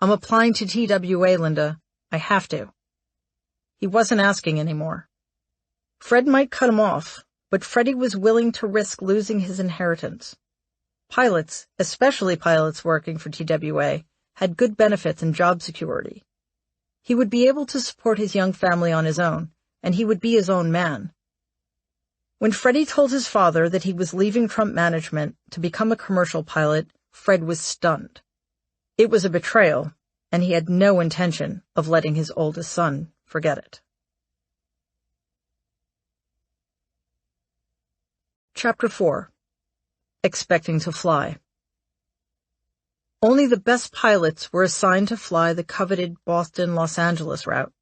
I'm applying to TWA, Linda. I have to. He wasn't asking anymore. Fred might cut him off, but Freddie was willing to risk losing his inheritance. Pilots, especially pilots working for TWA, had good benefits and job security. He would be able to support his young family on his own, and he would be his own man. When Freddie told his father that he was leaving Trump Management to become a commercial pilot, Fred was stunned. It was a betrayal, and he had no intention of letting his oldest son forget it. Chapter 4. Expecting to fly. Only the best pilots were assigned to fly the coveted Boston-Los Angeles route,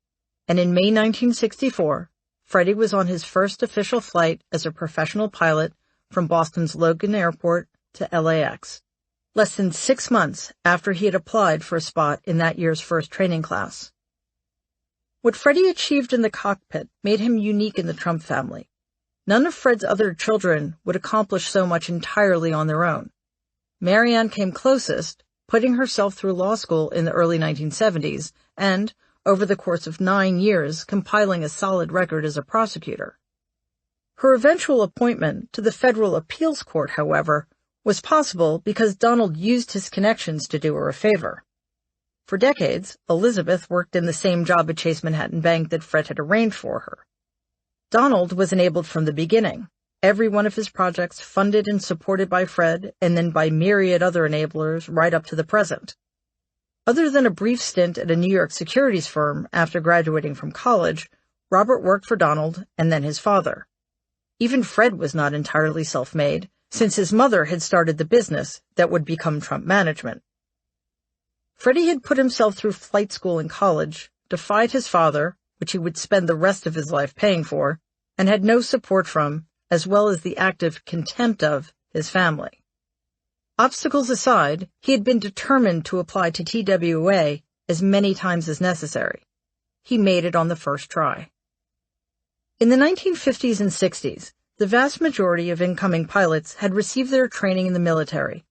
and in May 1964, Freddie was on his first official flight as a professional pilot from Boston's Logan Airport to LAX, less than 6 months after he had applied for a spot in that year's first training class. What Freddie achieved in the cockpit made him unique in the Trump family. None of Fred's other children would accomplish so much entirely on their own. Marianne came closest, putting herself through law school in the early 1970s and, over the course of 9 years, compiling a solid record as a prosecutor. Her eventual appointment to the Federal Appeals Court, however, was possible because Donald used his connections to do her a favor. For decades, Elizabeth worked in the same job at Chase Manhattan Bank that Fred had arranged for her. Donald was enabled from the beginning, every one of his projects funded and supported by Fred and then by myriad other enablers right up to the present. Other than a brief stint at a New York securities firm after graduating from college, Robert worked for Donald and then his father. Even Fred was not entirely self-made, since his mother had started the business that would become Trump Management. Freddie had put himself through flight school and college, defied his father, which he would spend the rest of his life paying for, and had no support from, as well as the active contempt of, his family. Obstacles aside, he had been determined to apply to TWA as many times as necessary. He made it on the first try. In the 1950s and 60s, the vast majority of incoming pilots had received their training in the military.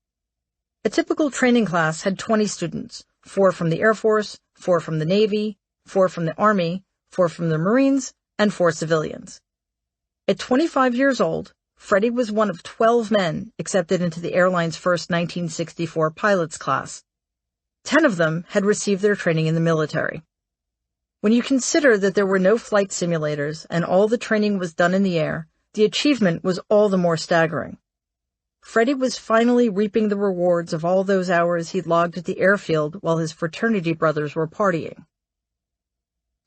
A typical training class had 20 students, 4 from the Air Force, 4 from the Navy, 4 from the Army, 4 from the Marines, and 4 civilians. At 25 years old, Freddie was one of 12 men accepted into the airline's first 1964 pilots class. 10 of them had received their training in the military. When you consider that there were no flight simulators and all the training was done in the air, the achievement was all the more staggering. Freddie was finally reaping the rewards of all those hours he'd logged at the airfield while his fraternity brothers were partying.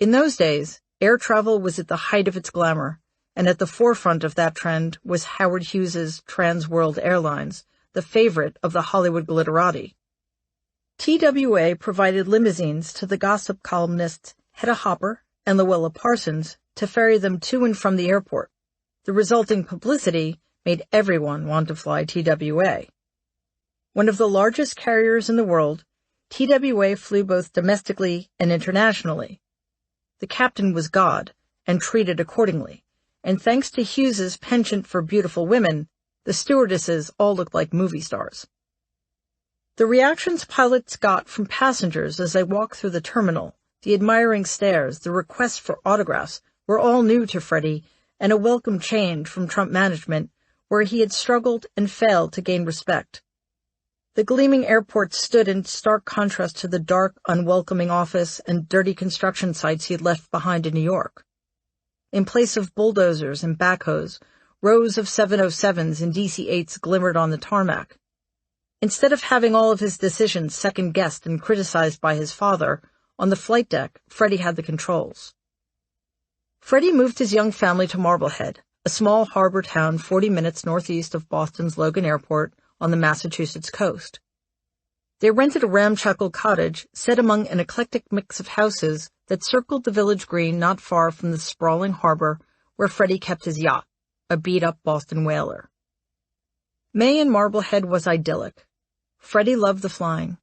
In those days, air travel was at the height of its glamour, and at the forefront of that trend was Howard Hughes's Trans World Airlines, the favorite of the Hollywood glitterati. TWA provided limousines to the gossip columnists Hedda Hopper and Luella Parsons to ferry them to and from the airport. The resulting publicity made everyone want to fly TWA. One of the largest carriers in the world, TWA flew both domestically and internationally. The captain was God and treated accordingly, and thanks to Hughes's penchant for beautiful women, the stewardesses all looked like movie stars. The reactions pilots got from passengers as they walked through the terminal, the admiring stares, the requests for autographs, were all new to Freddie and a welcome change from Trump Management, where he had struggled and failed to gain respect. The gleaming airport stood in stark contrast to the dark, unwelcoming office and dirty construction sites he had left behind in New York. In place of bulldozers and backhoes, rows of 707s and DC-8s glimmered on the tarmac. Instead of having all of his decisions second-guessed and criticized by his father, on the flight deck, Freddie had the controls. Freddie moved his young family to Marblehead, a small harbor town 40 minutes northeast of Boston's Logan Airport on the Massachusetts coast. They rented a ramshackle cottage set among an eclectic mix of houses that circled the village green not far from the sprawling harbor where Freddie kept his yacht, a beat-up Boston whaler. May in Marblehead was idyllic. Freddie loved the flying.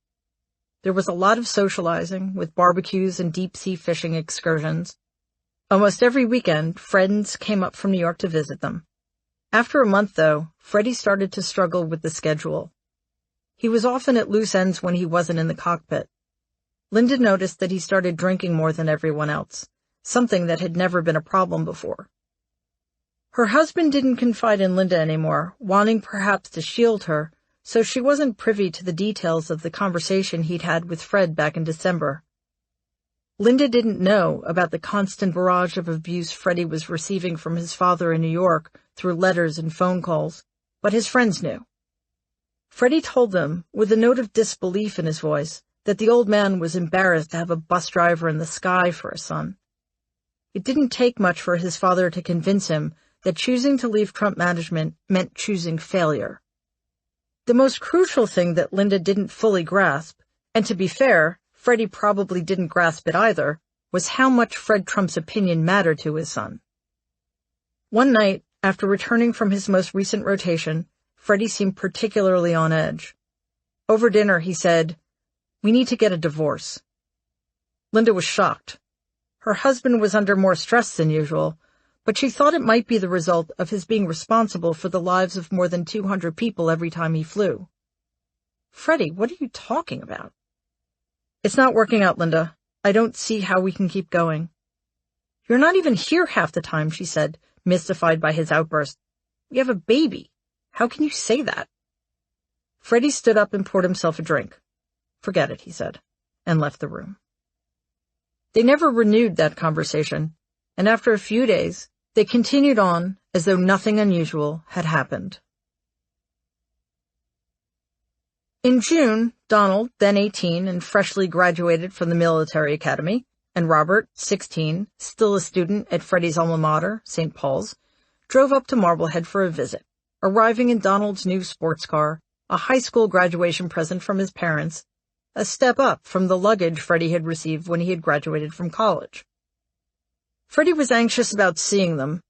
There was a lot of socializing, with barbecues and deep-sea fishing excursions. Almost every weekend, friends came up from New York to visit them. After a month, though, Freddie started to struggle with the schedule. He was often at loose ends when he wasn't in the cockpit. Linda noticed that he started drinking more than everyone else, something that had never been a problem before. Her husband didn't confide in Linda anymore, wanting perhaps to shield her, so she wasn't privy to the details of the conversation he'd had with Fred back in December. Linda didn't know about the constant barrage of abuse Freddie was receiving from his father in New York through letters and phone calls, but his friends knew. Freddie told them, with a note of disbelief in his voice, that the old man was embarrassed to have a bus driver in the sky for a son. It didn't take much for his father to convince him that choosing to leave Trump management meant choosing failure. The most crucial thing that Linda didn't fully grasp, and to be fair, Freddie probably didn't grasp it either, was how much Fred Trump's opinion mattered to his son. One night, after returning from his most recent rotation, Freddie seemed particularly on edge. Over dinner, he said, "We need to get a divorce." Linda was shocked. Her husband was under more stress than usual, but she thought it might be the result of his being responsible for the lives of more than 200 people every time he flew. "Freddie, what are you talking about?" "It's not working out, Linda. I don't see how we can keep going." "You're not even here half the time," she said, mystified by his outburst. "We have a baby. How can you say that?" Freddie stood up and poured himself a drink. "Forget it," he said, and left the room. They never renewed that conversation, and after a few days, they continued on as though nothing unusual had happened. In June, Donald, then 18 and freshly graduated from the military academy, and Robert, 16, still a student at Freddie's alma mater, St. Paul's, drove up to Marblehead for a visit, arriving in Donald's new sports car, a high school graduation present from his parents, a step up from the luggage Freddie had received when he had graduated from college. Freddie was anxious about seeing them.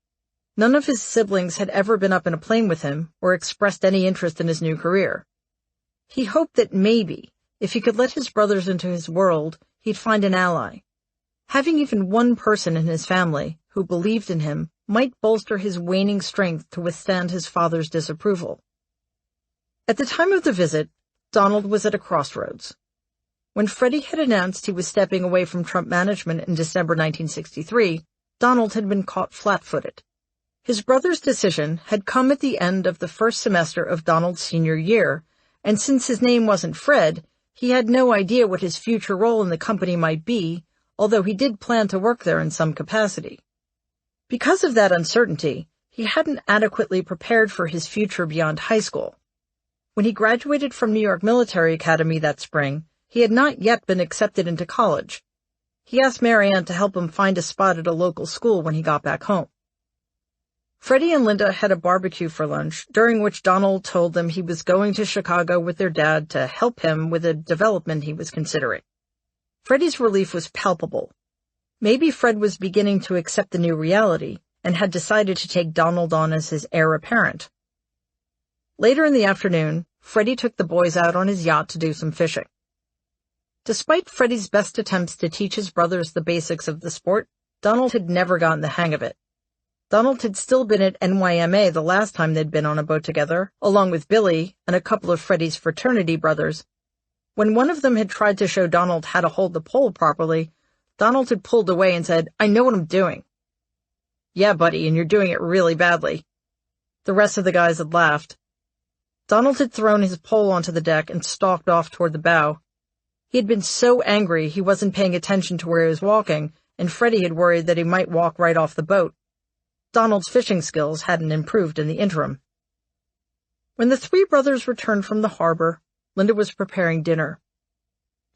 None of his siblings had ever been up in a plane with him or expressed any interest in his new career. He hoped that maybe, if he could let his brothers into his world, he'd find an ally. Having even one person in his family who believed in him might bolster his waning strength to withstand his father's disapproval. At the time of the visit, Donald was at a crossroads. When Freddie had announced he was stepping away from Trump management in December 1963, Donald had been caught flat-footed. His brother's decision had come at the end of the first semester of Donald's senior year, and since his name wasn't Fred, he had no idea what his future role in the company might be, although he did plan to work there in some capacity. Because of that uncertainty, he hadn't adequately prepared for his future beyond high school. When he graduated from New York Military Academy that spring, he had not yet been accepted into college. He asked Marianne to help him find a spot at a local school when he got back home. Freddie and Linda had a barbecue for lunch, during which Donald told them he was going to Chicago with their dad to help him with a development he was considering. Freddie's relief was palpable. Maybe Fred was beginning to accept the new reality and had decided to take Donald on as his heir apparent. Later in the afternoon, Freddie took the boys out on his yacht to do some fishing. Despite Freddie's best attempts to teach his brothers the basics of the sport, Donald had never gotten the hang of it. Donald had still been at NYMA the last time they'd been on a boat together, along with Billy and a couple of Freddie's fraternity brothers. When one of them had tried to show Donald how to hold the pole properly, Donald had pulled away and said, "I know what I'm doing." "Yeah, buddy, and you're doing it really badly." The rest of the guys had laughed. Donald had thrown his pole onto the deck and stalked off toward the bow. He had been so angry he wasn't paying attention to where he was walking, and Freddie had worried that he might walk right off the boat. Donald's fishing skills hadn't improved in the interim. When the three brothers returned from the harbor, Linda was preparing dinner.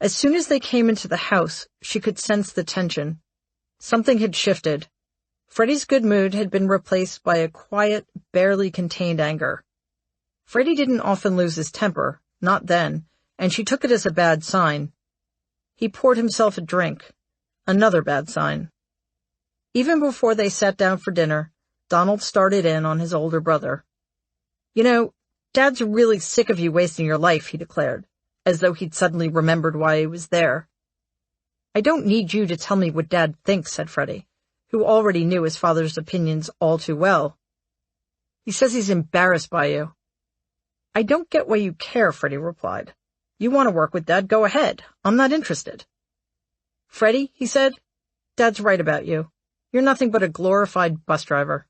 As soon as they came into the house, she could sense the tension. Something had shifted. Freddie's good mood had been replaced by a quiet, barely contained anger. Freddie didn't often lose his temper, not then, and she took it as a bad sign. He poured himself a drink. Another bad sign. Even before they sat down for dinner, Donald started in on his older brother. "You know, Dad's really sick of you wasting your life," he declared, as though he'd suddenly remembered why he was there. "I don't need you to tell me what Dad thinks," said Freddie, who already knew his father's opinions all too well. "He says he's embarrassed by you." "I don't get why you care," Freddie replied. "You want to work with Dad, go ahead. I'm not interested." "Freddie," he said, "Dad's right about you. You're nothing but a glorified bus driver."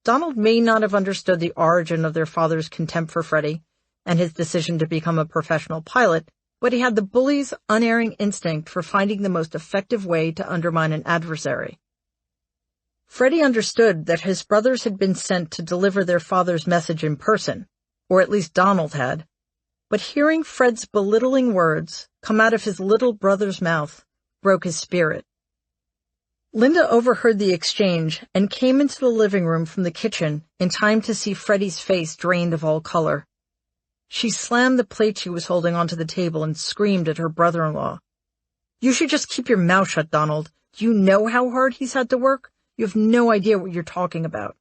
Donald may not have understood the origin of their father's contempt for Freddie and his decision to become a professional pilot, but he had the bully's unerring instinct for finding the most effective way to undermine an adversary. Freddie understood that his brothers had been sent to deliver their father's message in person, or at least Donald had, but hearing Fred's belittling words come out of his little brother's mouth broke his spirit. Linda overheard the exchange and came into the living room from the kitchen in time to see Freddie's face drained of all color. She slammed the plate she was holding onto the table and screamed at her brother-in-law. "You should just keep your mouth shut, Donald. Do you know how hard he's had to work? You have no idea what you're talking about."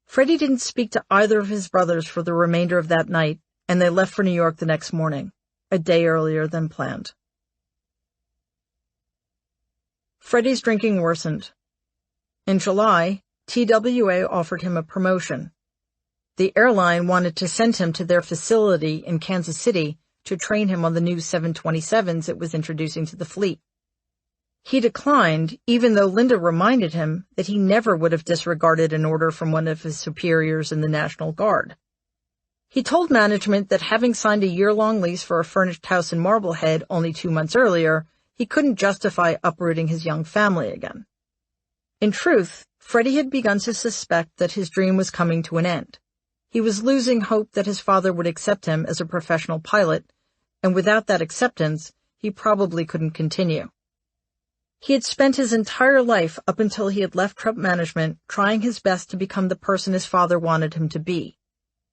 Freddie didn't speak to either of his brothers for the remainder of that night, and they left for New York the next morning, a day earlier than planned. Freddie's drinking worsened. In July, TWA offered him a promotion. The airline wanted to send him to their facility in Kansas City to train him on the new 727s it was introducing to the fleet. He declined, even though Linda reminded him that he never would have disregarded an order from one of his superiors in the National Guard. He told management that having signed a year-long lease for a furnished house in Marblehead only 2 months earlier, he couldn't justify uprooting his young family again. In truth, Freddie had begun to suspect that his dream was coming to an end. He was losing hope that his father would accept him as a professional pilot, and without that acceptance, he probably couldn't continue. He had spent his entire life up until he had left Trump management trying his best to become the person his father wanted him to be.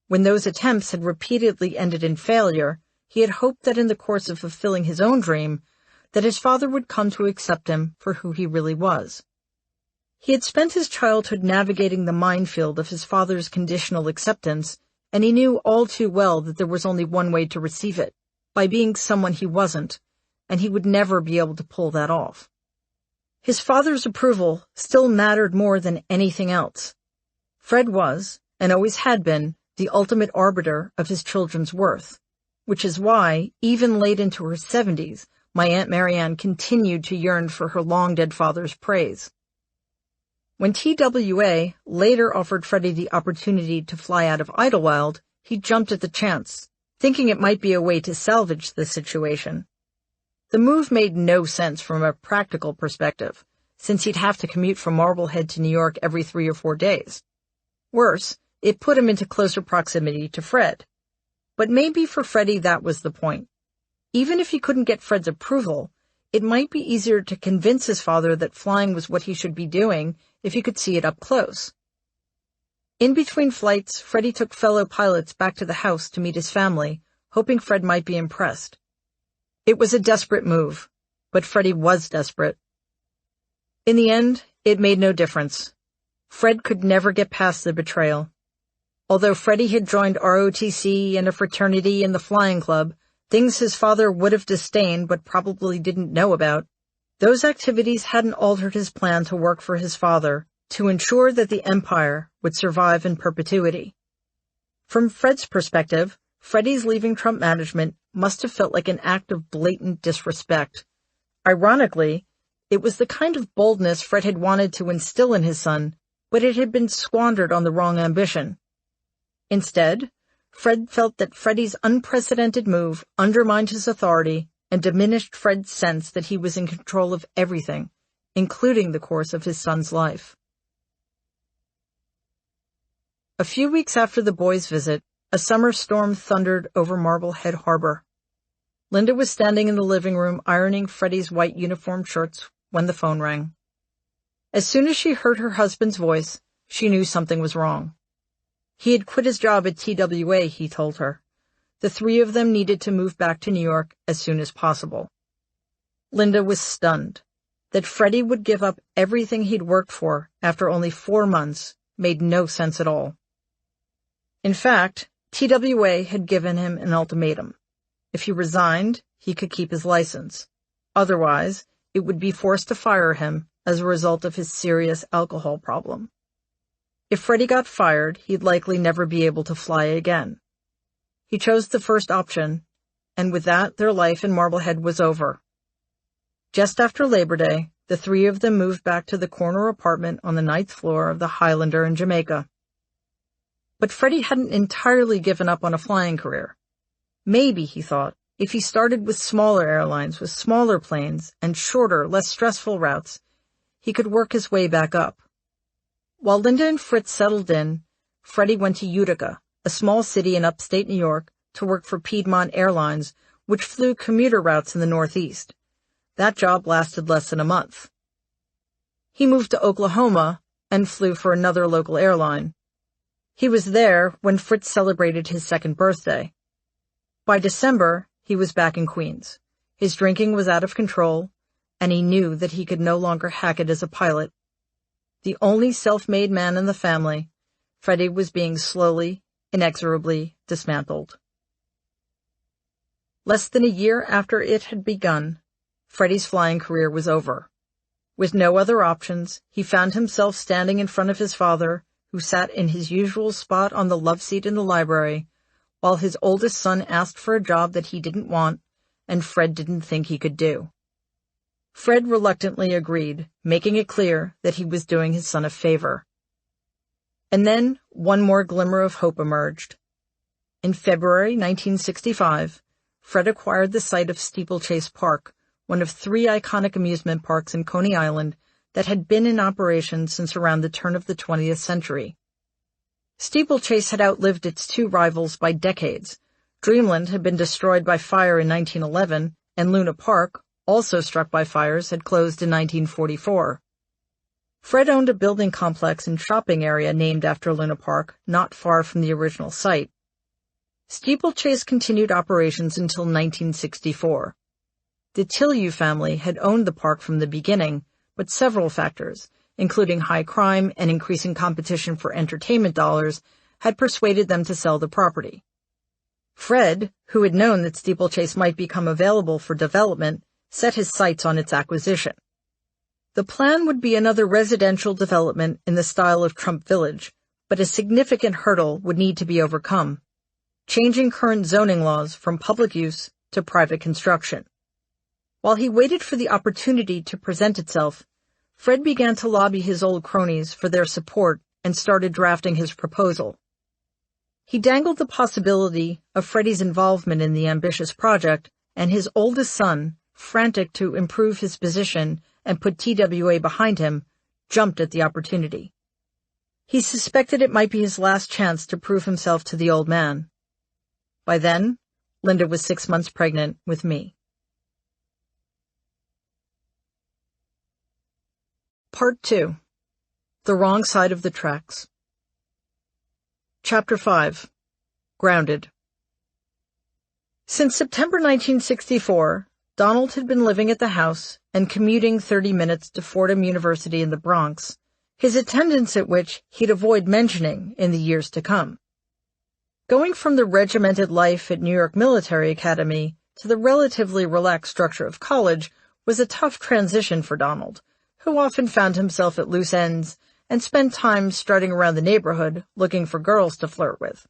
When those attempts had repeatedly ended in failure, he had hoped that in the course of fulfilling his own dream, that his father would come to accept him for who he really was. He had spent his childhood navigating the minefield of his father's conditional acceptance, and he knew all too well that there was only one way to receive it, by being someone he wasn't, and he would never be able to pull that off. His father's approval still mattered more than anything else. Fred was, and always had been, the ultimate arbiter of his children's worth, which is why, even late into her 70s, my Aunt Marianne continued to yearn for her long-dead father's praise. When TWA later offered Freddie the opportunity to fly out of Idlewild, he jumped at the chance, thinking it might be a way to salvage the situation. The move made no sense from a practical perspective, since he'd have to commute from Marblehead to New York every 3 or 4 days. Worse, it put him into closer proximity to Fred. But maybe for Freddie that was the point. Even if he couldn't get Fred's approval, it might be easier to convince his father that flying was what he should be doing if he could see it up close. In between flights, Freddie took fellow pilots back to the house to meet his family, hoping Fred might be impressed. It was a desperate move, but Freddie was desperate. In the end, it made no difference. Fred could never get past the betrayal. Although Freddie had joined ROTC and a fraternity in the flying club, things his father would have disdained but probably didn't know about, those activities hadn't altered his plan to work for his father to ensure that the empire would survive in perpetuity. From Fred's perspective, Freddie's leaving Trump management must have felt like an act of blatant disrespect. Ironically, it was the kind of boldness Fred had wanted to instill in his son, but it had been squandered on the wrong ambition. Instead, Fred felt that Freddie's unprecedented move undermined his authority and diminished Fred's sense that he was in control of everything, including the course of his son's life. A few weeks after the boys' visit, a summer storm thundered over Marblehead Harbor. Linda was standing in the living room ironing Freddie's white uniform shirts when the phone rang. As soon as she heard her husband's voice, she knew something was wrong. He had quit his job at TWA, he told her. The 3 of them needed to move back to New York as soon as possible. Linda was stunned. That Freddie would give up everything he'd worked for after only 4 months made no sense at all. In fact, TWA had given him an ultimatum. If he resigned, he could keep his license. Otherwise, it would be forced to fire him as a result of his serious alcohol problem. If Freddie got fired, he'd likely never be able to fly again. He chose the first option, and with that, their life in Marblehead was over. Just after Labor Day, the three of them moved back to the corner apartment on the 9th floor of the Highlander in Jamaica. But Freddie hadn't entirely given up on a flying career. Maybe, he thought, if he started with smaller airlines, with smaller planes, and shorter, less stressful routes, he could work his way back up. While Linda and Fritz settled in, Freddie went to Utica, a small city in upstate New York, to work for Piedmont Airlines, which flew commuter routes in the Northeast. That job lasted less than a month. He moved to Oklahoma and flew for another local airline. He was there when Fritz celebrated his 2nd birthday. By December, he was back in Queens. His drinking was out of control, and he knew that he could no longer hack it as a pilot. The only self-made man in the family, Freddie was being slowly, inexorably dismantled. Less than a year after it had begun, Freddie's flying career was over. With no other options, he found himself standing in front of his father, who sat in his usual spot on the love seat in the library, while his oldest son asked for a job that he didn't want and Fred didn't think he could do. Fred reluctantly agreed, making it clear that he was doing his son a favor. And then one more glimmer of hope emerged. In February 1965, Fred acquired the site of Steeplechase Park, one of 3 iconic amusement parks in Coney Island that had been in operation since around the turn of the 20th century. Steeplechase had outlived its 2 rivals by decades. Dreamland had been destroyed by fire in 1911, and Luna Park, also struck by fires, had closed in 1944. Fred owned a building complex and shopping area named after Luna Park, not far from the original site. Steeplechase continued operations until 1964. The Tillieu family had owned the park from the beginning, but several factors, including high crime and increasing competition for entertainment dollars, had persuaded them to sell the property. Fred, who had known that Steeplechase might become available for development, set his sights on its acquisition. The plan would be another residential development in the style of Trump Village, but a significant hurdle would need to be overcome: changing current zoning laws from public use to private construction. While he waited for the opportunity to present itself, Fred began to lobby his old cronies for their support and started drafting his proposal. He dangled the possibility of Freddie's involvement in the ambitious project, and his oldest son, frantic to improve his position and put TWA behind him, jumped at the opportunity. He suspected it might be his last chance to prove himself to the old man. By then, Linda was 6 months pregnant with me. Part 2. The Wrong Side of the Tracks. Chapter 5. Grounded. Since September 1964, Donald had been living at the house and commuting 30 minutes to Fordham University in the Bronx, his attendance at which he'd avoid mentioning in the years to come. Going from the regimented life at New York Military Academy to the relatively relaxed structure of college was a tough transition for Donald, who often found himself at loose ends and spent time strutting around the neighborhood looking for girls to flirt with.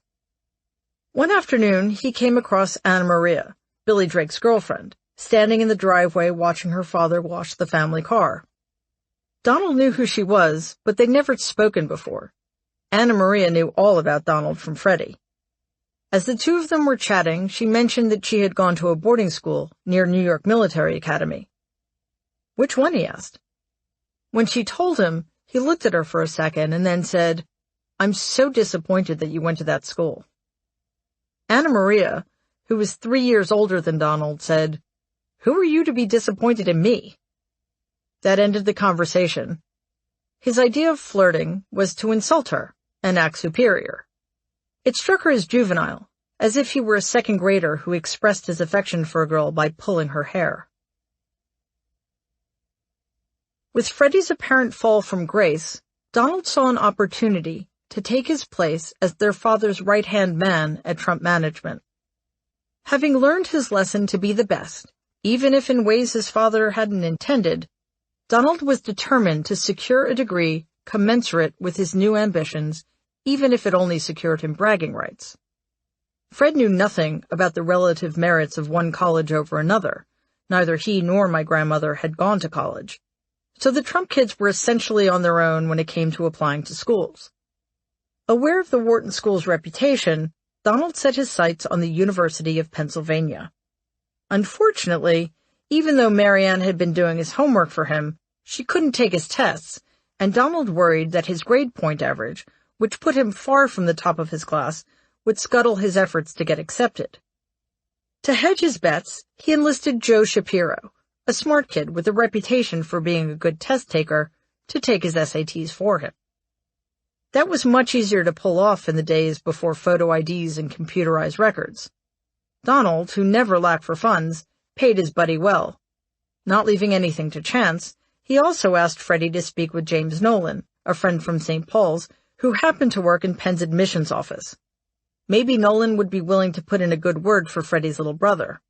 One afternoon, he came across Anna Maria, Billy Drake's girlfriend, standing in the driveway watching her father wash the family car. Donald knew who she was, but they'd never spoken before. Anna Maria knew all about Donald from Freddie. As the two of them were chatting, she mentioned that she had gone to a boarding school near New York Military Academy. "Which one?" he asked. When she told him, he looked at her for a second and then said, "I'm so disappointed that you went to that school." Anna Maria, who was 3 years older than Donald, said, "Who are you to be disappointed in me?" That ended the conversation. His idea of flirting was to insult her and act superior. It struck her as juvenile, as if he were a second grader who expressed his affection for a girl by pulling her hair. With Freddie's apparent fall from grace, Donald saw an opportunity to take his place as their father's right-hand man at Trump Management. Having learned his lesson to be the best, even if in ways his father hadn't intended, Donald was determined to secure a degree commensurate with his new ambitions, even if it only secured him bragging rights. Fred knew nothing about the relative merits of one college over another, Neither he nor my grandmother had gone to college, so the Trump kids were essentially on their own when it came to applying to schools. Aware of the Wharton School's reputation, Donald set his sights on the University of Pennsylvania. Unfortunately, even though Marianne had been doing his homework for him, she couldn't take his tests, and Donald worried that his grade point average, which put him far from the top of his class, would scuttle his efforts to get accepted. To hedge his bets, he enlisted Joe Shapiro, a smart kid with a reputation for being a good test taker, to take his SATs for him. That was much easier to pull off in the days before photo IDs and computerized records. Donald, who never lacked for funds, paid his buddy well. Not leaving anything to chance, he also asked Freddie to speak with James Nolan, a friend from St. Paul's, who happened to work in Penn's admissions office. Maybe Nolan would be willing to put in a good word for Freddie's little brother.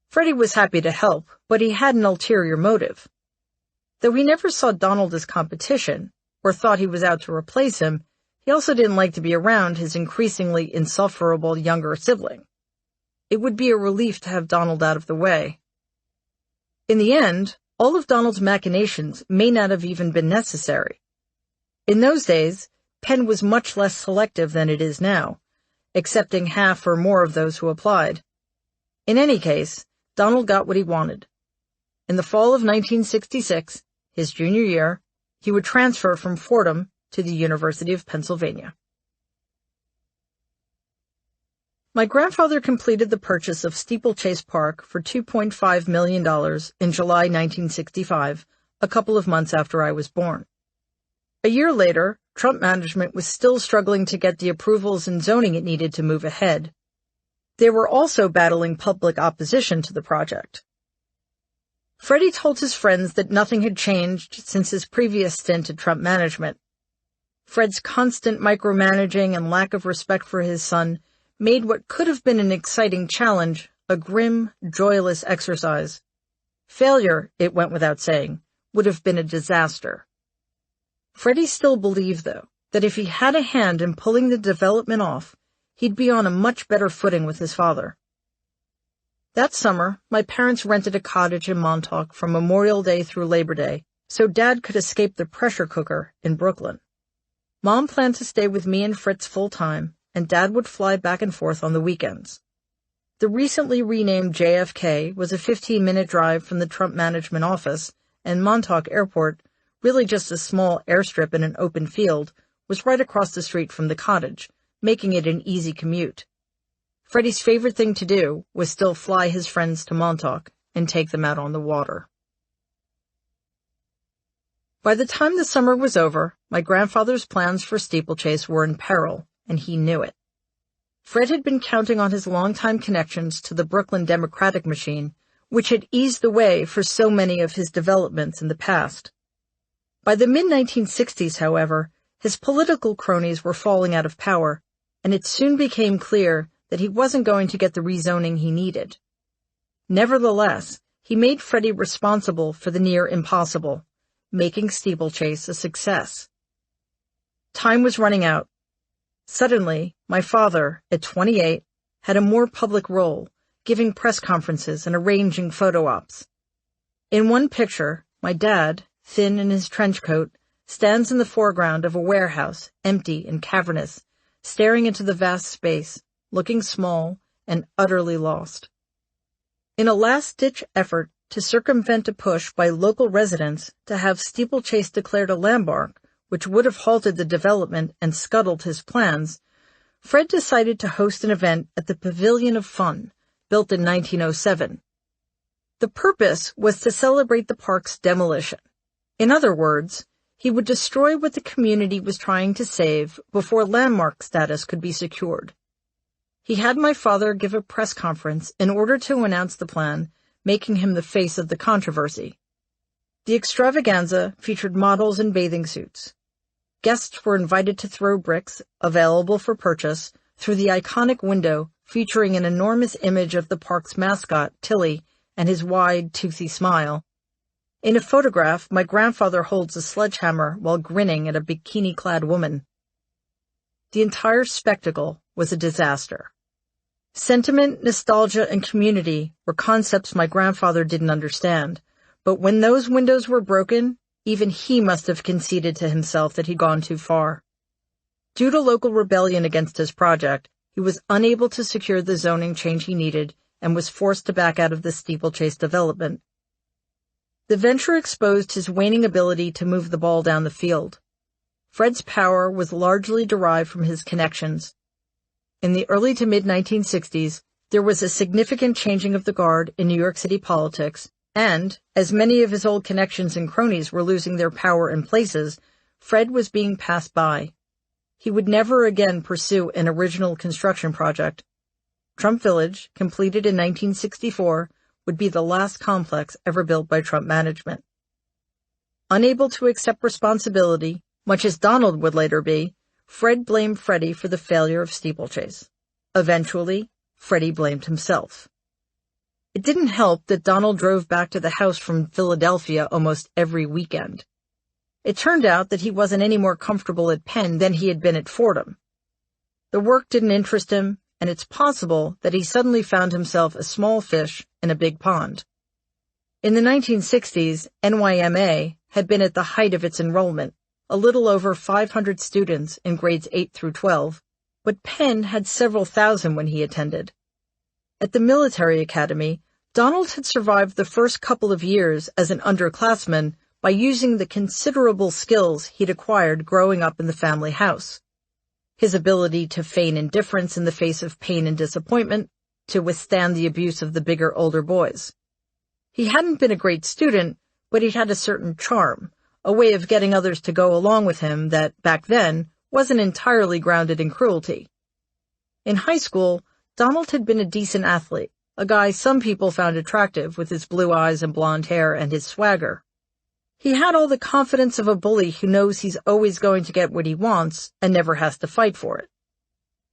Freddie was happy to help, but he had an ulterior motive. Though he never saw Donald as competition, or thought he was out to replace him, he also didn't like to be around his increasingly insufferable younger sibling. It would be a relief to have Donald out of the way. In the end, all of Donald's machinations may not have even been necessary. In those days, Penn was much less selective than it is now, accepting half or more of those who applied. In any case, Donald got what he wanted. In the fall of 1966, his junior year, he would transfer from Fordham to the University of Pennsylvania. My grandfather completed the purchase of Steeplechase Park for $2.5 million in July 1965, a couple of months after I was born. A year later, Trump management was still struggling to get the approvals and zoning it needed to move ahead. They were also battling public opposition to the project. Freddie told his friends that nothing had changed since his previous stint at Trump management. Fred's constant micromanaging and lack of respect for his son made what could have been an exciting challenge a grim, joyless exercise. Failure, it went without saying, would have been a disaster. Freddie still believed, though, that if he had a hand in pulling the development off, he'd be on a much better footing with his father. That summer, my parents rented a cottage in Montauk from Memorial Day through Labor Day, so Dad could escape the pressure cooker in Brooklyn. Mom planned to stay with me and Fritz full-time, and Dad would fly back and forth on the weekends. The recently renamed JFK was a 15-minute drive from the Trump management office, and Montauk Airport, really just a small airstrip in an open field, was right across the street from the cottage, making it an easy commute. Freddie's favorite thing to do was still fly his friends to Montauk and take them out on the water. By the time the summer was over, my grandfather's plans for Steeplechase were in peril, and he knew it. Fred had been counting on his longtime connections to the Brooklyn Democratic machine, which had eased the way for so many of his developments in the past. By the mid-1960s, however, his political cronies were falling out of power, and it soon became clear that he wasn't going to get the rezoning he needed. Nevertheless, he made Freddie responsible for the near impossible, making Steeplechase a success. Time was running out. Suddenly, my father, at 28, had a more public role, giving press conferences and arranging photo ops. In one picture, my dad, thin in his trench coat, stands in the foreground of a warehouse, empty and cavernous, staring into the vast space, looking small and utterly lost. In a last-ditch effort to circumvent a push by local residents to have Steeplechase declared a landmark, which would have halted the development and scuttled his plans, Fred decided to host an event at the Pavilion of Fun, built in 1907. The purpose was to celebrate the park's demolition. In other words, he would destroy what the community was trying to save before landmark status could be secured. He had my father give a press conference in order to announce the plan, making him the face of the controversy. The extravaganza featured models in bathing suits. Guests were invited to throw bricks, available for purchase, through the iconic window featuring an enormous image of the park's mascot, Tilly, and his wide, toothy smile. In a photograph, my grandfather holds a sledgehammer while grinning at a bikini-clad woman. The entire spectacle was a disaster. Sentiment, nostalgia, and community were concepts my grandfather didn't understand, but when those windows were broken, even he must have conceded to himself that he'd gone too far. Due to local rebellion against his project, he was unable to secure the zoning change he needed and was forced to back out of the steeplechase development. The venture exposed his waning ability to move the ball down the field. Fred's power was largely derived from his connections. In the early to mid-1960s, there was a significant changing of the guard in New York City politics, and, as many of his old connections and cronies were losing their power and places, Fred was being passed by. He would never again pursue an original construction project. Trump Village, completed in 1964, would be the last complex ever built by Trump management. Unable to accept responsibility, much as Donald would later be, Fred blamed Freddie for the failure of steeplechase. Eventually, Freddie blamed himself. It didn't help that Donald drove back to the house from Philadelphia almost every weekend. It turned out that he wasn't any more comfortable at Penn than he had been at Fordham. The work didn't interest him, and it's possible that he suddenly found himself a small fish in a big pond. In the 1960s, NYMA had been at the height of its enrollment, a little over 500 students in grades 8 through 12, but Penn had several thousand when he attended. At the military academy, Donald had survived the first couple of years as an underclassman by using the considerable skills he'd acquired growing up in the family house. His ability to feign indifference in the face of pain and disappointment, to withstand the abuse of the bigger, older boys. He hadn't been a great student, but he had a certain charm, a way of getting others to go along with him that, back then, wasn't entirely grounded in cruelty. In high school, Donald had been a decent athlete, a guy some people found attractive with his blue eyes and blonde hair and his swagger. He had all the confidence of a bully who knows he's always going to get what he wants and never has to fight for it.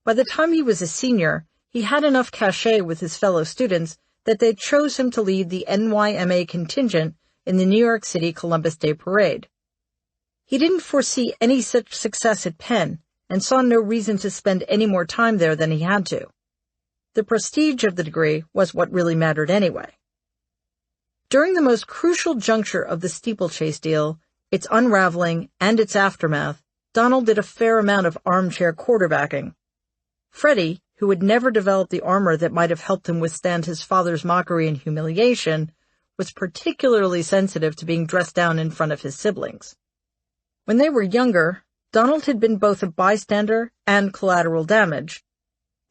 By the time he was a senior, he had enough cachet with his fellow students that they chose him to lead the NYMA contingent in the New York City Columbus Day Parade. He didn't foresee any such success at Penn and saw no reason to spend any more time there than he had to. The prestige of the degree was what really mattered anyway. During the most crucial juncture of the steeplechase deal, its unraveling and its aftermath, Donald did a fair amount of armchair quarterbacking. Freddie, who had never developed the armor that might have helped him withstand his father's mockery and humiliation, was particularly sensitive to being dressed down in front of his siblings. When they were younger, Donald had been both a bystander and collateral damage.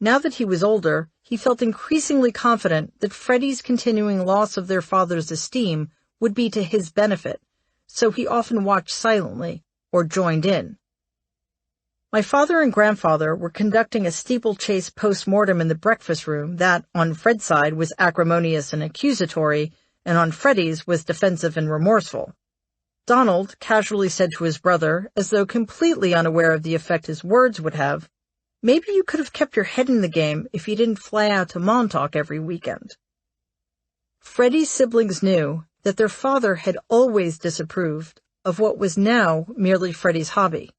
Now that he was older, he felt increasingly confident that Freddie's continuing loss of their father's esteem would be to his benefit, so he often watched silently or joined in. My father and grandfather were conducting a steeplechase post-mortem in the breakfast room that, on Fred's side, was acrimonious and accusatory, and on Freddie's was defensive and remorseful. Donald casually said to his brother, as though completely unaware of the effect his words would have, "Maybe you could have kept your head in the game if you didn't fly out to Montauk every weekend." Freddie's siblings knew that their father had always disapproved of what was now merely Freddie's hobby.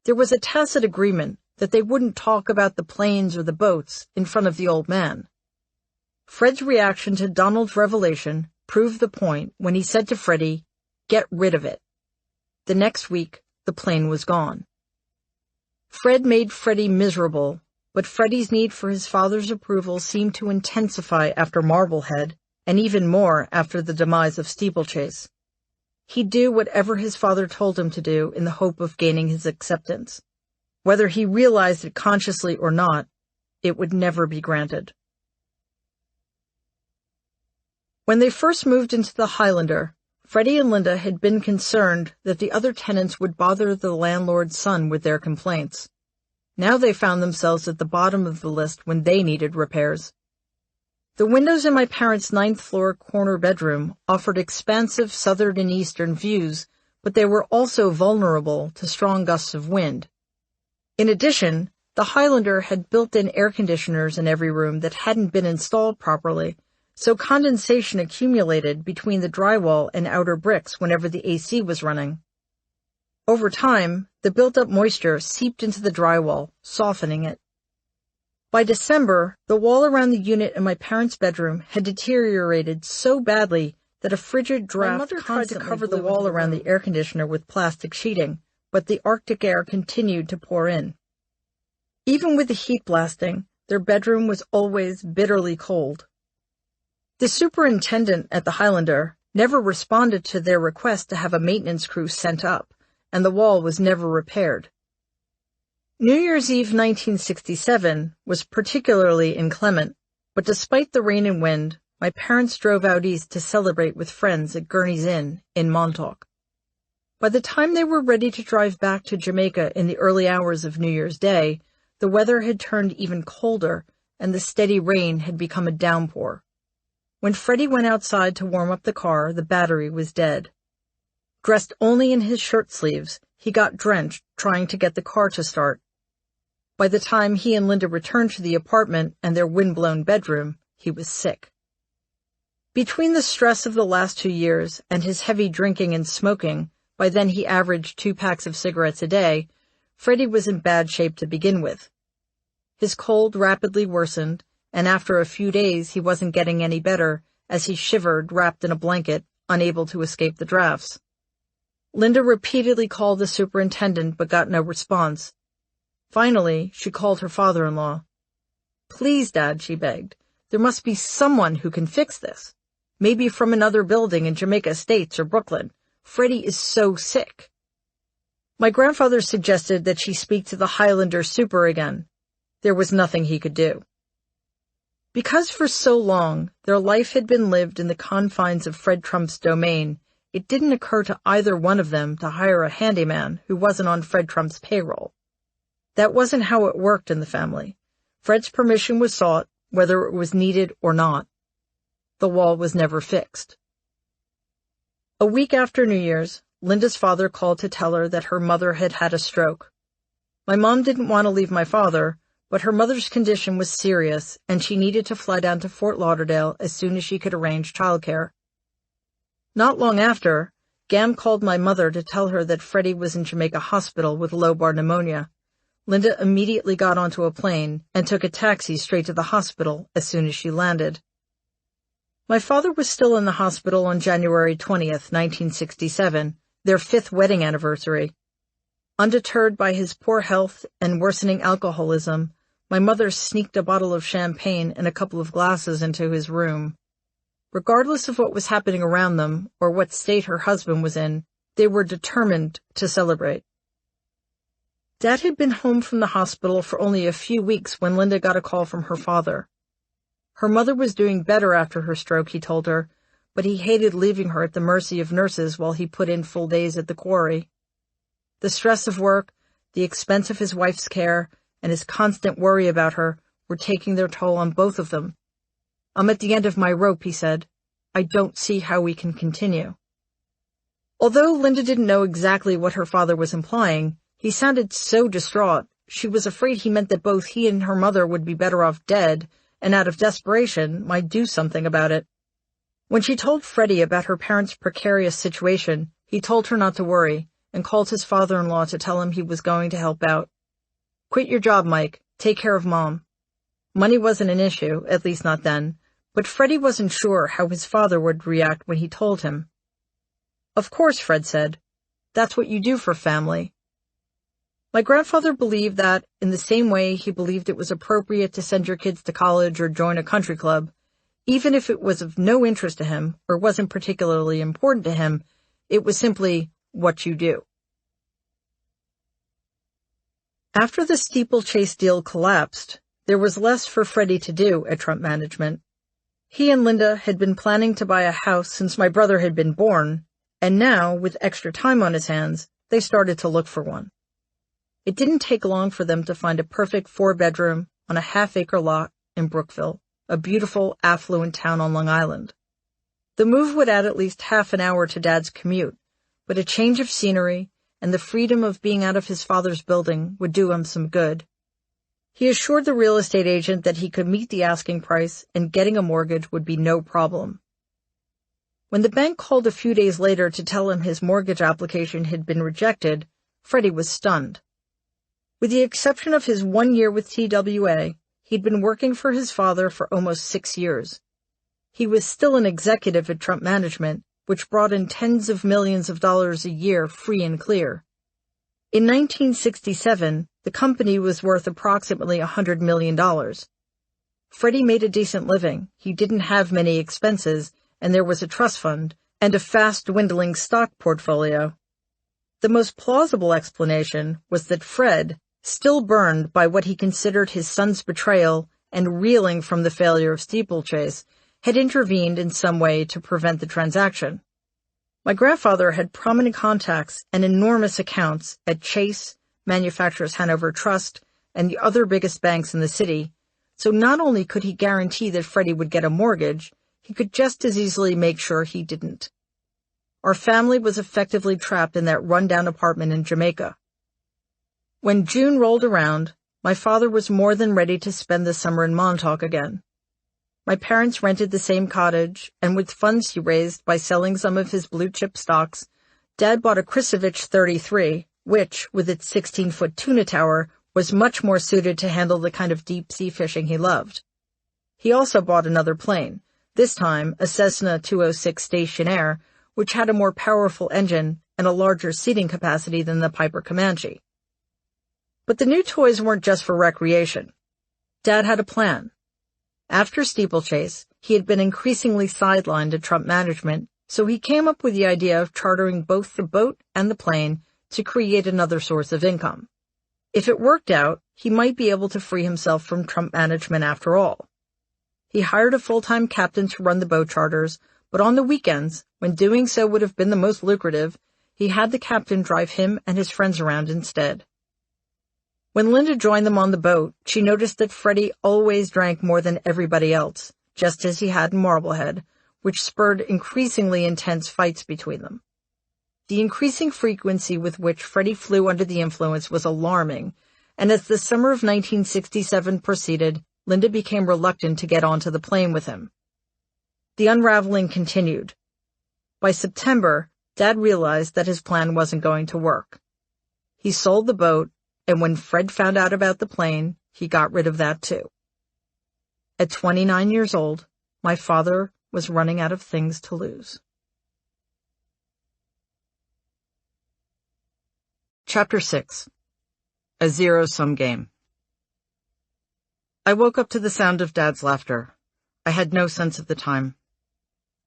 There was a tacit agreement that they wouldn't talk about the planes or the boats in front of the old man. Fred's reaction to Donald's revelation proved the point when he said to Freddie, "Get rid of it." The next week, the plane was gone. Fred made Freddie miserable, but Freddie's need for his father's approval seemed to intensify after Marblehead, and even more after the demise of steeplechase. He'd do whatever his father told him to do in the hope of gaining his acceptance. Whether he realized it consciously or not, it would never be granted. When they first moved into the Highlander, Freddie and Linda had been concerned that the other tenants would bother the landlord's son with their complaints. Now they found themselves at the bottom of the list when they needed repairs. The windows in my parents' 9th-floor corner bedroom offered expansive southern and eastern views, but they were also vulnerable to strong gusts of wind. In addition, the Highlander had built-in air conditioners in every room that hadn't been installed properly, so condensation accumulated between the drywall and outer bricks whenever the AC was running. Over time, the built-up moisture seeped into the drywall, softening it. By December, the wall around the unit in my parents' bedroom had deteriorated so badly that a frigid draft mother tried to cover the wall around the air conditioner with plastic sheeting, but the Arctic air continued to pour in. Even with the heat blasting, their bedroom was always bitterly cold. The superintendent at the Highlander never responded to their request to have a maintenance crew sent up, and the wall was never repaired. New Year's Eve 1967 was particularly inclement, but despite the rain and wind, my parents drove out east to celebrate with friends at Gurney's Inn in Montauk. By the time they were ready to drive back to Jamaica in the early hours of New Year's Day, the weather had turned even colder, and the steady rain had become a downpour. When Freddie went outside to warm up the car, the battery was dead. Dressed only in his shirt sleeves, he got drenched trying to get the car to start. By the time he and Linda returned to the apartment and their wind-blown bedroom, he was sick. Between the stress of the last 2 years and his heavy drinking and smoking, by then he averaged 2 packs of cigarettes a day, Freddie was in bad shape to begin with. His cold rapidly worsened, and after a few days he wasn't getting any better as he shivered wrapped in a blanket, unable to escape the drafts. Linda repeatedly called the superintendent but got no response. Finally, she called her father-in-law. "Please, Dad," she begged. "There must be someone who can fix this. Maybe from another building in Jamaica Estates or Brooklyn. Freddie is so sick." My grandfather suggested that she speak to the Highlander super again. There was nothing he could do. Because for so long their life had been lived in the confines of Fred Trump's domain, it didn't occur to either one of them to hire a handyman who wasn't on Fred Trump's payroll. That wasn't how it worked in the family. Fred's permission was sought, whether it was needed or not. The wall was never fixed. A week after New Year's, Linda's father called to tell her that her mother had had a stroke. My mom didn't want to leave my father, but her mother's condition was serious, and she needed to fly down to Fort Lauderdale as soon as she could arrange childcare. Not long after, Gam called my mother to tell her that Freddie was in Jamaica Hospital with lobar pneumonia. Linda immediately got onto a plane and took a taxi straight to the hospital as soon as she landed. My father was still in the hospital on January 20th, 1967, their 5th wedding anniversary. Undeterred by his poor health and worsening alcoholism, my mother sneaked a bottle of champagne and a couple of glasses into his room. Regardless of what was happening around them or what state her husband was in, they were determined to celebrate. Dad had been home from the hospital for only a few weeks when Linda got a call from her father. Her mother was doing better after her stroke, he told her, but he hated leaving her at the mercy of nurses while he put in full days at the quarry. The stress of work, the expense of his wife's care, and his constant worry about her were taking their toll on both of them. "I'm at the end of my rope," he said. "I don't see how we can continue." Although Linda didn't know exactly what her father was implying, he sounded so distraught, she was afraid he meant that both he and her mother would be better off dead, and out of desperation might do something about it. When she told Freddie about her parents' precarious situation, he told her not to worry, and called his father-in-law to tell him he was going to help out. "Quit your job, Mike. Take care of Mom." Money wasn't an issue, at least not then, but Freddie wasn't sure how his father would react when he told him. "Of course," Fred said. "That's what you do for family." My grandfather believed that, in the same way he believed it was appropriate to send your kids to college or join a country club, even if it was of no interest to him or wasn't particularly important to him, it was simply what you do. After the steeplechase deal collapsed, there was less for Freddie to do at Trump Management. He and Linda had been planning to buy a house since my brother had been born, and now, with extra time on his hands, they started to look for one. It didn't take long for them to find a perfect 4-bedroom on a half-acre lot in Brookville, a beautiful, affluent town on Long Island. The move would add at least half an hour to Dad's commute, but a change of scenery and the freedom of being out of his father's building would do him some good. He assured the real estate agent that he could meet the asking price and getting a mortgage would be no problem. When the bank called a few days later to tell him his mortgage application had been rejected, Freddie was stunned. With the exception of his 1 year with TWA, he'd been working for his father for almost 6 years. He was still an executive at Trump Management, which brought in tens of millions of dollars a year free and clear. In 1967, the company was worth approximately $100 million. Freddie made a decent living, he didn't have many expenses, and there was a trust fund, and a fast-dwindling stock portfolio. The most plausible explanation was that Fred, still burned by what he considered his son's betrayal and reeling from the failure of Steeplechase, had intervened in some way to prevent the transaction. My grandfather had prominent contacts and enormous accounts at Chase, Manufacturers Hanover Trust, and the other biggest banks in the city, so not only could he guarantee that Freddie would get a mortgage, he could just as easily make sure he didn't. Our family was effectively trapped in that rundown apartment in Jamaica. When June rolled around, my father was more than ready to spend the summer in Montauk again. My parents rented the same cottage, and with funds he raised by selling some of his blue-chip stocks, Dad bought a Krisovich 33, which, with its 16-foot tuna tower, was much more suited to handle the kind of deep-sea fishing he loved. He also bought another plane, this time a Cessna 206 Stationair, which had a more powerful engine and a larger seating capacity than the Piper Comanche. But the new toys weren't just for recreation. Dad had a plan. After Steeplechase, he had been increasingly sidelined at Trump Management, so he came up with the idea of chartering both the boat and the plane to create another source of income. If it worked out, he might be able to free himself from Trump Management after all. He hired a full-time captain to run the boat charters, but on the weekends, when doing so would have been the most lucrative, he had the captain drive him and his friends around instead. When Linda joined them on the boat, she noticed that Freddie always drank more than everybody else, just as he had in Marblehead, which spurred increasingly intense fights between them. The increasing frequency with which Freddie flew under the influence was alarming, and as the summer of 1967 proceeded, Linda became reluctant to get onto the plane with him. The unraveling continued. By September, Dad realized that his plan wasn't going to work. He sold the boat, and when Fred found out about the plane, he got rid of that too. At 29 years old, my father was running out of things to lose. Chapter 6. A Zero-Sum Game. I woke up to the sound of Dad's laughter. I had no sense of the time.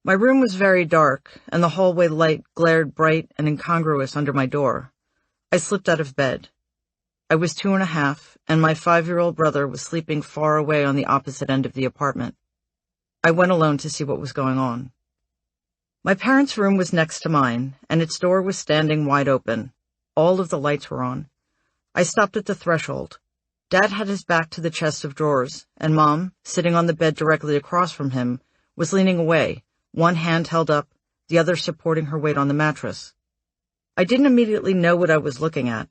My room was very dark, and the hallway light glared bright and incongruous under my door. I slipped out of bed. I was 2.5, and my 5-year-old brother was sleeping far away on the opposite end of the apartment. I went alone to see what was going on. My parents' room was next to mine, and its door was standing wide open. All of the lights were on. I stopped at the threshold. Dad had his back to the chest of drawers, and Mom, sitting on the bed directly across from him, was leaning away, one hand held up, the other supporting her weight on the mattress. I didn't immediately know what I was looking at.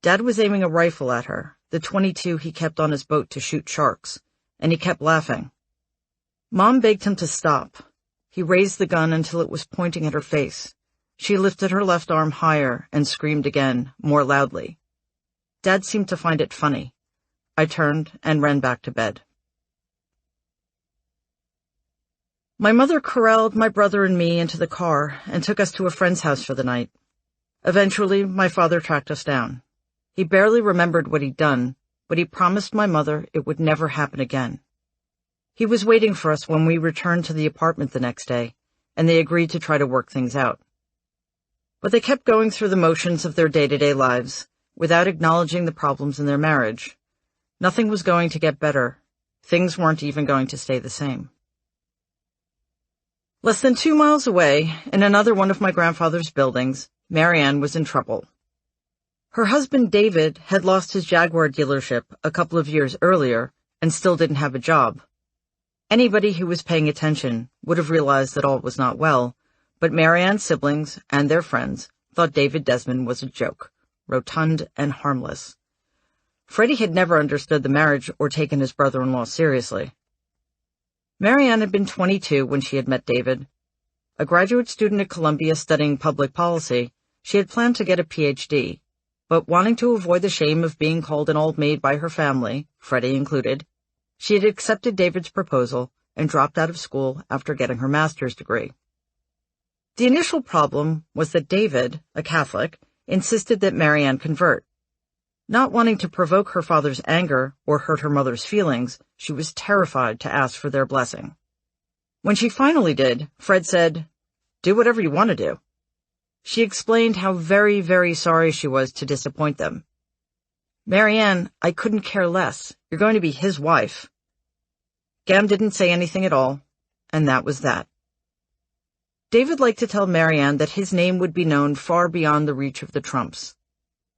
Dad was aiming a rifle at her, the .22 he kept on his boat to shoot sharks, and he kept laughing. Mom begged him to stop. He raised the gun until it was pointing at her face. She lifted her left arm higher and screamed again, more loudly. Dad seemed to find it funny. I turned and ran back to bed. My mother corralled my brother and me into the car and took us to a friend's house for the night. Eventually, my father tracked us down. He barely remembered what he'd done, but he promised my mother it would never happen again. He was waiting for us when we returned to the apartment the next day, and they agreed to try to work things out. But they kept going through the motions of their day-to-day lives, without acknowledging the problems in their marriage. Nothing was going to get better. Things weren't even going to stay the same. Less than 2 miles away, in another one of my grandfather's buildings, Marianne was in trouble. Her husband, David, had lost his Jaguar dealership a couple of years earlier and still didn't have a job. Anybody who was paying attention would have realized that all was not well, but Marianne's siblings and their friends thought David Desmond was a joke, rotund and harmless. Freddie had never understood the marriage or taken his brother-in-law seriously. Marianne had been 22 when she had met David. A graduate student at Columbia studying public policy, she had planned to get a Ph.D., but wanting to avoid the shame of being called an old maid by her family, Freddie included, She had accepted David's proposal and dropped out of school after getting her master's degree. The initial problem was that David, a Catholic, insisted that Marianne convert. Not wanting to provoke her father's anger or hurt her mother's feelings, she was terrified to ask for their blessing. When she finally did, Fred said, "Do whatever you want to do." She explained how very, very sorry she was to disappoint them. "Marianne, I couldn't care less. You're going to be his wife." Gam didn't say anything at all, and that was that. David liked to tell Marianne that his name would be known far beyond the reach of the Trumps.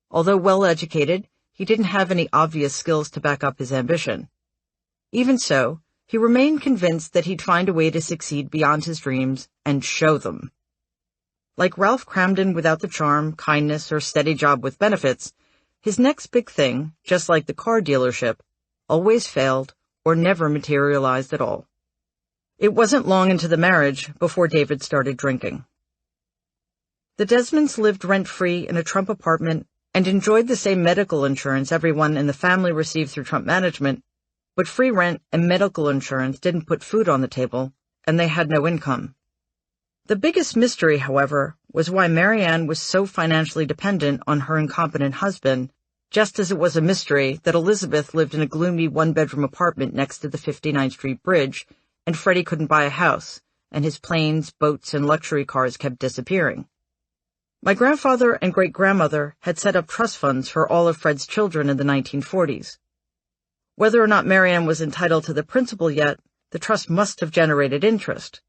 Although well-educated, he didn't have any obvious skills to back up his ambition. Even so, he remained convinced that he'd find a way to succeed beyond his dreams and show them. Like Ralph Cramden without the charm, kindness, or steady job with benefits, his next big thing, just like the car dealership, always failed or never materialized at all. It wasn't long into the marriage before David started drinking. The Desmonds lived rent-free in a Trump apartment and enjoyed the same medical insurance everyone in the family received through Trump management, but free rent and medical insurance didn't put food on the table, and they had no income. The biggest mystery, however, was why Marianne was so financially dependent on her incompetent husband, just as it was a mystery that Elizabeth lived in a gloomy one-bedroom apartment next to the 59th Street Bridge, and Freddie couldn't buy a house, and his planes, boats, and luxury cars kept disappearing. My grandfather and great-grandmother had set up trust funds for all of Fred's children in the 1940s. Whether or not Marianne was entitled to the principal yet, the trust must have generated interest.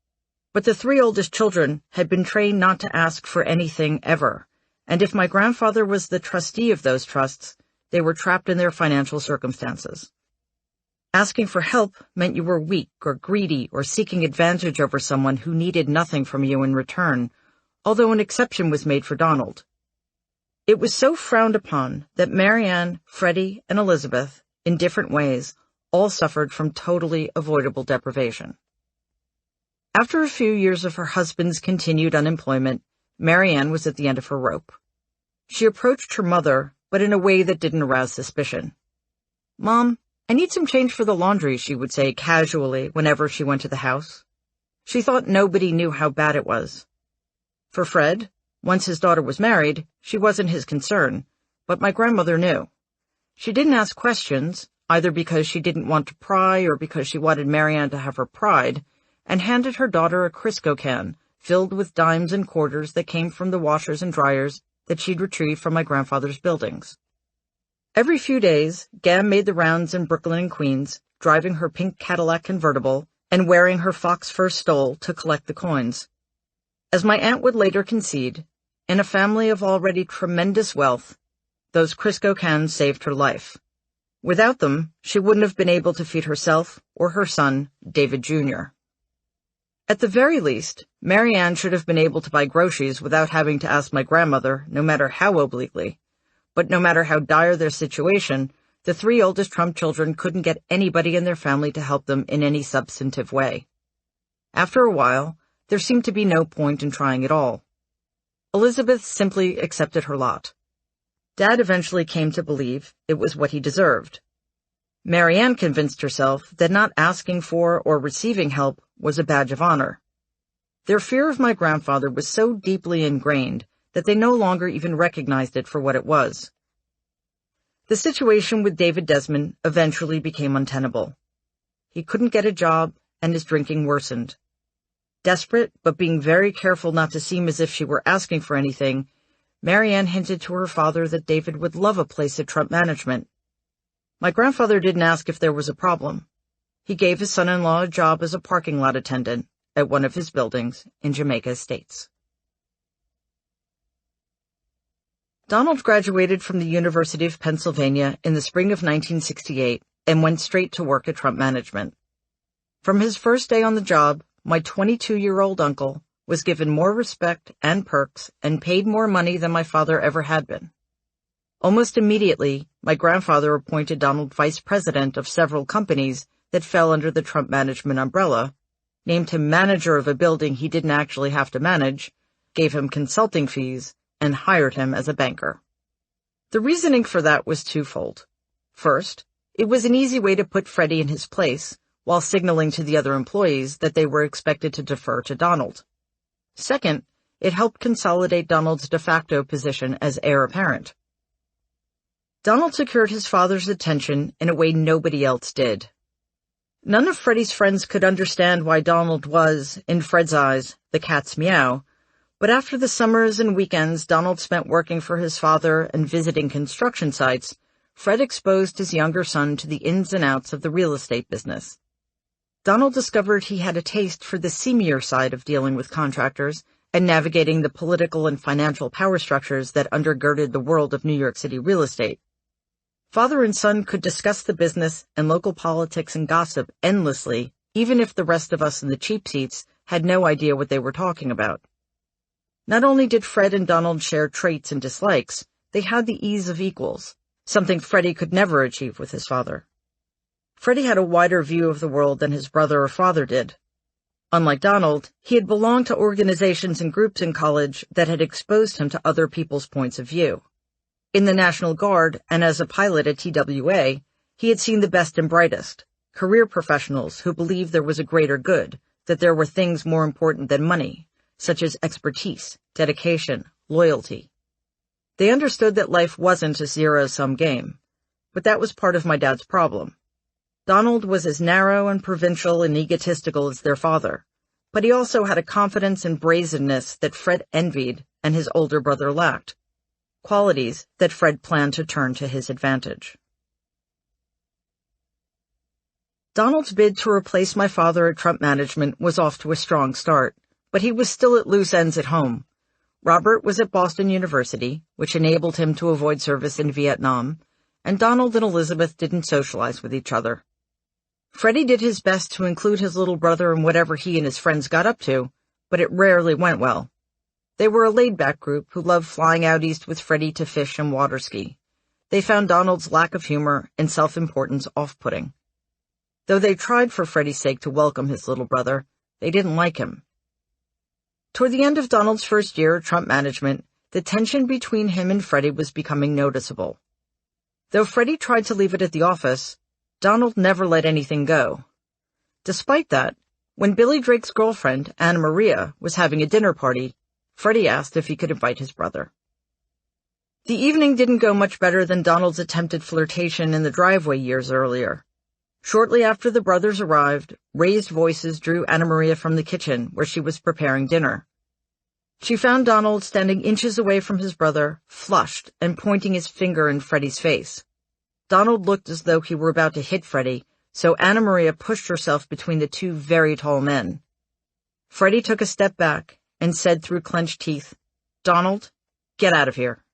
But the three oldest children had been trained not to ask for anything ever, and if my grandfather was the trustee of those trusts, they were trapped in their financial circumstances. Asking for help meant you were weak or greedy or seeking advantage over someone who needed nothing from you in return, although an exception was made for Donald. It was so frowned upon that Marianne, Freddie, and Elizabeth, in different ways, all suffered from totally avoidable deprivation. After a few years of her husband's continued unemployment, Marianne was at the end of her rope. She approached her mother, but in a way that didn't arouse suspicion. "Mom, I need some change for the laundry," she would say casually whenever she went to the house. She thought nobody knew how bad it was. For Fred, once his daughter was married, she wasn't his concern, but my grandmother knew. She didn't ask questions, either because she didn't want to pry or because she wanted Marianne to have her pride, and handed her daughter a Crisco can filled with dimes and quarters that came from the washers and dryers that she'd retrieved from my grandfather's buildings. Every few days, Gam made the rounds in Brooklyn and Queens, driving her pink Cadillac convertible and wearing her fox fur stole to collect the coins. As my aunt would later concede, in a family of already tremendous wealth, those Crisco cans saved her life. Without them, she wouldn't have been able to feed herself or her son, David Jr. At the very least, Marianne should have been able to buy groceries without having to ask my grandmother, no matter how obliquely. But no matter how dire their situation, the three oldest Trump children couldn't get anybody in their family to help them in any substantive way. After a while, there seemed to be no point in trying at all. Elizabeth simply accepted her lot. Dad eventually came to believe it was what he deserved. Marianne convinced herself that not asking for or receiving help was a badge of honor. Their fear of my grandfather was so deeply ingrained that they no longer even recognized it for what it was. The situation with David Desmond eventually became untenable. He couldn't get a job, and his drinking worsened. Desperate, but being very careful not to seem as if she were asking for anything, Marianne hinted to her father that David would love a place at Trump Management. My grandfather didn't ask if there was a problem. He gave his son-in-law a job as a parking lot attendant at one of his buildings in Jamaica Estates. Donald graduated from the University of Pennsylvania in the spring of 1968 and went straight to work at Trump Management. From his first day on the job, my 22-year-old uncle was given more respect and perks and paid more money than my father ever had been. Almost immediately, my grandfather appointed Donald vice president of several companies that fell under the Trump Management umbrella, named him manager of a building he didn't actually have to manage, gave him consulting fees, and hired him as a banker. The reasoning for that was twofold. First, It was an easy way to put Freddie in his place, while signaling to the other employees that they were expected to defer to Donald. Second, it helped consolidate Donald's de facto position as heir apparent. Donald secured his father's attention in a way nobody else did. None of Freddie's friends could understand why Donald was, in Fred's eyes, the cat's meow, but after the summers and weekends Donald spent working for his father and visiting construction sites, Fred exposed his younger son to the ins and outs of the real estate business. Donald discovered he had a taste for the seamier side of dealing with contractors and navigating the political and financial power structures that undergirded the world of New York City real estate. Father and son could discuss the business and local politics and gossip endlessly, even if the rest of us in the cheap seats had no idea what they were talking about. Not only did Fred and Donald share traits and dislikes, they had the ease of equals, something Freddie could never achieve with his father. Freddie had a wider view of the world than his brother or father did. Unlike Donald, he had belonged to organizations and groups in college that had exposed him to other people's points of view. In the National Guard and as a pilot at TWA, he had seen the best and brightest, career professionals who believed there was a greater good, that there were things more important than money, such as expertise, dedication, loyalty. They understood that life wasn't a zero-sum game, but that was part of my dad's problem. Donald was as narrow and provincial and egotistical as their father, but he also had a confidence and brazenness that Fred envied and his older brother lacked, qualities that Fred planned to turn to his advantage. Donald's bid to replace my father at Trump Management was off to a strong start, but he was still at loose ends at home. Robert was at Boston University, which enabled him to avoid service in Vietnam, and Donald and Elizabeth didn't socialize with each other. Freddie did his best to include his little brother in whatever he and his friends got up to, but it rarely went well. They were a laid-back group who loved flying out east with Freddie to fish and water ski. They found Donald's lack of humor and self-importance off-putting. Though they tried for Freddie's sake to welcome his little brother, they didn't like him. Toward the end of Donald's first year at Trump Management, the tension between him and Freddie was becoming noticeable. Though Freddie tried to leave it at the office, Donald never let anything go. Despite that, when Billy Drake's girlfriend, Anna Maria, was having a dinner party, Freddie asked if he could invite his brother. The evening didn't go much better than Donald's attempted flirtation in the driveway years earlier. Shortly after the brothers arrived, raised voices drew Anna Maria from the kitchen where she was preparing dinner. She found Donald standing inches away from his brother, flushed and pointing his finger in Freddie's face. Donald looked as though he were about to hit Freddie, so Anna Maria pushed herself between the two very tall men. Freddie took a step back and said through clenched teeth, "Donald, get out of here."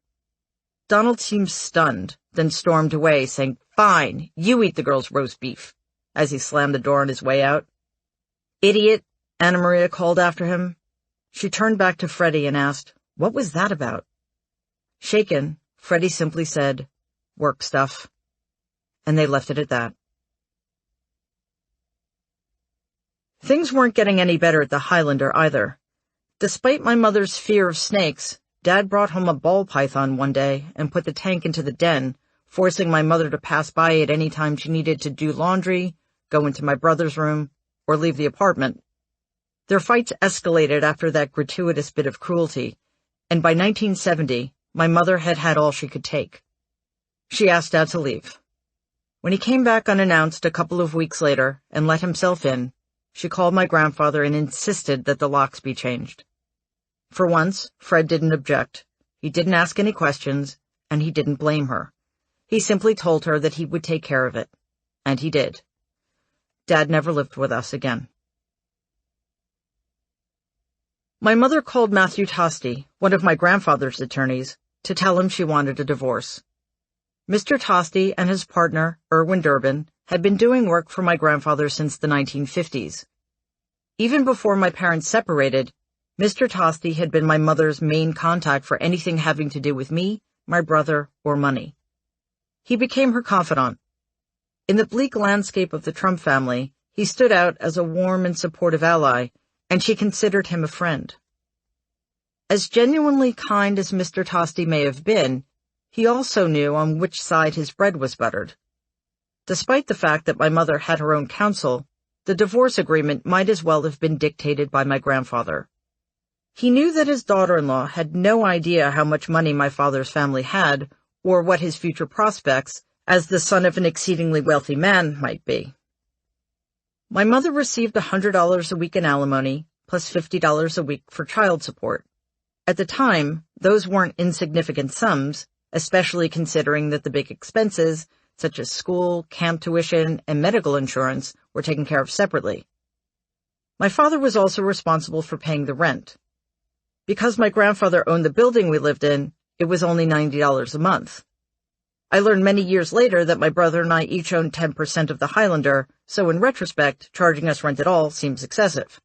Donald seemed stunned, then stormed away, saying, "Fine, you eat the girl's roast beef," as he slammed the door on his way out. "Idiot," Anna Maria called after him. She turned back to Freddie and asked, "What was that about?" Shaken, Freddie simply said, "Work stuff." And they left it at that. Things weren't getting any better at the Highlander either. Despite my mother's fear of snakes, Dad brought home a ball python one day and put the tank into the den, forcing my mother to pass by it any time she needed to do laundry, go into my brother's room, or leave the apartment. Their fights escalated after that gratuitous bit of cruelty, and by 1970, my mother had had all she could take. She asked Dad to leave. When he came back unannounced a couple of weeks later and let himself in, she called my grandfather and insisted that the locks be changed. For once, Fred didn't object. He didn't ask any questions, and he didn't blame her. He simply told her that he would take care of it. And he did. Dad never lived with us again. My mother called Matthew Tosti, one of my grandfather's attorneys, to tell him she wanted a divorce. Mr. Tosti and his partner, Erwin Durbin, had been doing work for my grandfather since the 1950s. Even before my parents separated, Mr. Tosti had been my mother's main contact for anything having to do with me, my brother, or money. He became her confidant. In the bleak landscape of the Trump family, he stood out as a warm and supportive ally, and she considered him a friend. As genuinely kind as Mr. Tosti may have been, he also knew on which side his bread was buttered. Despite the fact that my mother had her own counsel, the divorce agreement might as well have been dictated by my grandfather. He knew that his daughter-in-law had no idea how much money my father's family had or what his future prospects as the son of an exceedingly wealthy man might be. My mother received $100 a week in alimony plus $50 a week for child support. At the time, those weren't insignificant sums, especially considering that the big expenses, such as school, camp tuition, and medical insurance, were taken care of separately. My father was also responsible for paying the rent. Because my grandfather owned the building we lived in, it was only $90 a month. I learned many years later that my brother and I each owned 10% of the Highlander, so in retrospect, charging us rent at all seems excessive.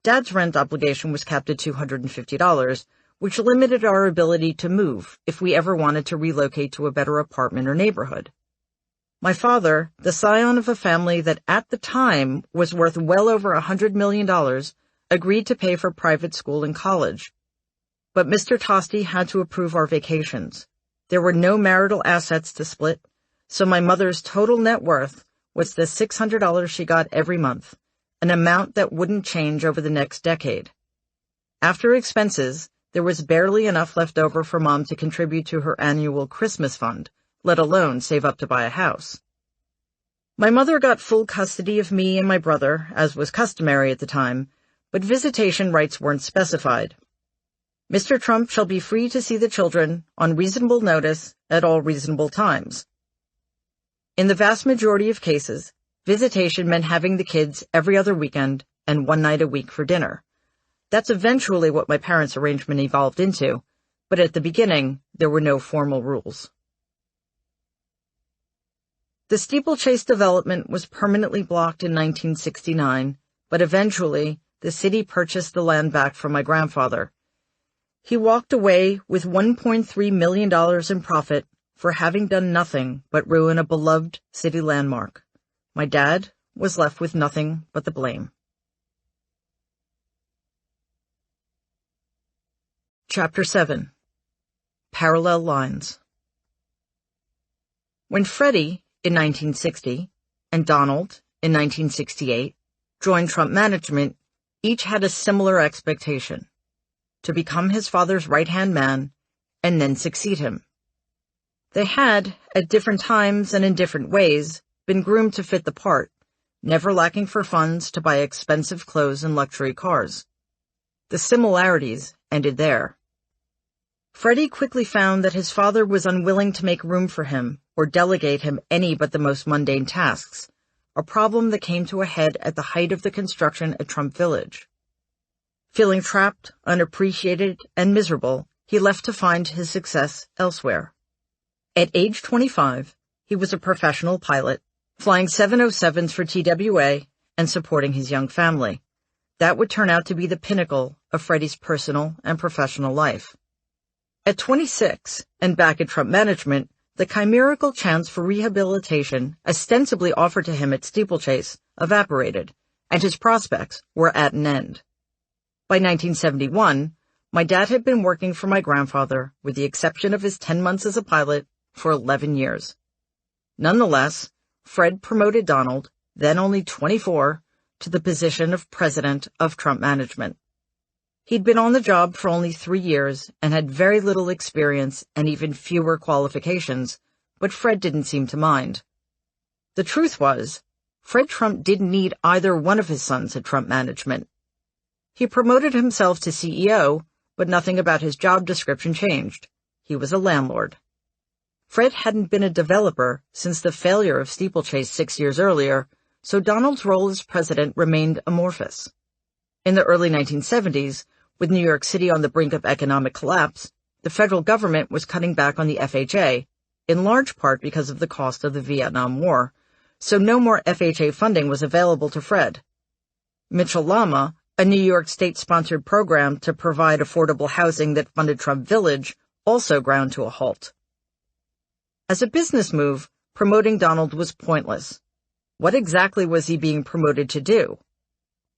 Dad's rent obligation was capped at $250, which limited our ability to move if we ever wanted to relocate to a better apartment or neighborhood. My father, the scion of a family that at the time was worth well over $100 million, agreed to pay for private school and college. But Mr. Tosti had to approve our vacations. There were no marital assets to split, so my mother's total net worth was the $600 she got every month, an amount that wouldn't change over the next decade. After expenses, there was barely enough left over for Mom to contribute to her annual Christmas fund, let alone save up to buy a house. My mother got full custody of me and my brother, as was customary at the time, but visitation rights weren't specified. Mr. Trump shall be free to see the children on reasonable notice at all reasonable times. In the vast majority of cases, visitation meant having the kids every other weekend and one night a week for dinner. That's eventually what my parents' arrangement evolved into, but at the beginning, there were no formal rules. The steeplechase development was permanently blocked in 1969, but eventually, the city purchased the land back from my grandfather. He walked away with $1.3 million in profit for having done nothing but ruin a beloved city landmark. My dad was left with nothing but the blame. Chapter 7. Parallel Lines. When Freddie, in 1960, and Donald, in 1968, joined Trump management, each had a similar expectation: to become his father's right-hand man and then succeed him. They had, at different times and in different ways, been groomed to fit the part, never lacking for funds to buy expensive clothes and luxury cars. The similarities ended there. Freddie quickly found that his father was unwilling to make room for him or delegate him any but the most mundane tasks, a problem that came to a head at the height of the construction at Trump Village. Feeling trapped, unappreciated, and miserable, he left to find his success elsewhere. At age 25, he was a professional pilot, flying 707s for TWA and supporting his young family. That would turn out to be the pinnacle of Freddie's personal and professional life. At 26, and back at Trump management, the chimerical chance for rehabilitation ostensibly offered to him at Steeplechase evaporated, and his prospects were at an end. By 1971, my dad had been working for my grandfather, with the exception of his 10 months as a pilot, for 11 years. Nonetheless, Fred promoted Donald, then only 24, to the position of president of Trump management. He'd been on the job for only 3 years and had very little experience and even fewer qualifications, but Fred didn't seem to mind. The truth was, Fred Trump didn't need either one of his sons at Trump management. He promoted himself to CEO, but nothing about his job description changed. He was a landlord. Fred hadn't been a developer since the failure of Steeplechase 6 years earlier, so Donald's role as president remained amorphous. In the early 1970s, with New York City on the brink of economic collapse, the federal government was cutting back on the FHA, in large part because of the cost of the Vietnam War, so no more FHA funding was available to Fred. Mitchell-Lama, a New York state-sponsored program to provide affordable housing that funded Trump Village, also ground to a halt. As a business move, promoting Donald was pointless. What exactly was he being promoted to do?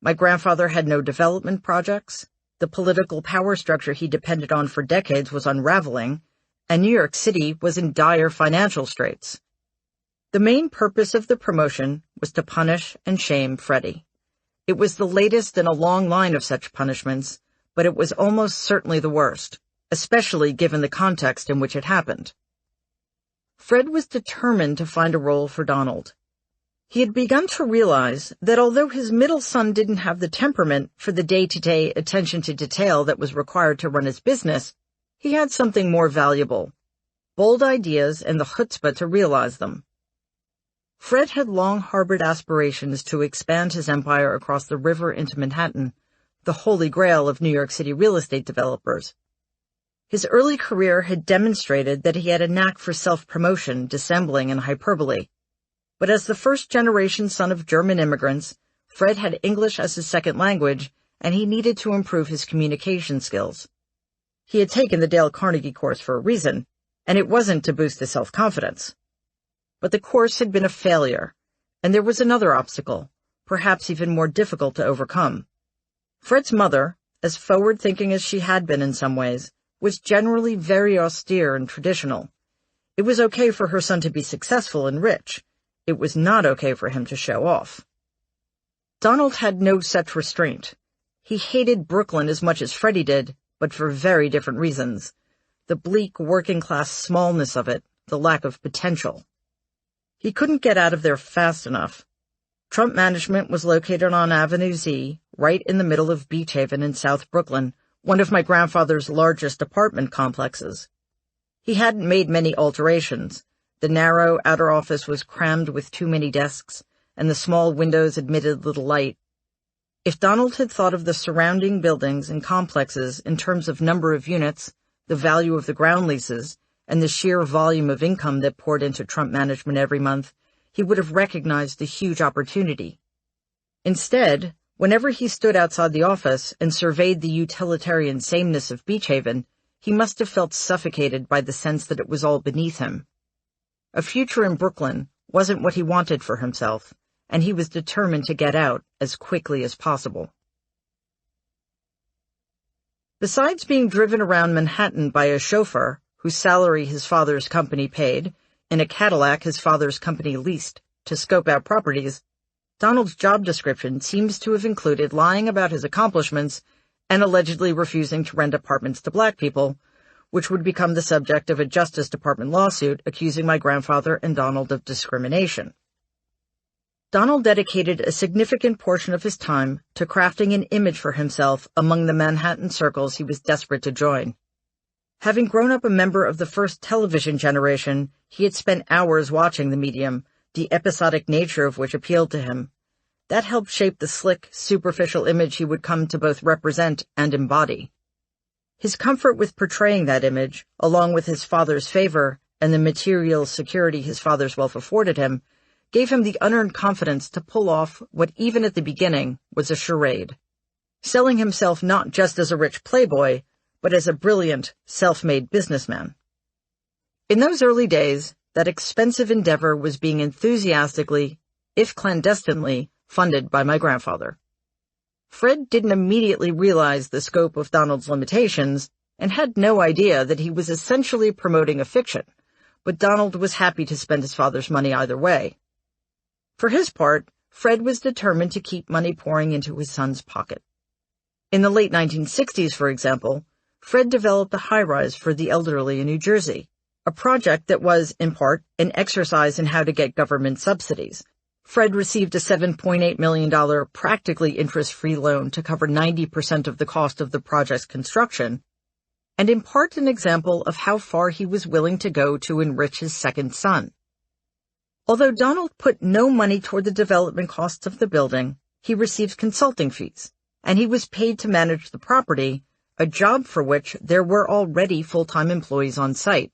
My grandfather had no development projects, the political power structure he depended on for decades was unraveling, and New York City was in dire financial straits. The main purpose of the promotion was to punish and shame Freddie. It was the latest in a long line of such punishments, but it was almost certainly the worst, especially given the context in which it happened. Fred was determined to find a role for Donald. He had begun to realize that although his middle son didn't have the temperament for the day-to-day attention to detail that was required to run his business, he had something more valuable: bold ideas and the chutzpah to realize them. Fred had long harbored aspirations to expand his empire across the river into Manhattan, the holy grail of New York City real estate developers. His early career had demonstrated that he had a knack for self-promotion, dissembling, and hyperbole. But as the first-generation son of German immigrants, Fred had English as his second language, and he needed to improve his communication skills. He had taken the Dale Carnegie course for a reason, and it wasn't to boost his self-confidence. But the course had been a failure, and there was another obstacle, perhaps even more difficult to overcome. Fred's mother, as forward-thinking as she had been in some ways, was generally very austere and traditional. It was okay for her son to be successful and rich. It was not okay for him to show off. Donald had no such restraint. He hated Brooklyn as much as Freddie did, but for very different reasons. The bleak working-class smallness of it, the lack of potential. He couldn't get out of there fast enough. Trump Management was located on Avenue Z, right in the middle of Beach Haven in South Brooklyn, one of my grandfather's largest apartment complexes. He hadn't made many alterations. The narrow outer office was crammed with too many desks, and the small windows admitted little light. If Donald had thought of the surrounding buildings and complexes in terms of number of units, the value of the ground leases, and the sheer volume of income that poured into Trump Management every month, he would have recognized the huge opportunity. Instead, whenever he stood outside the office and surveyed the utilitarian sameness of Beach Haven, he must have felt suffocated by the sense that it was all beneath him. A future in Brooklyn wasn't what he wanted for himself, and he was determined to get out as quickly as possible. Besides being driven around Manhattan by a chauffeur, whose salary his father's company paid, in a Cadillac his father's company leased, to scope out properties, Donald's job description seems to have included lying about his accomplishments and allegedly refusing to rent apartments to black people, which would become the subject of a Justice Department lawsuit accusing my grandfather and Donald of discrimination. Donald dedicated a significant portion of his time to crafting an image for himself among the Manhattan circles he was desperate to join. Having grown up a member of the first television generation, he had spent hours watching the medium, the episodic nature of which appealed to him. That helped shape the slick, superficial image he would come to both represent and embody. His comfort with portraying that image, along with his father's favor and the material security his father's wealth afforded him, gave him the unearned confidence to pull off what even at the beginning was a charade, selling himself not just as a rich playboy, but as a brilliant, self-made businessman. In those early days, that expensive endeavor was being enthusiastically, if clandestinely, funded by my grandfather. Fred didn't immediately realize the scope of Donald's limitations and had no idea that he was essentially promoting a fiction, but Donald was happy to spend his father's money either way. For his part, Fred was determined to keep money pouring into his son's pocket. In the late 1960s, for example, Fred developed a high-rise for the elderly in New Jersey, a project that was, in part, an exercise in how to get government subsidies. Fred received a $7.8 million practically interest-free loan to cover 90% of the cost of the project's construction, and in part an example of how far he was willing to go to enrich his second son. Although Donald put no money toward the development costs of the building, he received consulting fees, and he was paid to manage the property, a job for which there were already full-time employees on site.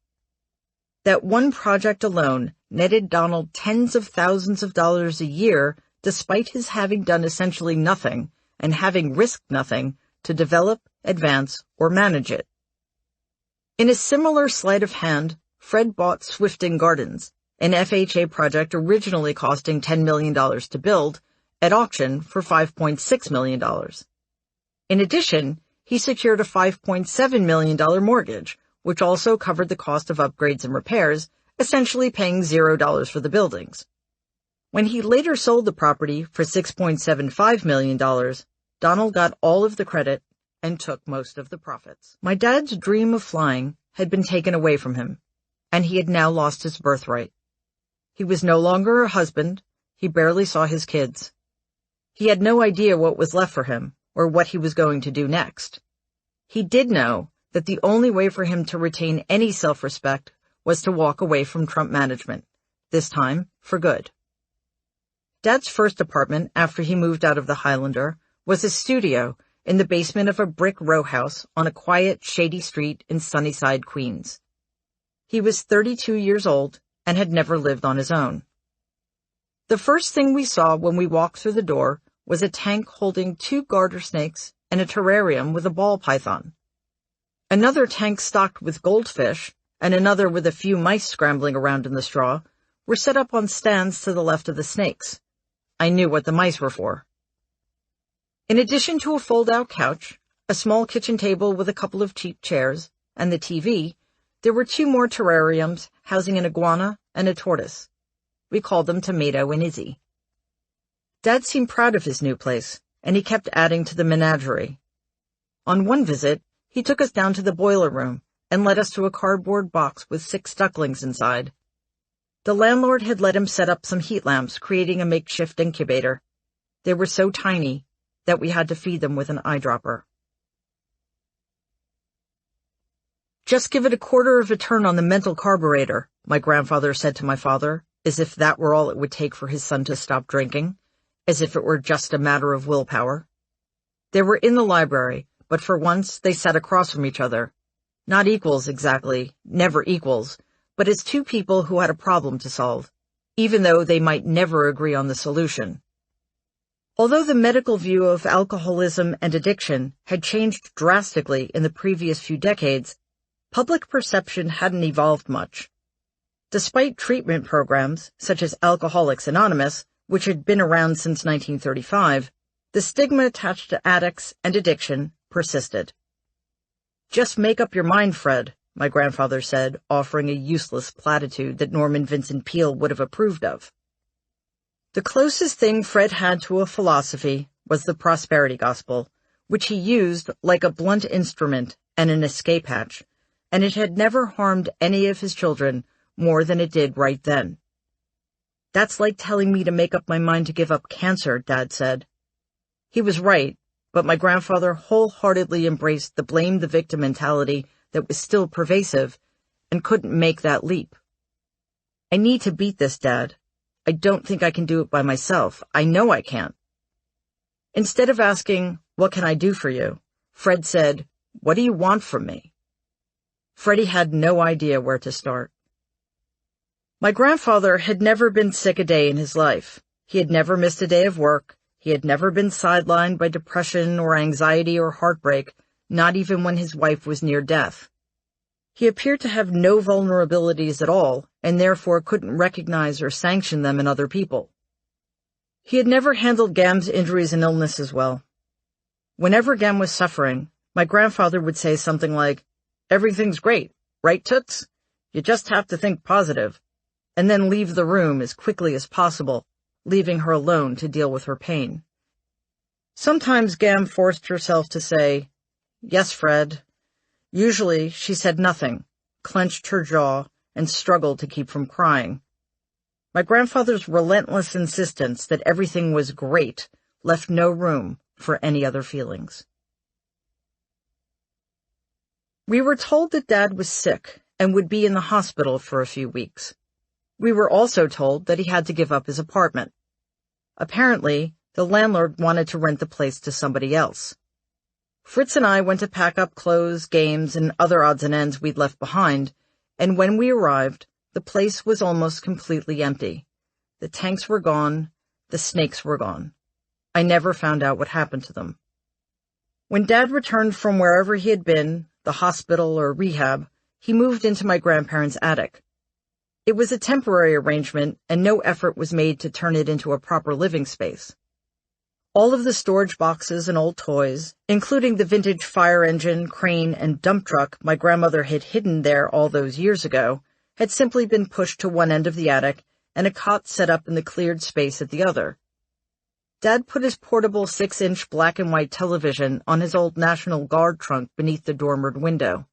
That one project alone netted Donald tens of thousands of dollars a year, despite his having done essentially nothing and having risked nothing to develop, advance, or manage it. In a similar sleight of hand, Fred bought Swifting Gardens, an FHA project originally costing $10 million to build, at auction for $5.6 million. In addition, he secured a $5.7 million mortgage, which also covered the cost of upgrades and repairs, essentially paying $0 for the buildings. When he later sold the property for $6.75 million, Donald got all of the credit and took most of the profits. My dad's dream of flying had been taken away from him, and he had now lost his birthright. He was no longer a husband. He barely saw his kids. He had no idea what was left for him or what he was going to do next. He did know that the only way for him to retain any self-respect was to walk away from Trump management, this time for good. Dad's first apartment after he moved out of the Highlander was a studio in the basement of a brick row house on a quiet, shady street in Sunnyside, Queens. He was 32 years old and had never lived on his own. The first thing we saw when we walked through the door was a tank holding 2 garter snakes and a terrarium with a ball python. Another tank stocked with goldfish and another with a few mice scrambling around in the straw were set up on stands to the left of the snakes. I knew what the mice were for. In addition to a fold-out couch, a small kitchen table with a couple of cheap chairs, and the TV, there were 2 more terrariums housing an iguana and a tortoise. We called them Tomato and Izzy. Dad seemed proud of his new place, and he kept adding to the menagerie. On one visit, he took us down to the boiler room and led us to a cardboard box with 6 ducklings inside. The landlord had let him set up some heat lamps, creating a makeshift incubator. They were so tiny that we had to feed them with an eyedropper. "Just give it a quarter of a turn on the mental carburetor," my grandfather said to my father, as if that were all it would take for his son to stop drinking, as if it were just a matter of willpower. They were in the library, but for once they sat across from each other. Not equals exactly, never equals, but as 2 people who had a problem to solve, even though they might never agree on the solution. Although the medical view of alcoholism and addiction had changed drastically in the previous few decades, public perception hadn't evolved much. Despite treatment programs, such as Alcoholics Anonymous, which had been around since 1935, the stigma attached to addicts and addiction persisted. "Just make up your mind, Fred," my grandfather said, offering a useless platitude that Norman Vincent Peale would have approved of. The closest thing Fred had to a philosophy was the prosperity gospel, which he used like a blunt instrument and an escape hatch, and it had never harmed any of his children more than it did right then. "That's like telling me to make up my mind to give up cancer," Dad said. He was right, but my grandfather wholeheartedly embraced the blame-the-victim mentality that was still pervasive and couldn't make that leap. "I need to beat this, Dad. I don't think I can do it by myself. I know I can't." Instead of asking, "What can I do for you?" Fred said, "What do you want from me?" Freddie had no idea where to start. My grandfather had never been sick a day in his life. He had never missed a day of work. He had never been sidelined by depression or anxiety or heartbreak, not even when his wife was near death. He appeared to have no vulnerabilities at all, and therefore couldn't recognize or sanction them in other people. He had never handled Gam's injuries and illnesses well. Whenever Gam was suffering, my grandfather would say something like, "Everything's great, right, Toots? You just have to think positive," and then leave the room as quickly as possible, leaving her alone to deal with her pain. Sometimes Gam forced herself to say, "Yes, Fred." Usually she said nothing, clenched her jaw, and struggled to keep from crying. My grandfather's relentless insistence that everything was great left no room for any other feelings. We were told that Dad was sick and would be in the hospital for a few weeks. We were also told that he had to give up his apartment. Apparently, the landlord wanted to rent the place to somebody else. Fritz and I went to pack up clothes, games, and other odds and ends we'd left behind, and when we arrived, the place was almost completely empty. The tanks were gone, the snakes were gone. I never found out what happened to them. When Dad returned from wherever he had been, the hospital or rehab, he moved into my grandparents' attic. It was a temporary arrangement, and no effort was made to turn it into a proper living space. All of the storage boxes and old toys, including the vintage fire engine, crane, and dump truck my grandmother had hidden there all those years ago, had simply been pushed to one end of the attic and a cot set up in the cleared space at the other. Dad put his portable 6-inch black and white television on his old National Guard trunk beneath the dormered window.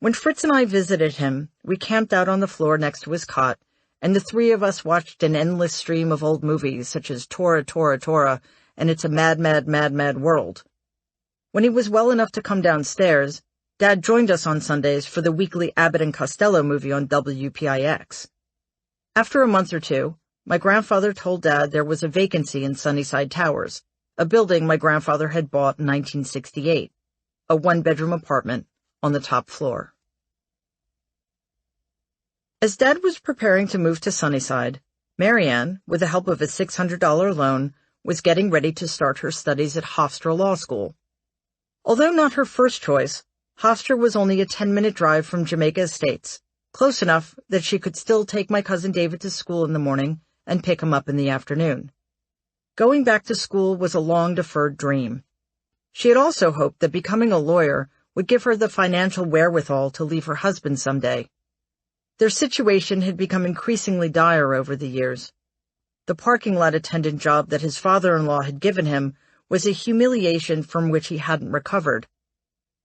When Fritz and I visited him, we camped out on the floor next to his cot, and the three of us watched an endless stream of old movies such as Tora, Tora, Tora, and It's a Mad, Mad, Mad, Mad World. When he was well enough to come downstairs, Dad joined us on Sundays for the weekly Abbott and Costello movie on WPIX. After a month or two, my grandfather told Dad there was a vacancy in Sunnyside Towers, a building my grandfather had bought in 1968, a one-bedroom apartment on the top floor. As Dad was preparing to move to Sunnyside, Marianne, with the help of a $600 loan, was getting ready to start her studies at Hofstra Law School. Although not her first choice, Hofstra was only a 10-minute drive from Jamaica Estates, close enough that she could still take my cousin David to school in the morning and pick him up in the afternoon. Going back to school was a long-deferred dream. She had also hoped that becoming a lawyer would give her the financial wherewithal to leave her husband someday. Their situation had become increasingly dire over the years. The parking lot attendant job that his father-in-law had given him was a humiliation from which he hadn't recovered.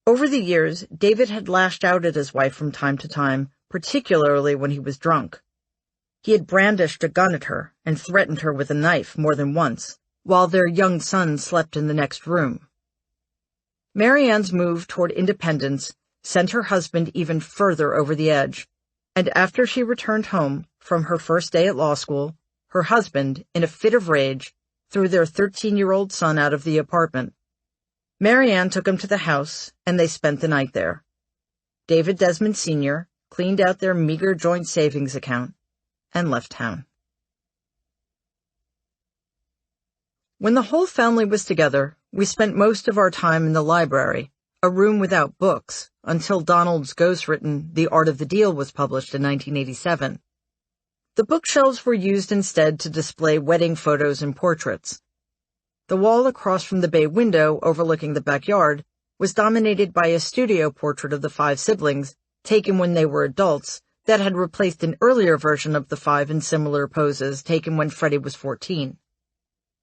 Over the years, David had lashed out at his wife from time to time, particularly when he was drunk. He had brandished a gun at her and threatened her with a knife more than once, while their young son slept in the next room. Marianne's move toward independence sent her husband even further over the edge, and after she returned home from her first day at law school, her husband, in a fit of rage, threw their 13-year-old son out of the apartment. Marianne took him to the house, and they spent the night there. David Desmond Sr. cleaned out their meager joint savings account and left town. When the whole family was together, we spent most of our time in the library, a room without books, until Donald's ghostwritten The Art of the Deal was published in 1987. The bookshelves were used instead to display wedding photos and portraits. The wall across from the bay window overlooking the backyard was dominated by a studio portrait of the 5 siblings, taken when they were adults, that had replaced an earlier version of the 5 in similar poses taken when Freddie was 14.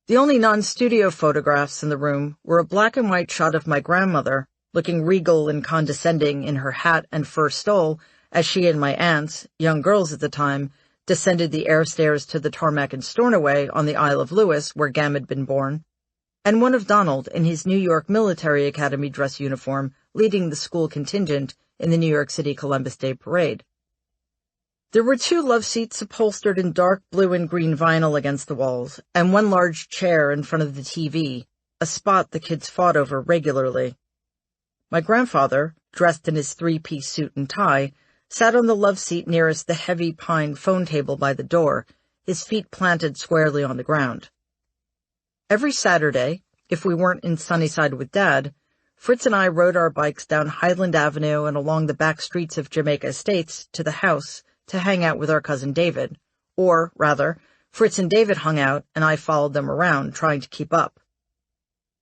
The only non-studio photographs in the room were a black and white shot of my grandmother, looking regal and condescending in her hat and fur stole, as she and my aunts, young girls at the time, descended the air stairs to the tarmac in Stornoway on the Isle of Lewis, where Gam had been born, and one of Donald in his New York Military Academy dress uniform leading the school contingent in the New York City Columbus Day Parade. There were 2 love seats upholstered in dark blue and green vinyl against the walls, and one large chair in front of the TV, a spot the kids fought over regularly. My grandfather, dressed in his 3-piece suit and tie, sat on the love seat nearest the heavy pine phone table by the door, his feet planted squarely on the ground. Every Saturday, if we weren't in Sunnyside with Dad, Fritz and I rode our bikes down Highland Avenue and along the back streets of Jamaica Estates to the house to hang out with our cousin David, or, rather, Fritz and David hung out and I followed them around, trying to keep up.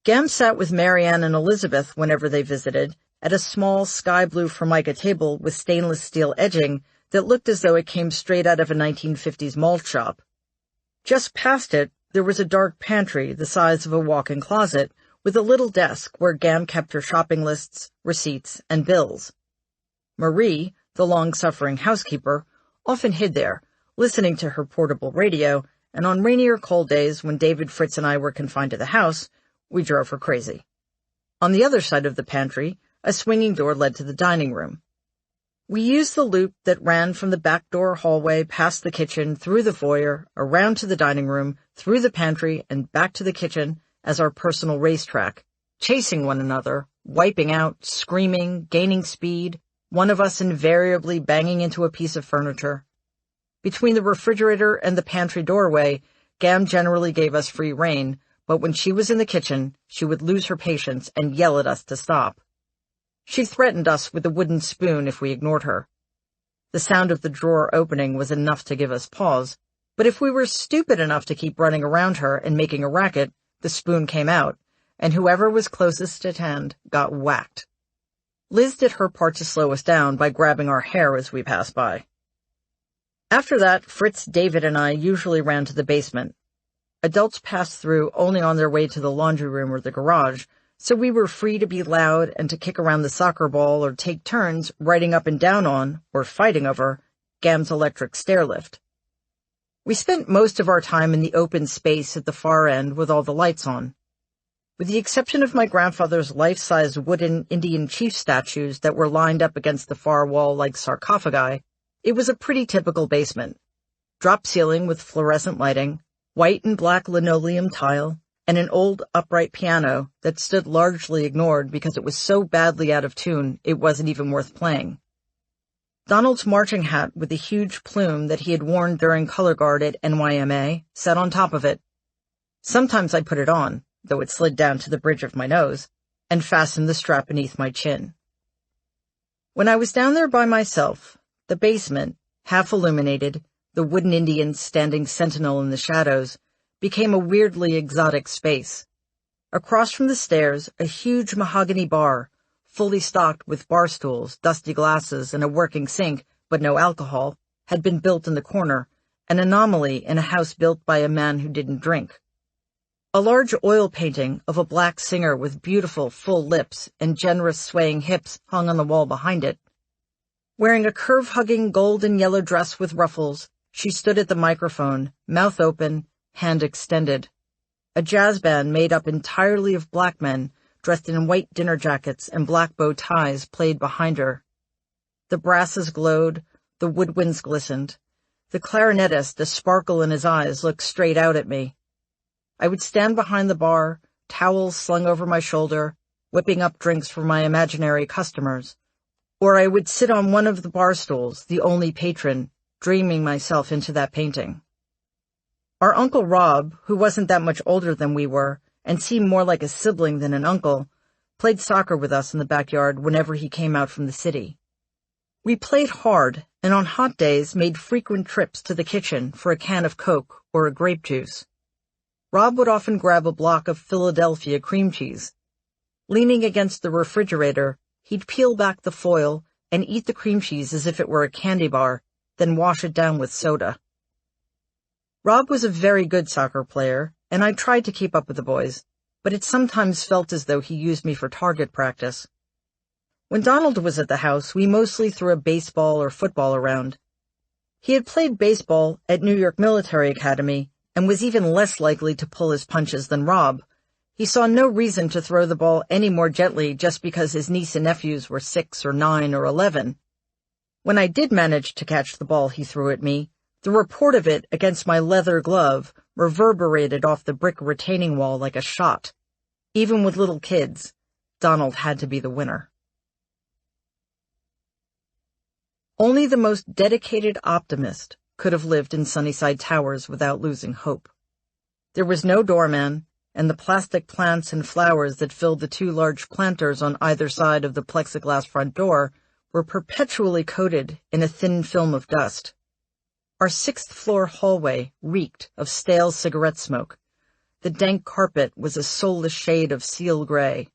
Gam sat with Marianne and Elizabeth whenever they visited, at a small sky-blue formica table with stainless steel edging that looked as though it came straight out of a 1950s malt shop. Just past it, there was a dark pantry the size of a walk-in closet, with a little desk where Gam kept her shopping lists, receipts, and bills. Marie, the long-suffering housekeeper, often hid there, listening to her portable radio, and on rainier cold days when David, Fritz, and I were confined to the house, we drove her crazy. On the other side of the pantry, a swinging door led to the dining room. We used the loop that ran from the back door hallway past the kitchen, through the foyer, around to the dining room, through the pantry, and back to the kitchen as our personal racetrack, chasing one another, wiping out, screaming, gaining speed, one of us invariably banging into a piece of furniture. Between the refrigerator and the pantry doorway, Gam generally gave us free rein, but when she was in the kitchen, she would lose her patience and yell at us to stop. She threatened us with a wooden spoon if we ignored her. The sound of the drawer opening was enough to give us pause, but if we were stupid enough to keep running around her and making a racket, the spoon came out, and whoever was closest at hand got whacked. Liz did her part to slow us down by grabbing our hair as we passed by. After that, Fritz, David, and I usually ran to the basement. Adults passed through only on their way to the laundry room or the garage, so we were free to be loud and to kick around the soccer ball or take turns riding up and down on, or fighting over, Gam's electric stair lift. We spent most of our time in the open space at the far end with all the lights on. With the exception of my grandfather's life-size wooden Indian chief statues that were lined up against the far wall like sarcophagi, it was a pretty typical basement. Drop ceiling with fluorescent lighting, white and black linoleum tile, and an old upright piano that stood largely ignored because it was so badly out of tune it wasn't even worth playing. Donald's marching hat with a huge plume that he had worn during color guard at NYMA sat on top of it. Sometimes I put it on, though it slid down to the bridge of my nose, and fastened the strap beneath my chin. When I was down there by myself, the basement, half illuminated, the wooden Indians standing sentinel in the shadows, became a weirdly exotic space. Across from the stairs, a huge mahogany bar, fully stocked with bar stools, dusty glasses, and a working sink, but no alcohol, had been built in the corner, an anomaly in a house built by a man who didn't drink. A large oil painting of a black singer with beautiful, full lips and generous swaying hips hung on the wall behind it. Wearing a curve-hugging gold and yellow dress with ruffles, she stood at the microphone, mouth open, hand extended. A jazz band made up entirely of black men, dressed in white dinner jackets and black bow ties, played behind her. The brasses glowed, the woodwinds glistened. The clarinetist, a sparkle in his eyes, looked straight out at me. I would stand behind the bar, towels slung over my shoulder, whipping up drinks for my imaginary customers. Or I would sit on one of the bar stools, the only patron, dreaming myself into that painting. Our Uncle Rob, who wasn't that much older than we were, and seemed more like a sibling than an uncle, played soccer with us in the backyard whenever he came out from the city. We played hard, and on hot days made frequent trips to the kitchen for a can of Coke or a grape juice. Rob would often grab a block of Philadelphia cream cheese. Leaning against the refrigerator, he'd peel back the foil and eat the cream cheese as if it were a candy bar, then wash it down with soda. Rob was a very good soccer player, and I tried to keep up with the boys, but it sometimes felt as though he used me for target practice. When Donald was at the house, we mostly threw a baseball or football around. He had played baseball at New York Military Academy and was even less likely to pull his punches than Rob. He saw no reason to throw the ball any more gently just because his niece and nephews were 6 or 9 or 11. When I did manage to catch the ball he threw at me, the report of it against my leather glove reverberated off the brick retaining wall like a shot. Even with little kids, Donald had to be the winner. Only the most dedicated optimist could have lived in Sunnyside Towers without losing hope. There was no doorman, and the plastic plants and flowers that filled the 2 large planters on either side of the plexiglass front door were perpetually coated in a thin film of dust. Our 6th-floor hallway reeked of stale cigarette smoke. The dank carpet was a soulless shade of seal gray.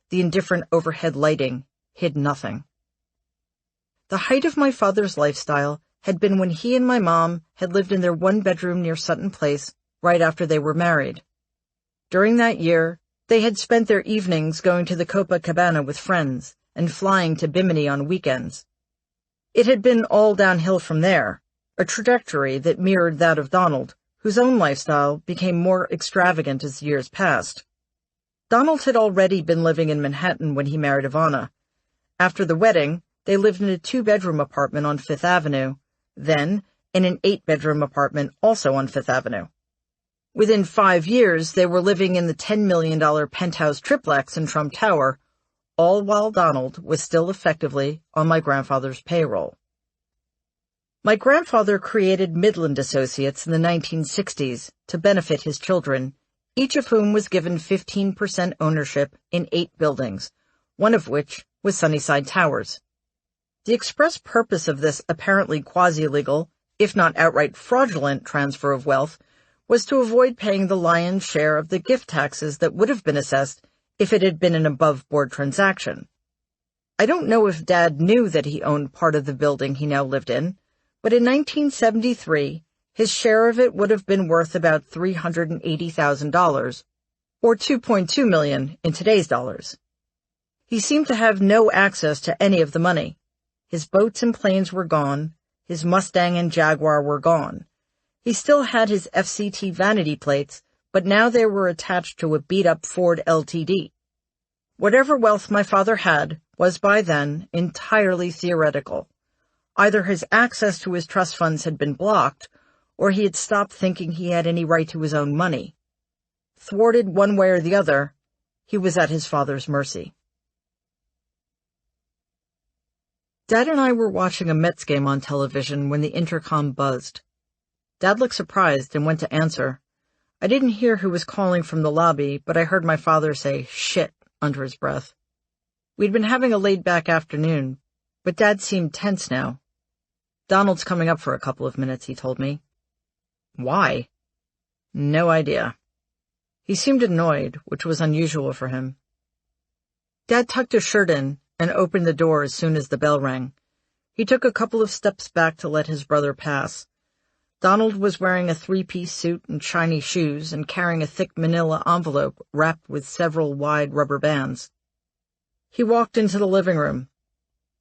The indifferent overhead lighting hid nothing. The height of my father's lifestyle had been when he and my mom had lived in their 1-bedroom near Sutton Place right after they were married. During that year, they had spent their evenings going to the Copacabana with friends and flying to Bimini on weekends. It had been all downhill from there, a trajectory that mirrored that of Donald, whose own lifestyle became more extravagant as years passed. Donald had already been living in Manhattan when he married Ivana. After the wedding, they lived in a 2-bedroom apartment on Fifth Avenue, then in an 8-bedroom apartment also on Fifth Avenue. Within 5 years, they were living in the $10 million penthouse triplex in Trump Tower, all while Donald was still effectively on my grandfather's payroll. My grandfather created Midland Associates in the 1960s to benefit his children, each of whom was given 15% ownership in 8 buildings, one of which was Sunnyside Towers. The express purpose of this apparently quasi-legal, if not outright fraudulent transfer of wealth, was to avoid paying the lion's share of the gift taxes that would have been assessed if it had been an above-board transaction. I don't know if Dad knew that he owned part of the building he now lived in, But in 1973, his share of it would have been worth about $380,000, or $2.2 million in today's dollars. He seemed to have no access to any of the money. His boats and planes were gone. His Mustang and Jaguar were gone. He still had his FCT vanity plates, but now they were attached to a beat-up Ford LTD. Whatever wealth my father had was by then entirely theoretical. Either his access to his trust funds had been blocked, or he had stopped thinking he had any right to his own money. Thwarted one way or the other, he was at his father's mercy. Dad and I were watching a Mets game on television when the intercom buzzed. Dad looked surprised and went to answer. I didn't hear who was calling from the lobby, but I heard my father say, "Shit," under his breath. We'd been having a laid-back afternoon, but Dad seemed tense now. "Donald's coming up for a couple of minutes," he told me. "Why?" "No idea." He seemed annoyed, which was unusual for him. Dad tucked his shirt in and opened the door as soon as the bell rang. He took a couple of steps back to let his brother pass. Donald was wearing a three-piece suit and shiny shoes and carrying a thick manila envelope wrapped with several wide rubber bands. He walked into the living room.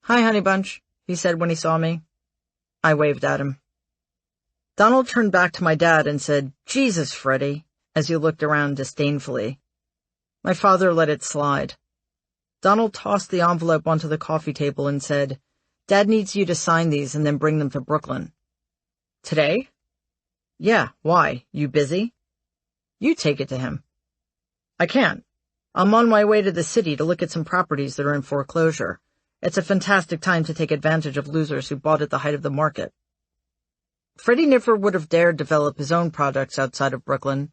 "Hi, honey bunch," he said when he saw me. I waved at him. Donald turned back to my dad and said, "Jesus, Freddie," as he looked around disdainfully. My father let it slide. Donald tossed the envelope onto the coffee table and said, "Dad needs you to sign these and then bring them to Brooklyn." "Today?" "Yeah, why? You busy?" "You take it to him." "I can't. I'm on my way to the city to look at some properties that are in foreclosure. It's a fantastic time to take advantage of losers who bought at the height of the market." Freddie never would have dared develop his own projects outside of Brooklyn.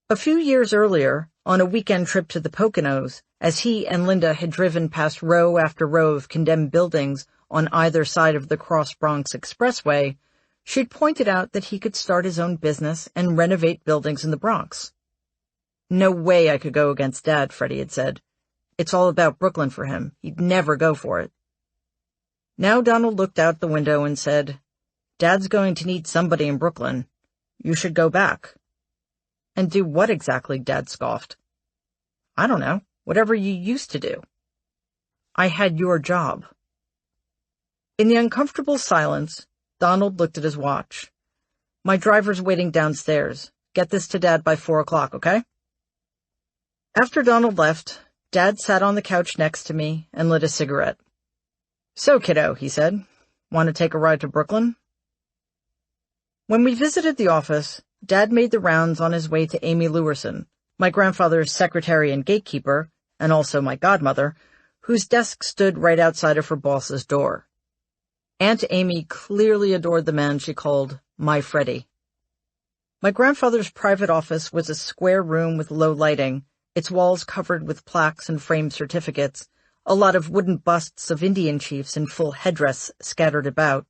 A few years earlier, on a weekend trip to the Poconos, as he and Linda had driven past row after row of condemned buildings on either side of the Cross Bronx Expressway, she'd pointed out that he could start his own business and renovate buildings in the Bronx. "No way I could go against Dad," Freddie had said. "It's all about Brooklyn for him. He'd never go for it." Now Donald looked out the window and said, "Dad's going to need somebody in Brooklyn. You should go back." "And do what exactly?" Dad scoffed. "I don't know. Whatever you used to do." "I had your job." In the uncomfortable silence, Donald looked at his watch. "My driver's waiting downstairs. Get this to Dad by 4 o'clock, okay?" After Donald left, Dad sat on the couch next to me and lit a cigarette. "So, kiddo," he said, "want to take a ride to Brooklyn?" When we visited the office, Dad made the rounds on his way to Amy Lewerson, my grandfather's secretary and gatekeeper, and also my godmother, whose desk stood right outside of her boss's door. Aunt Amy clearly adored the man she called my Freddie. My grandfather's private office was a square room with low lighting, its walls covered with plaques and framed certificates, a lot of wooden busts of Indian chiefs in full headdress scattered about.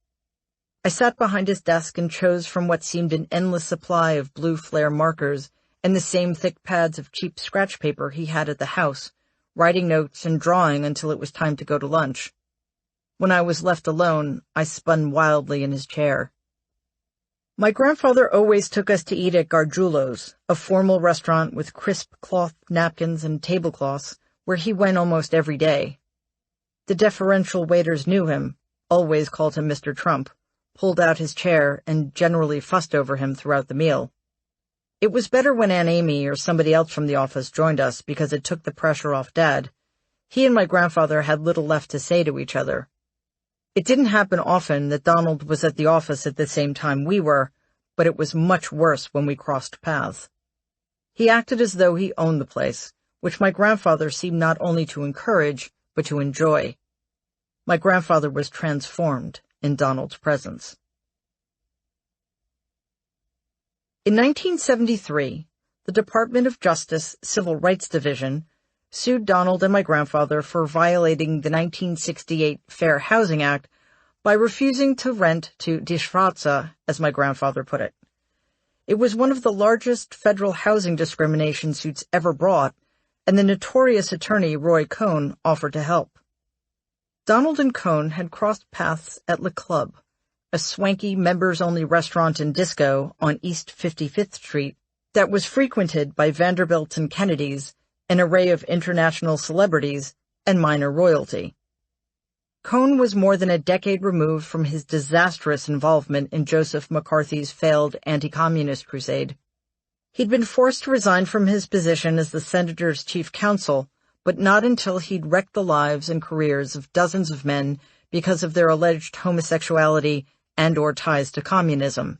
I sat behind his desk and chose from what seemed an endless supply of blue flare markers and the same thick pads of cheap scratch paper he had at the house, writing notes and drawing until it was time to go to lunch. When I was left alone, I spun wildly in his chair. My grandfather always took us to eat at Gargiulo's, a formal restaurant with crisp cloth napkins and tablecloths, where he went almost every day. The deferential waiters knew him, always called him Mr. Trump, pulled out his chair, and generally fussed over him throughout the meal. It was better when Aunt Amy or somebody else from the office joined us because it took the pressure off Dad. He and my grandfather had little left to say to each other. It didn't happen often that Donald was at the office at the same time we were, but it was much worse when we crossed paths. He acted as though he owned the place, which my grandfather seemed not only to encourage, but to enjoy. My grandfather was transformed in Donald's presence. In 1973, the Department of Justice Civil Rights Division sued Donald and my grandfather for violating the 1968 Fair Housing Act by refusing to rent to Die Schwarze, as my grandfather put it. It was one of the largest federal housing discrimination suits ever brought, and the notorious attorney Roy Cohn offered to help. Donald and Cohn had crossed paths at Le Club, a swanky members-only restaurant and disco on East 55th Street that was frequented by Vanderbilts and Kennedys, an array of international celebrities, and minor royalty. Cohn was more than a decade removed from his disastrous involvement in Joseph McCarthy's failed anti-communist crusade. He'd been forced to resign from his position as the senator's chief counsel, but not until he'd wrecked the lives and careers of dozens of men because of their alleged homosexuality and/or ties to communism.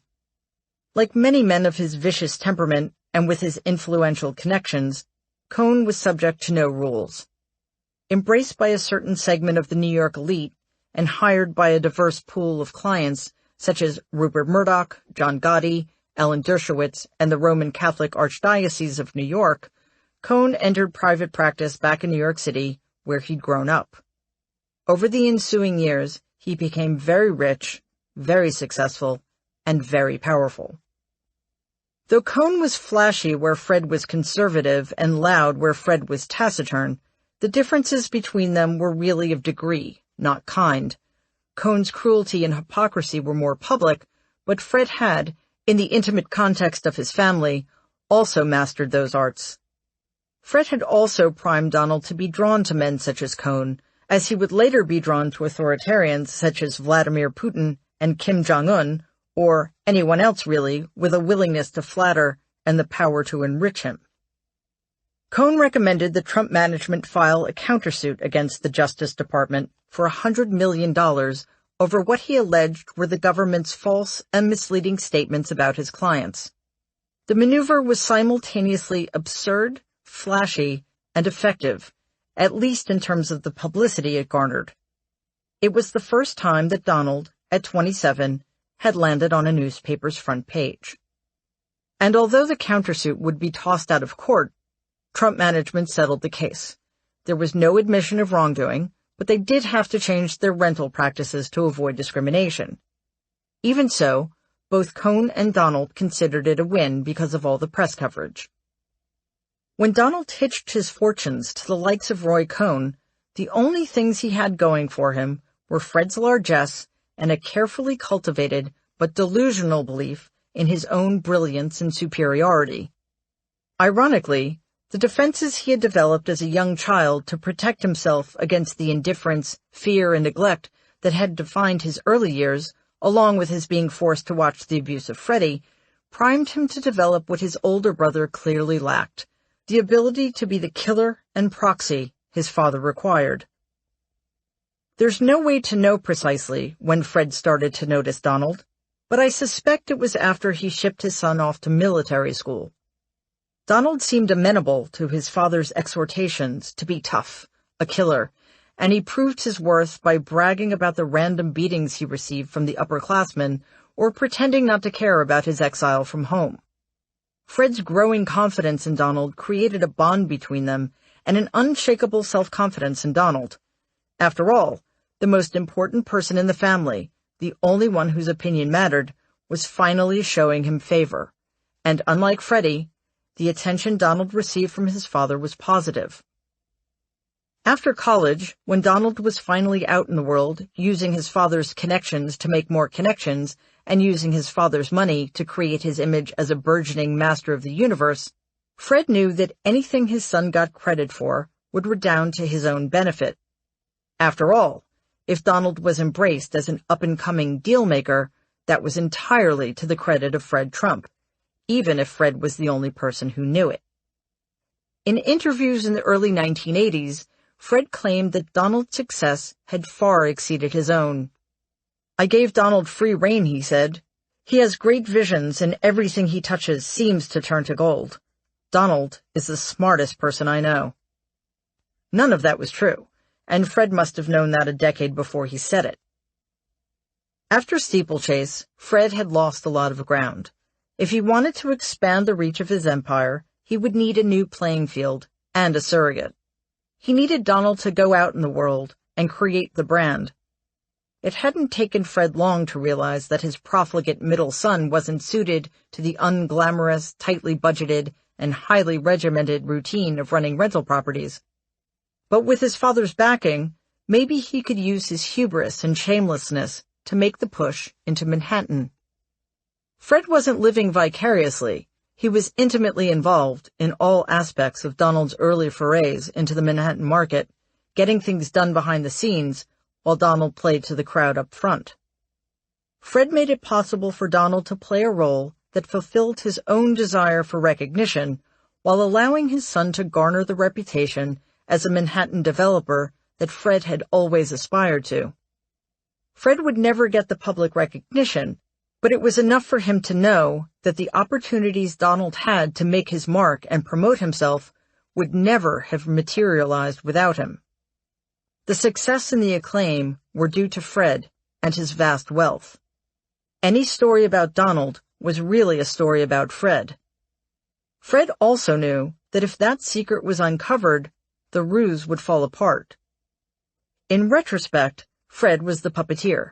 Like many men of his vicious temperament and with his influential connections, Cohn was subject to no rules. Embraced by a certain segment of the New York elite and hired by a diverse pool of clients such as Rupert Murdoch, John Gotti, Ellen Dershowitz, and the Roman Catholic Archdiocese of New York, Cohn entered private practice back in New York City, where he'd grown up. Over the ensuing years, he became very rich, very successful, and very powerful. Though Cohn was flashy where Fred was conservative and loud where Fred was taciturn, the differences between them were really of degree, not kind. Cohn's cruelty and hypocrisy were more public, but Fred had, in the intimate context of his family, also mastered those arts. Fred had also primed Donald to be drawn to men such as Cohn, as he would later be drawn to authoritarians such as Vladimir Putin and Kim Jong-un, or anyone else really, with a willingness to flatter and the power to enrich him. Cohn recommended the Trump management file a countersuit against the Justice Department for $100 million over what he alleged were the government's false and misleading statements about his clients. The maneuver was simultaneously absurd, flashy, and effective, at least in terms of the publicity it garnered. It was the first time that Donald, at 27, had landed on a newspaper's front page. And although the countersuit would be tossed out of court, Trump management settled the case. There was no admission of wrongdoing, but they did have to change their rental practices to avoid discrimination. Even so, both Cohn and Donald considered it a win because of all the press coverage. When Donald hitched his fortunes to the likes of Roy Cohn, the only things he had going for him were Fred's largesse and a carefully cultivated but delusional belief in his own brilliance and superiority. Ironically, the defenses he had developed as a young child to protect himself against the indifference, fear, and neglect that had defined his early years, along with his being forced to watch the abuse of Freddie, primed him to develop what his older brother clearly lacked, the ability to be the killer and proxy his father required. There's no way to know precisely when Fred started to notice Donald, but I suspect it was after he shipped his son off to military school. Donald seemed amenable to his father's exhortations to be tough, a killer, and he proved his worth by bragging about the random beatings he received from the upperclassmen or pretending not to care about his exile from home. Fred's growing confidence in Donald created a bond between them and an unshakable self-confidence in Donald. After all, the most important person in the family, the only one whose opinion mattered, was finally showing him favor. And unlike Freddie, the attention Donald received from his father was positive. After college, when Donald was finally out in the world, using his father's connections to make more connections, and using his father's money to create his image as a burgeoning master of the universe, Fred knew that anything his son got credit for would redound to his own benefit. After all, if Donald was embraced as an up-and-coming deal-maker, that was entirely to the credit of Fred Trump, even if Fred was the only person who knew it. In interviews in the early 1980s, Fred claimed that Donald's success had far exceeded his own. "I gave Donald free rein," he said. "He has great visions and everything he touches seems to turn to gold. Donald is the smartest person I know." None of that was true, and Fred must have known that a decade before he said it. After Steeplechase, Fred had lost a lot of ground. If he wanted to expand the reach of his empire, he would need a new playing field and a surrogate. He needed Donald to go out in the world and create the brand. It hadn't taken Fred long to realize that his profligate middle son wasn't suited to the unglamorous, tightly budgeted, and highly regimented routine of running rental properties. But with his father's backing, maybe he could use his hubris and shamelessness to make the push into Manhattan. Fred wasn't living vicariously. He was intimately involved in all aspects of Donald's early forays into the Manhattan market, getting things done behind the scenes while Donald played to the crowd up front. Fred made it possible for Donald to play a role that fulfilled his own desire for recognition while allowing his son to garner the reputation as a Manhattan developer that Fred had always aspired to. Fred would never get the public recognition, but it was enough for him to know that the opportunities Donald had to make his mark and promote himself would never have materialized without him. The success and the acclaim were due to Fred and his vast wealth. Any story about Donald was really a story about Fred. Fred also knew that if that secret was uncovered, the ruse would fall apart. In retrospect, Fred was the puppeteer,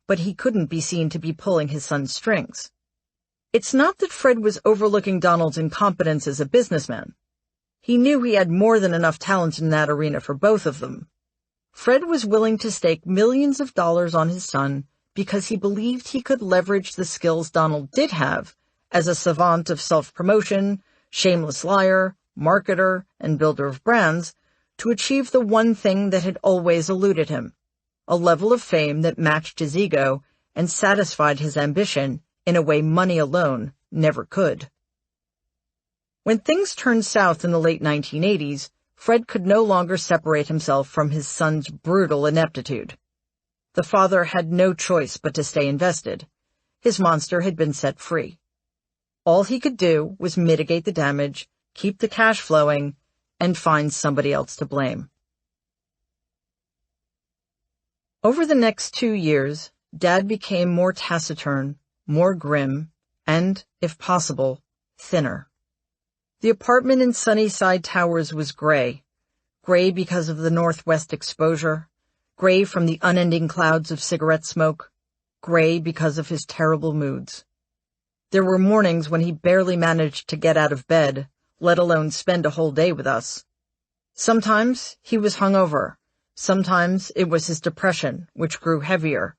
but he couldn't be seen to be pulling his son's strings. It's not that Fred was overlooking Donald's incompetence as a businessman. He knew he had more than enough talent in that arena for both of them. Fred was willing to stake millions of dollars on his son because he believed he could leverage the skills Donald did have as a savant of self-promotion, shameless liar, marketer, and builder of brands to achieve the one thing that had always eluded him, a level of fame that matched his ego and satisfied his ambition in a way money alone never could. When things turned south in the late 1980s, Fred could no longer separate himself from his son's brutal ineptitude. The father had no choice but to stay invested. His monster had been set free. All he could do was mitigate the damage, keep the cash flowing, and find somebody else to blame. Over the next 2 years, Dad became more taciturn, more grim, and, if possible, thinner. The apartment in Sunnyside Towers was gray because of the northwest exposure, gray from the unending clouds of cigarette smoke, gray because of his terrible moods. There were mornings when he barely managed to get out of bed, let alone spend a whole day with us. Sometimes he was hungover. Sometimes it was his depression, which grew heavier.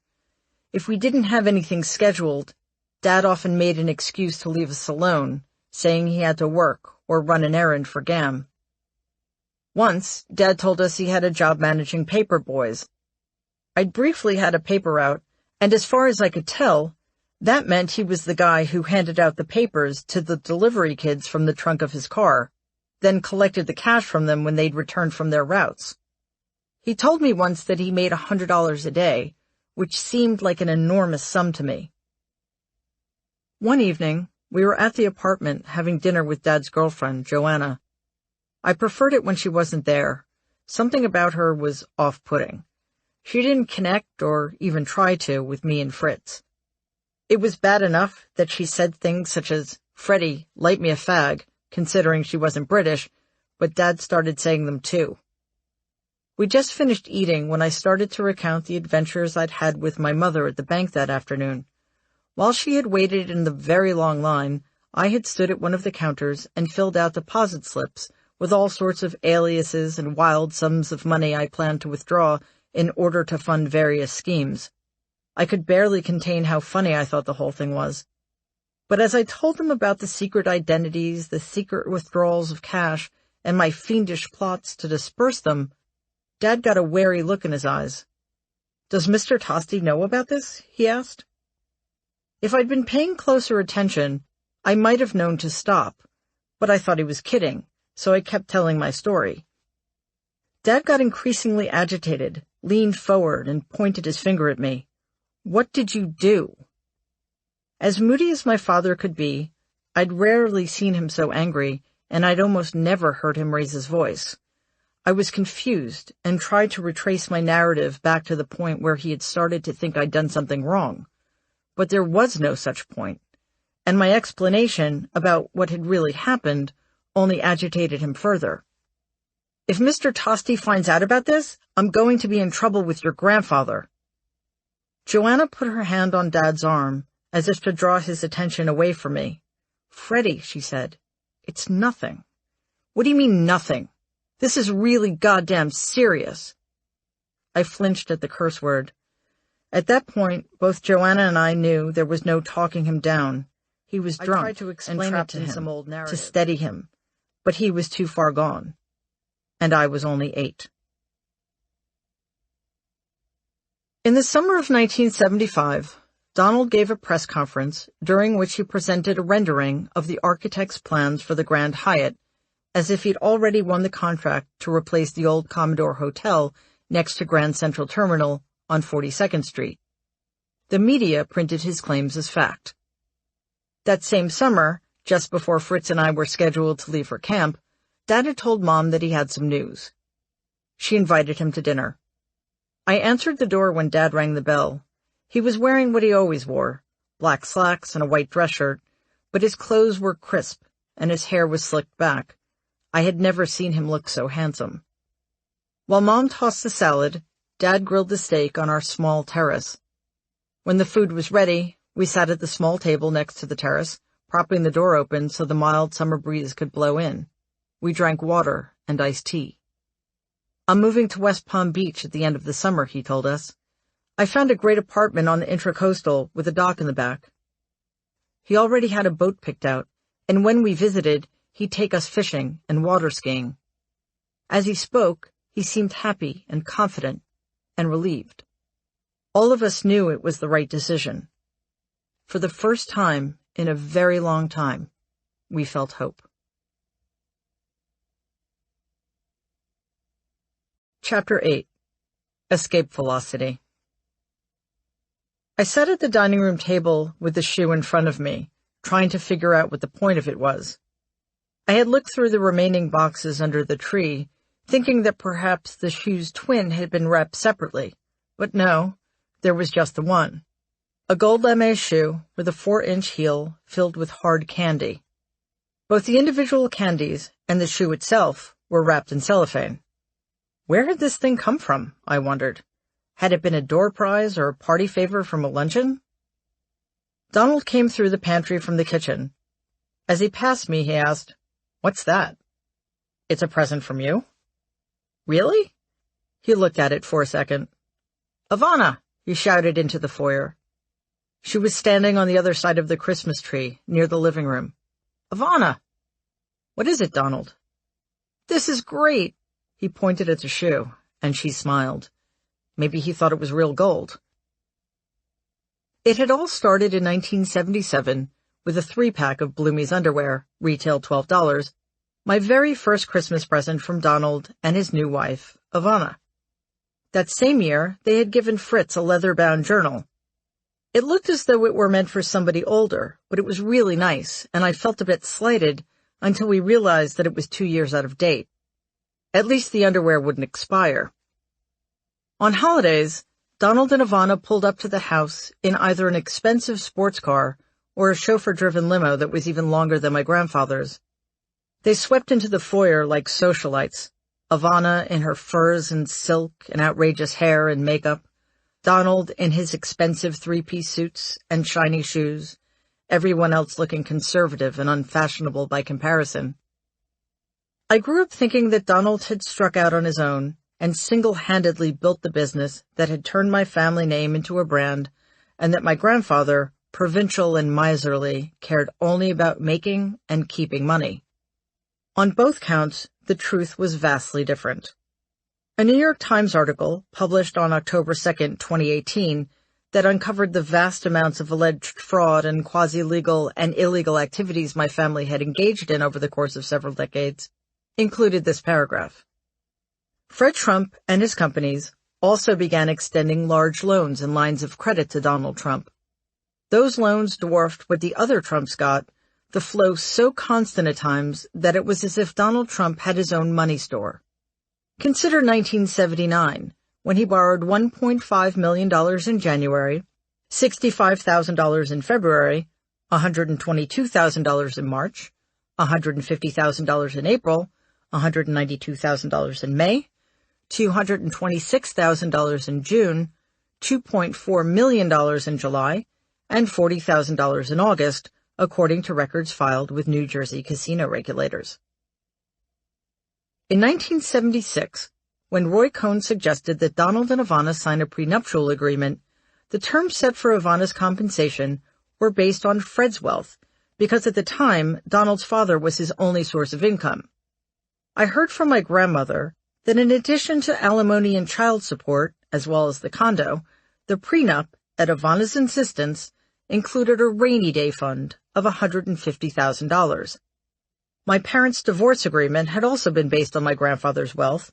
If we didn't have anything scheduled, Dad often made an excuse to leave us alone, saying he had to work or run an errand for Gam. Once, Dad told us he had a job managing paper boys. I'd briefly had a paper route, and as far as I could tell, that meant he was the guy who handed out the papers to the delivery kids from the trunk of his car, then collected the cash from them when they'd returned from their routes. He told me once that he made $100 a day, which seemed like an enormous sum to me. One evening, we were at the apartment having dinner with Dad's girlfriend, Joanna. I preferred it when she wasn't there. Something about her was off-putting. She didn't connect or even try to with me and Fritz. It was bad enough that she said things such as, "Freddie, light me a fag," considering she wasn't British, but Dad started saying them too. We just finished eating when I started to recount the adventures I'd had with my mother at the bank that afternoon. While she had waited in the very long line, I had stood at one of the counters and filled out deposit slips with all sorts of aliases and wild sums of money I planned to withdraw in order to fund various schemes. I could barely contain how funny I thought the whole thing was. But as I told them about the secret identities, the secret withdrawals of cash, and my fiendish plots to disperse them, Dad got a wary look in his eyes. "Does Mr. Tosti know about this?" he asked. If I'd been paying closer attention, I might have known to stop, but I thought he was kidding, so I kept telling my story. Dad got increasingly agitated, leaned forward, and pointed his finger at me. "What did you do?" As moody as my father could be, I'd rarely seen him so angry, and I'd almost never heard him raise his voice. I was confused and tried to retrace my narrative back to the point where he had started to think I'd done something wrong. But there was no such point, and my explanation about what had really happened only agitated him further. "If Mr. Tosti finds out about this, I'm going to be in trouble with your grandfather." Joanna put her hand on Dad's arm, as if to draw his attention away from me. "Freddie," she said, "it's nothing." "What do you mean, nothing? This is really goddamn serious." I flinched at the curse word. At that point, both Joanna and I knew there was no talking him down. He was drunk. I tried to explain it to him, some old narrative, to steady him, but he was too far gone. And I was only 8. In the summer of 1975, Donald gave a press conference during which he presented a rendering of the architect's plans for the Grand Hyatt, as if he'd already won the contract to replace the old Commodore Hotel next to Grand Central Terminal on 42nd Street. The media printed his claims as fact. That same summer, just before Fritz and I were scheduled to leave for camp, Dad had told Mom that he had some news. She invited him to dinner. I answered the door when Dad rang the bell. He was wearing what he always wore, black slacks and a white dress shirt, but his clothes were crisp and his hair was slicked back. I had never seen him look so handsome. While Mom tossed the salad, Dad grilled the steak on our small terrace. When the food was ready, we sat at the small table next to the terrace, propping the door open so the mild summer breeze could blow in. We drank water and iced tea. I'm moving to West Palm Beach at the end of the summer, he told us. I found a great apartment on the Intracoastal with a dock in the back. He already had a boat picked out, and when we visited, he'd take us fishing and water skiing. As he spoke, he seemed happy and confident and relieved. All of us knew it was the right decision. For the first time in a very long time, we felt hope. Chapter 8. Escape Velocity. I sat at the dining room table with the shoe in front of me, trying to figure out what the point of it was. I had looked through the remaining boxes under the tree, thinking that perhaps the shoe's twin had been wrapped separately, but no, there was just the one. A gold lame shoe with a 4-inch heel filled with hard candy. Both the individual candies and the shoe itself were wrapped in cellophane. Where had this thing come from, I wondered. Had it been a door prize or a party favor from a luncheon? Donald came through the pantry from the kitchen. As he passed me, he asked, "What's that?" "It's a present from you." "Really?" He looked at it for a second. "Ivana!" he shouted into the foyer. She was standing on the other side of the Christmas tree, near the living room. "Ivana!" "What is it, Donald?" "This is great." He pointed at the shoe, and she smiled. Maybe he thought it was real gold. It had all started in 1977 with a 3-pack of Bloomie's underwear, retail $12, my very first Christmas present from Donald and his new wife, Ivana. That same year, they had given Fritz a leather-bound journal. It looked as though it were meant for somebody older, but it was really nice, and I felt a bit slighted until we realized that it was 2 years out of date. At least the underwear wouldn't expire. On holidays, Donald and Ivana pulled up to the house in either an expensive sports car or a chauffeur-driven limo that was even longer than my grandfather's. They swept into the foyer like socialites, Ivana in her furs and silk and outrageous hair and makeup, Donald in his expensive 3-piece suits and shiny shoes, everyone else looking conservative and unfashionable by comparison. I grew up thinking that Donald had struck out on his own and single-handedly built the business that had turned my family name into a brand, and that my grandfather, provincial and miserly, cared only about making and keeping money. On both counts, the truth was vastly different. A New York Times article, published on October 2, 2018, that uncovered the vast amounts of alleged fraud and quasi-legal and illegal activities my family had engaged in over the course of several decades, included this paragraph. Fred Trump and his companies also began extending large loans and lines of credit to Donald Trump. Those loans dwarfed what the other Trumps got, the flow so constant at times that it was as if Donald Trump had his own money store. Consider 1979, when he borrowed $1.5 million in January, $65,000 in February, $122,000 in March, $150,000 in April, $192,000 in May, $226,000 in June, $2.4 million in July, and $40,000 in August, according to records filed with New Jersey casino regulators. In 1976, when Roy Cohn suggested that Donald and Ivana sign a prenuptial agreement, The terms set for Ivana's compensation were based on Fred's wealth, because at the time, Donald's father was his only source of income. I heard from my grandmother that in addition to alimony and child support, as well as the condo, the prenup, at Ivana's insistence, included a rainy day fund of $150,000. My parents' divorce agreement had also been based on my grandfather's wealth,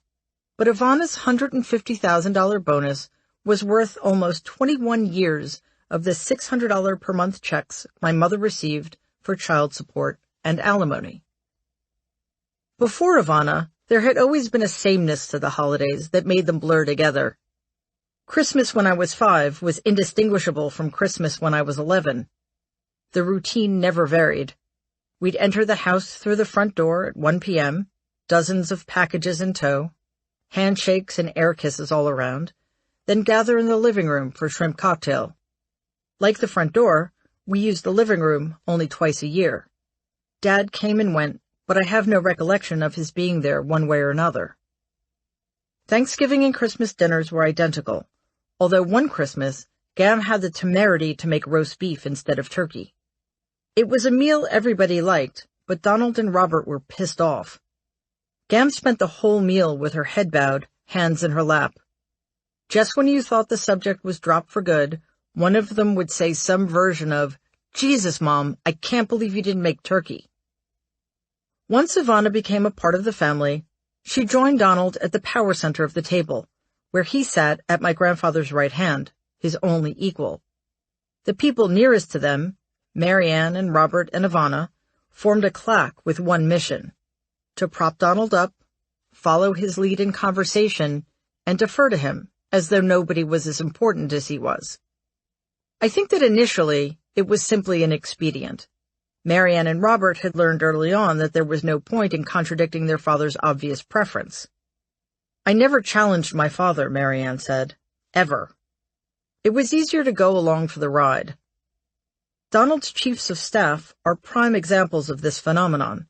but Ivana's $150,000 bonus was worth almost 21 years of the $600 per month checks my mother received for child support and alimony. Before Ivana, there had always been a sameness to the holidays that made them blur together. Christmas when I was 5 was indistinguishable from Christmas when I was 11. The routine never varied. We'd enter the house through the front door at 1 p.m., dozens of packages in tow, handshakes and air kisses all around, then gather in the living room for shrimp cocktail. Like the front door, we used the living room only twice a year. Dad came and went, but I have no recollection of his being there one way or another. Thanksgiving and Christmas dinners were identical, although one Christmas, Gam had the temerity to make roast beef instead of turkey. It was a meal everybody liked, but Donald and Robert were pissed off. Gam spent the whole meal with her head bowed, hands in her lap. Just when you thought the subject was dropped for good, one of them would say some version of, "Jesus, Mom, I can't believe you didn't make turkey." Once Ivana became a part of the family, she joined Donald at the power center of the table, where he sat at my grandfather's right hand, his only equal. The people nearest to them, Marianne and Robert and Ivana, formed a claque with one mission: to prop Donald up, follow his lead in conversation, and defer to him, as though nobody was as important as he was. I think that initially it was simply an expedient. Marianne and Robert had learned early on that there was no point in contradicting their father's obvious preference. "I never challenged my father," Marianne said. "Ever. It was easier to go along for the ride." Donald's chiefs of staff are prime examples of this phenomenon.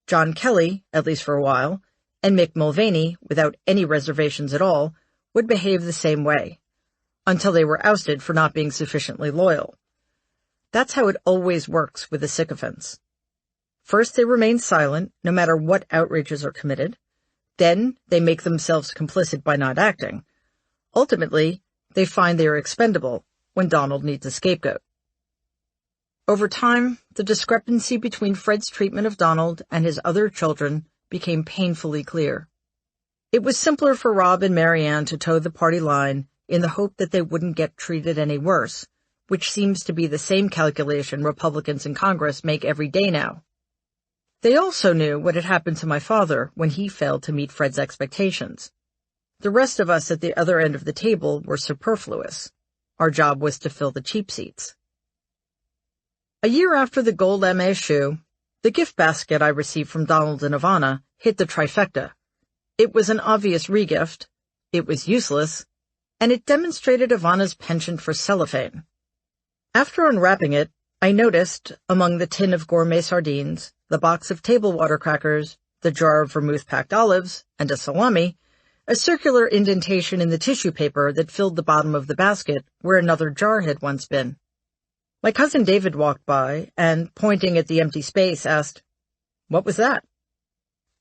John Kelly, at least for a while, and Mick Mulvaney, without any reservations at all, would behave the same way, until they were ousted for not being sufficiently loyal. That's how it always works with the sycophants. First they remain silent, no matter what outrages are committed. Then they make themselves complicit by not acting. Ultimately, they find they are expendable when Donald needs a scapegoat. Over time, the discrepancy between Fred's treatment of Donald and his other children became painfully clear. It was simpler for Rob and Marianne to toe the party line in the hope that they wouldn't get treated any worse, which seems to be the same calculation Republicans in Congress make every day now. They also knew what had happened to my father when he failed to meet Fred's expectations. The rest of us at the other end of the table were superfluous. Our job was to fill the cheap seats. A year after the gold MA shoe, the gift basket I received from Donald and Ivana hit the trifecta. It was an obvious regift, it was useless, and it demonstrated Ivana's penchant for cellophane. After unwrapping it, I noticed, among the tin of gourmet sardines, the box of table water crackers, the jar of vermouth-packed olives, and a salami, a circular indentation in the tissue paper that filled the bottom of the basket where another jar had once been. My cousin David walked by and, pointing at the empty space, asked, "What was that?"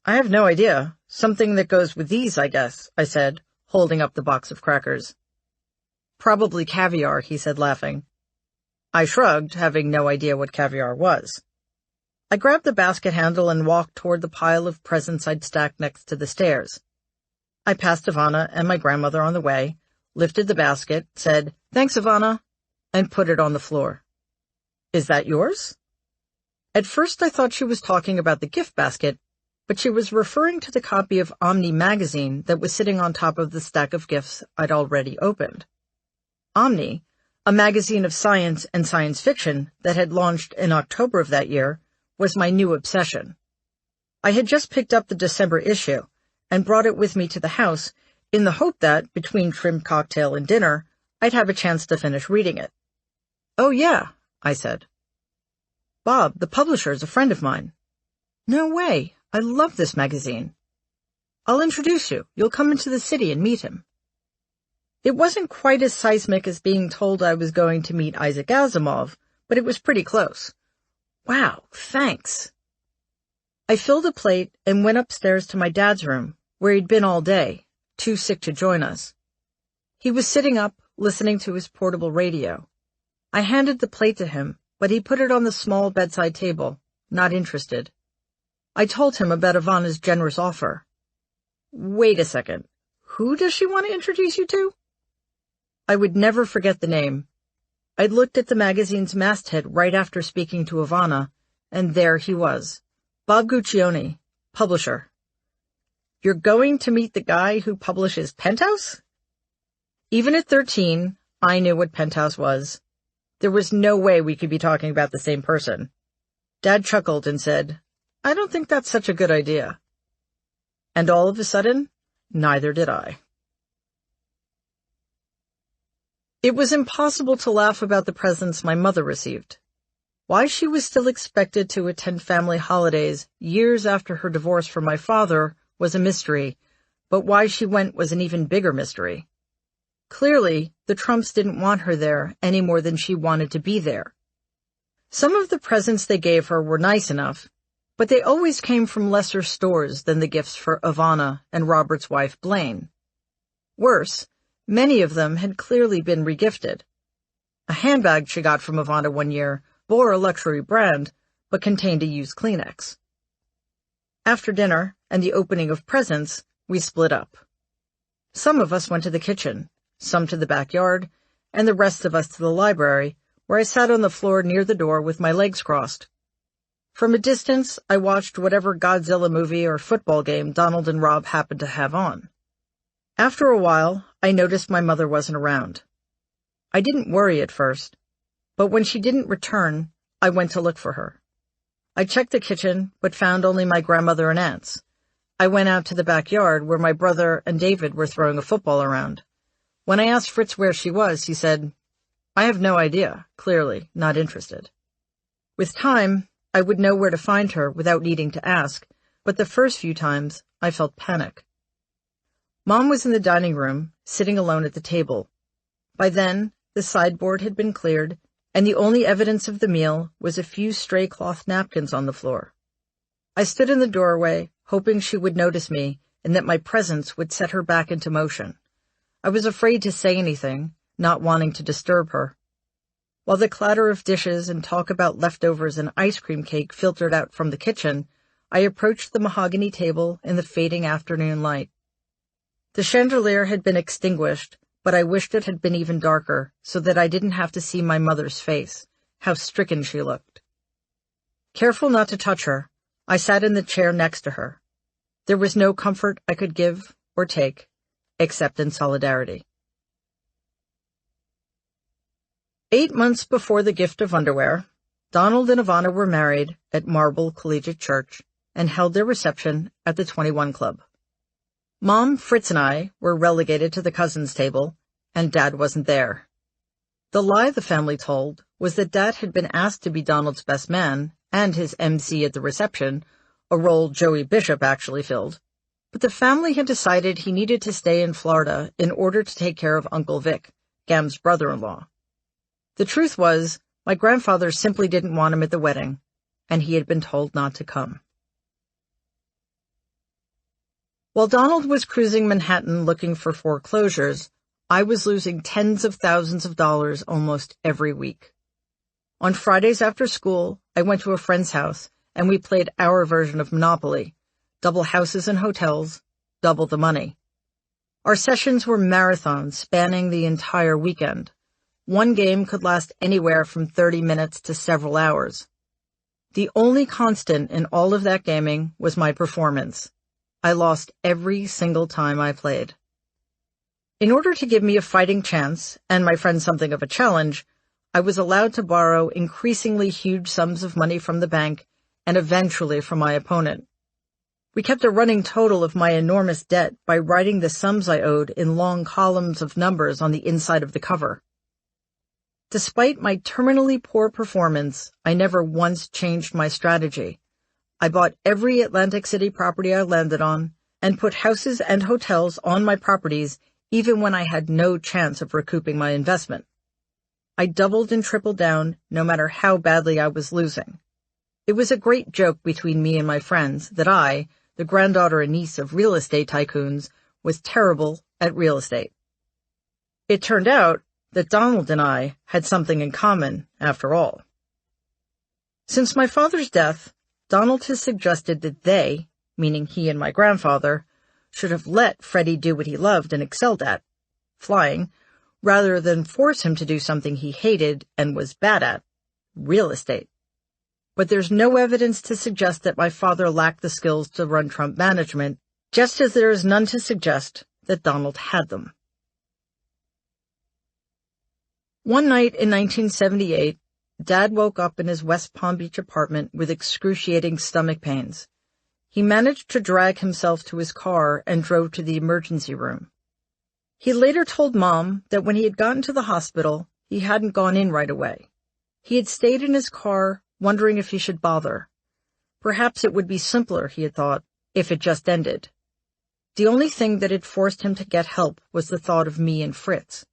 "I have no idea. Something that goes with these, I guess," I said, holding up the box of crackers. "Probably caviar," he said, laughing. I shrugged, having no idea what caviar was. I grabbed the basket handle and walked toward the pile of presents I'd stacked next to the stairs. I passed Ivana and my grandmother on the way, lifted the basket, said, "Thanks, Ivana," and put it on the floor. "Is that yours?" At first I thought she was talking about the gift basket, but she was referring to the copy of Omni magazine that was sitting on top of the stack of gifts I'd already opened. Omni, a magazine of science and science fiction that had launched in October of that year, was my new obsession. I had just picked up the December issue and brought it with me to the house in the hope that, between shrimp cocktail and dinner, I'd have a chance to finish reading it. "Oh, yeah," I said. "Bob, the publisher, is a friend of mine." "No way. I love this magazine." "I'll introduce you. You'll come into the city and meet him." It wasn't quite as seismic as being told I was going to meet Isaac Asimov, but it was pretty close. Wow, thanks. I filled a plate and went upstairs to my dad's room, where he'd been all day, too sick to join us. He was sitting up, listening to his portable radio. I handed the plate to him, but he put it on the small bedside table, not interested. I told him about Ivana's generous offer. Wait a second. Who does she want to introduce you to? I would never forget the name. I'd looked at the magazine's masthead right after speaking to Ivana, and there he was. Bob Guccione, publisher. You're going to meet the guy who publishes Penthouse? Even at 13, I knew what Penthouse was. There was no way we could be talking about the same person. Dad chuckled and said, I don't think that's such a good idea. And all of a sudden, neither did I. It was impossible to laugh about the presents my mother received. Why she was still expected to attend family holidays years after her divorce from my father was a mystery, but why she went was an even bigger mystery. Clearly, the Trumps didn't want her there any more than she wanted to be there. Some of the presents they gave her were nice enough, but they always came from lesser stores than the gifts for Ivana and Robert's wife Blaine. Worse, many of them had clearly been regifted. A handbag she got from Ivana one year bore a luxury brand, but contained a used Kleenex. After dinner and the opening of presents, we split up. Some of us went to the kitchen, some to the backyard, and the rest of us to the library, where I sat on the floor near the door with my legs crossed. From a distance, I watched whatever Godzilla movie or football game Donald and Rob happened to have on. After a while, I noticed my mother wasn't around. I didn't worry at first, but when she didn't return, I went to look for her. I checked the kitchen, but found only my grandmother and aunts. I went out to the backyard where my brother and David were throwing a football around. When I asked Fritz where she was, he said, I have no idea, clearly not interested. With time, I would know where to find her without needing to ask, but the first few times, I felt panic. Mom was in the dining room, sitting alone at the table. By then, the sideboard had been cleared, and the only evidence of the meal was a few stray cloth napkins on the floor. I stood in the doorway, hoping she would notice me and that my presence would set her back into motion. I was afraid to say anything, not wanting to disturb her. While the clatter of dishes and talk about leftovers and ice cream cake filtered out from the kitchen, I approached the mahogany table in the fading afternoon light. The chandelier had been extinguished, but I wished it had been even darker so that I didn't have to see my mother's face, how stricken she looked. Careful not to touch her, I sat in the chair next to her. There was no comfort I could give or take, except in solidarity. 8 months before the gift of underwear, Donald and Ivana were married at Marble Collegiate Church and held their reception at the 21 Club. Mom, Fritz, and I were relegated to the cousins' table, and Dad wasn't there. The lie the family told was that Dad had been asked to be Donald's best man and his MC at the reception, a role Joey Bishop actually filled, but the family had decided he needed to stay in Florida in order to take care of Uncle Vic, Gam's brother-in-law. The truth was, my grandfather simply didn't want him at the wedding, and he had been told not to come. While Donald was cruising Manhattan looking for foreclosures, I was losing tens of thousands of dollars almost every week. On Fridays after school, I went to a friend's house, and we played our version of Monopoly, double houses and hotels, double the money. Our sessions were marathons spanning the entire weekend. One game could last anywhere from 30 minutes to several hours. The only constant in all of that gaming was my performance. I lost every single time I played. In order to give me a fighting chance, and my friends something of a challenge, I was allowed to borrow increasingly huge sums of money from the bank and eventually from my opponent. We kept a running total of my enormous debt by writing the sums I owed in long columns of numbers on the inside of the cover. Despite my terminally poor performance, I never once changed my strategy. I bought every Atlantic City property I landed on and put houses and hotels on my properties even when I had no chance of recouping my investment. I doubled and tripled down, no matter how badly I was losing. It was a great joke between me and my friends that I, the granddaughter and niece of real estate tycoons, was terrible at real estate. It turned out that Donald and I had something in common, after all. Since my father's death, Donald has suggested that they, meaning he and my grandfather, should have let Freddie do what he loved and excelled at, flying, rather than force him to do something he hated and was bad at, real estate. But there's no evidence to suggest that my father lacked the skills to run Trump management, just as there is none to suggest that Donald had them. One night in 1978, Dad woke up in his West Palm Beach apartment with excruciating stomach pains. He managed to drag himself to his car and drove to the emergency room. He later told Mom that when he had gotten to the hospital, he hadn't gone in right away. He had stayed in his car, wondering if he should bother. Perhaps it would be simpler, he had thought, if it just ended. The only thing that had forced him to get help was the thought of me and Fritz.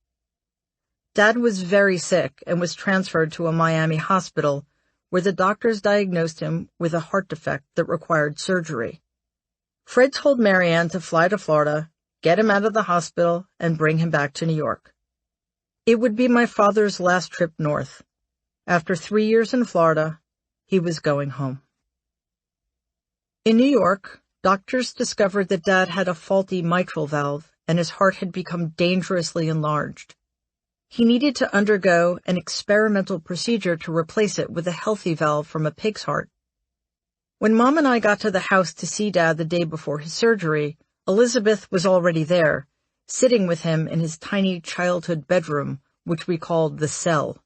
Dad was very sick and was transferred to a Miami hospital where the doctors diagnosed him with a heart defect that required surgery. Fred told Marianne to fly to Florida, get him out of the hospital, and bring him back to New York. It would be my father's last trip north. After 3 years in Florida, he was going home. In New York, doctors discovered that Dad had a faulty mitral valve and his heart had become dangerously enlarged. He needed to undergo an experimental procedure to replace it with a healthy valve from a pig's heart. When Mom and I got to the house to see Dad the day before his surgery, Elizabeth was already there, sitting with him in his tiny childhood bedroom, which we called the cell.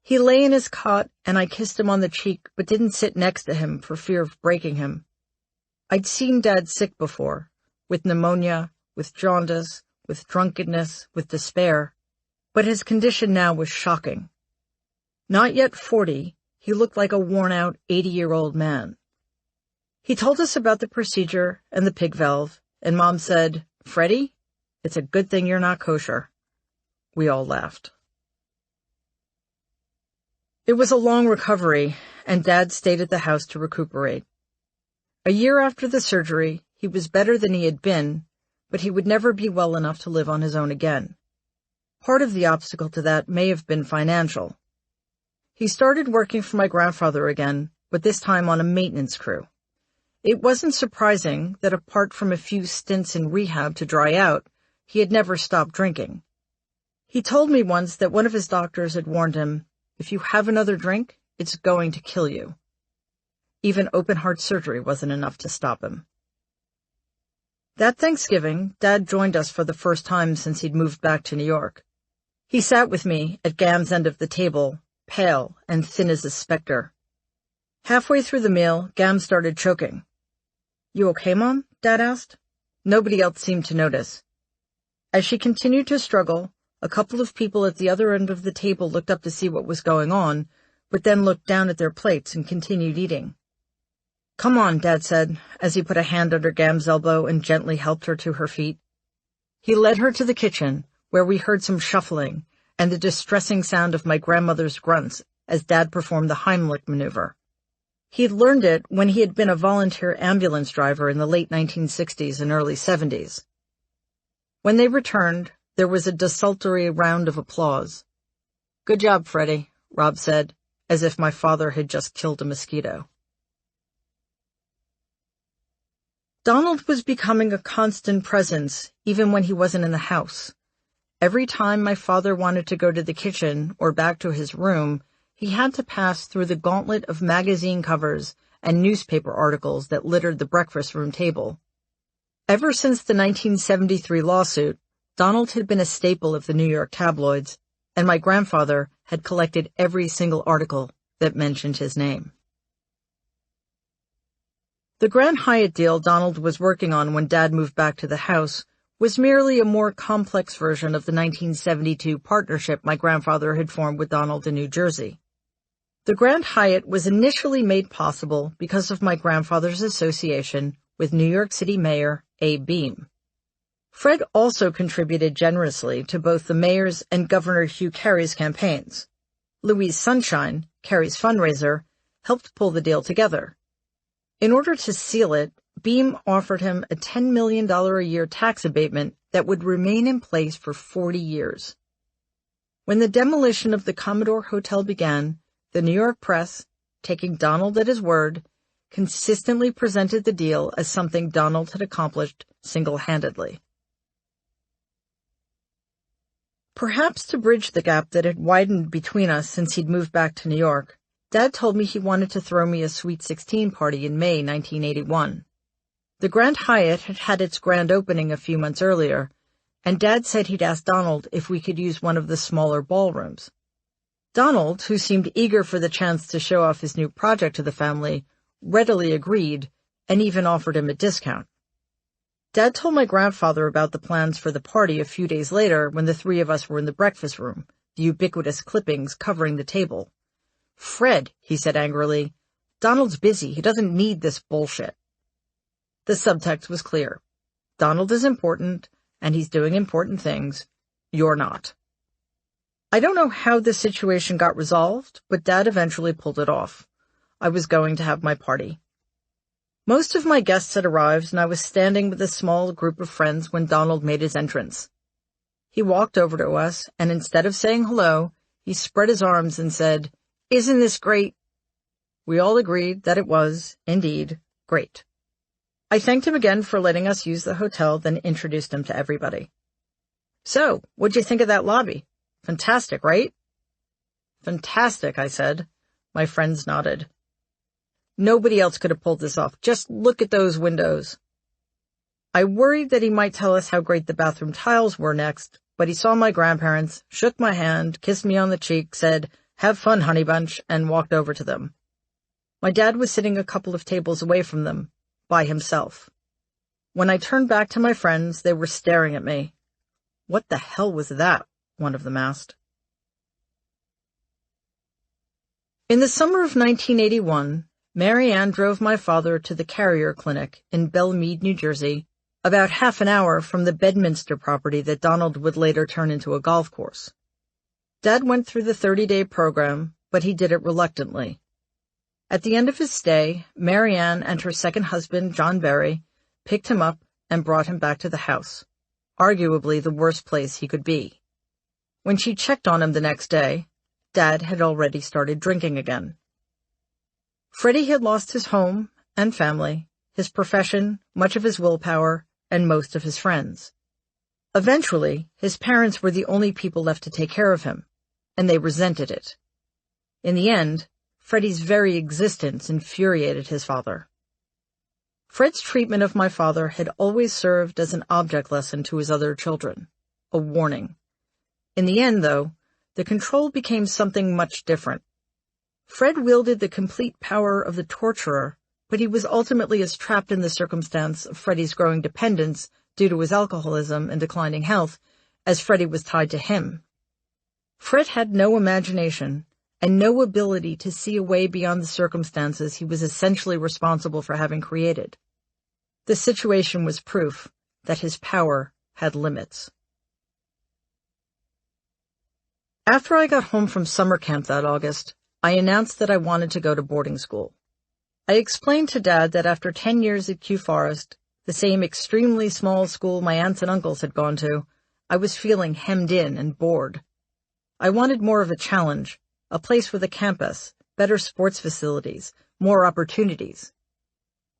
He lay in his cot, and I kissed him on the cheek, but didn't sit next to him for fear of breaking him. I'd seen Dad sick before, with pneumonia, with jaundice, with drunkenness, with despair. But his condition now was shocking. Not yet 40, he looked like a worn-out 80-year-old man. He told us about the procedure and the pig valve, and Mom said, "Freddie, it's a good thing you're not kosher." We all laughed. It was a long recovery, and Dad stayed at the house to recuperate. A year after the surgery, he was better than he had been, but he would never be well enough to live on his own again. Part of the obstacle to that may have been financial. He started working for my grandfather again, but this time on a maintenance crew. It wasn't surprising that apart from a few stints in rehab to dry out, he had never stopped drinking. He told me once that one of his doctors had warned him, "If you have another drink, it's going to kill you." Even open-heart surgery wasn't enough to stop him. That Thanksgiving, Dad joined us for the first time since he'd moved back to New York. He sat with me at Gam's end of the table, pale and thin as a specter. Halfway through the meal, Gam started choking. "You okay, Mom?" Dad asked. Nobody else seemed to notice. As she continued to struggle, a couple of people at the other end of the table looked up to see what was going on, but then looked down at their plates and continued eating. "Come on," Dad said, as he put a hand under Gam's elbow and gently helped her to her feet. He led her to the kitchen, where we heard some shuffling and the distressing sound of my grandmother's grunts as Dad performed the Heimlich maneuver. He'd learned it when he had been a volunteer ambulance driver in the late 1960s and early 70s. When they returned, there was a desultory round of applause. "Good job, Freddie," Rob said, as if my father had just killed a mosquito. Donald was becoming a constant presence, even when he wasn't in the house. Every time my father wanted to go to the kitchen or back to his room, he had to pass through the gauntlet of magazine covers and newspaper articles that littered the breakfast room table. Ever since the 1973 lawsuit, Donald had been a staple of the New York tabloids, and my grandfather had collected every single article that mentioned his name. The Grand Hyatt deal Donald was working on when Dad moved back to the house was merely a more complex version of the 1972 partnership my grandfather had formed with Donald in New Jersey. The Grand Hyatt was initially made possible because of my grandfather's association with New York City Mayor Abe Beame. Fred also contributed generously to both the mayor's and Governor Hugh Carey's campaigns. Louise Sunshine, Carey's fundraiser, helped pull the deal together. In order to seal it, Beam offered him a $10 million a year tax abatement that would remain in place for 40 years. When the demolition of the Commodore Hotel began, the New York press, taking Donald at his word, consistently presented the deal as something Donald had accomplished single-handedly. Perhaps to bridge the gap that had widened between us since he'd moved back to New York, Dad told me he wanted to throw me a Sweet 16 party in May 1981. The Grand Hyatt had had its grand opening a few months earlier, and Dad said he'd asked Donald if we could use one of the smaller ballrooms. Donald, who seemed eager for the chance to show off his new project to the family, readily agreed and even offered him a discount. Dad told my grandfather about the plans for the party a few days later when the three of us were in the breakfast room, the ubiquitous clippings covering the table. "Fred," he said angrily, "Donald's busy. He doesn't need this bullshit." The subtext was clear. Donald is important, and he's doing important things. You're not. I don't know how the situation got resolved, but Dad eventually pulled it off. I was going to have my party. Most of my guests had arrived, and I was standing with a small group of friends when Donald made his entrance. He walked over to us, and instead of saying hello, he spread his arms and said, "Isn't this great?" We all agreed that it was, indeed, great. I thanked him again for letting us use the hotel, then introduced him to everybody. "So, what'd you think of that lobby? Fantastic, right?" "Fantastic," I said. My friends nodded. "Nobody else could have pulled this off. Just look at those windows." I worried that he might tell us how great the bathroom tiles were next, but he saw my grandparents, shook my hand, kissed me on the cheek, said, "Have fun, honey bunch," and walked over to them. My dad was sitting a couple of tables away from them, by himself. When I turned back to my friends, they were staring at me. "What the hell was that?" one of them asked. In the summer of 1981, Mary Ann drove my father to the Carrier Clinic in Belle Meade, New Jersey, about half an hour from the Bedminster property that Donald would later turn into a golf course. Dad went through the 30-day program, but he did it reluctantly. At the end of his stay, Mary Ann and her second husband, John Berry, picked him up and brought him back to the house, arguably the worst place he could be. When she checked on him the next day, Dad had already started drinking again. Freddie had lost his home and family, his profession, much of his willpower, and most of his friends. Eventually, his parents were the only people left to take care of him, and they resented it. In the end, Freddie's very existence infuriated his father. Fred's treatment of my father had always served as an object lesson to his other children, a warning. In the end, though, the control became something much different. Fred wielded the complete power of the torturer, but he was ultimately as trapped in the circumstance of Freddie's growing dependence due to his alcoholism and declining health as Freddie was tied to him. Fred had no imagination and no ability to see a way beyond the circumstances he was essentially responsible for having created. The situation was proof that his power had limits. After I got home from summer camp that August, I announced that I wanted to go to boarding school. I explained to Dad that after 10 years at Kew Forest, the same extremely small school my aunts and uncles had gone to, I was feeling hemmed in and bored. I wanted more of a challenge, a place with a campus, better sports facilities, more opportunities.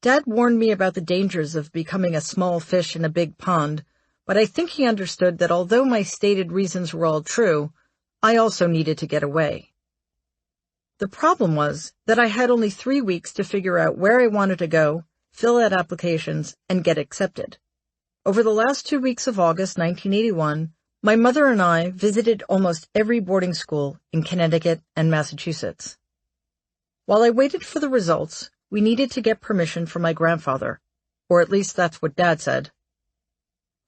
Dad warned me about the dangers of becoming a small fish in a big pond, but I think he understood that although my stated reasons were all true, I also needed to get away. The problem was that I had only 3 weeks to figure out where I wanted to go, fill out applications, and get accepted. Over the last 2 weeks of August 1981, my mother and I visited almost every boarding school in Connecticut and Massachusetts. While I waited for the results, we needed to get permission from my grandfather, or at least that's what Dad said.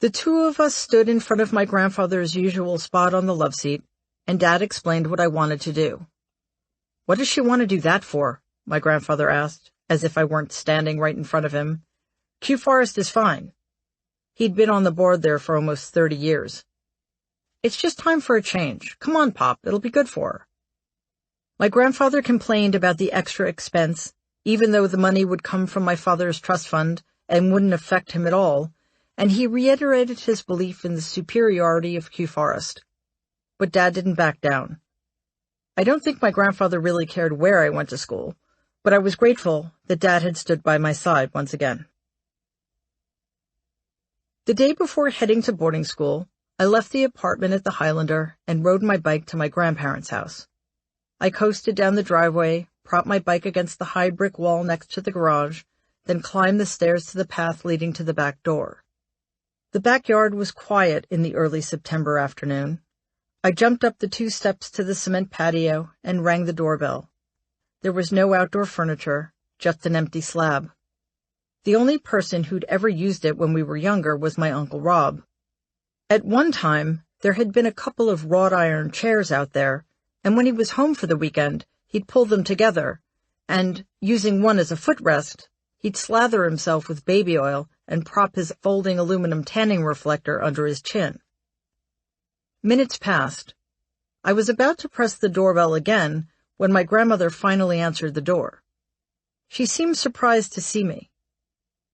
The two of us stood in front of my grandfather's usual spot on the love seat, and Dad explained what I wanted to do. "What does she want to do that for?" my grandfather asked, as if I weren't standing right in front of him. "Kew Forest is fine." He'd been on the board there for almost 30 years. "It's just time for a change. Come on, Pop, it'll be good for her." My grandfather complained about the extra expense, even though the money would come from my father's trust fund and wouldn't affect him at all, and he reiterated his belief in the superiority of Kew Forest. But Dad didn't back down. I don't think my grandfather really cared where I went to school, but I was grateful that Dad had stood by my side once again. The day before heading to boarding school, I left the apartment at the Highlander and rode my bike to my grandparents' house. I coasted down the driveway, propped my bike against the high brick wall next to the garage, then climbed the stairs to the path leading to the back door. The backyard was quiet in the early September afternoon. I jumped up the 2 steps to the cement patio and rang the doorbell. There was no outdoor furniture, just an empty slab. The only person who'd ever used it when we were younger was my Uncle Rob. At one time, there had been a couple of wrought iron chairs out there, and when he was home for the weekend, he'd pull them together, and, using one as a footrest, he'd slather himself with baby oil and prop his folding aluminum tanning reflector under his chin. Minutes passed. I was about to press the doorbell again when my grandmother finally answered the door. She seemed surprised to see me.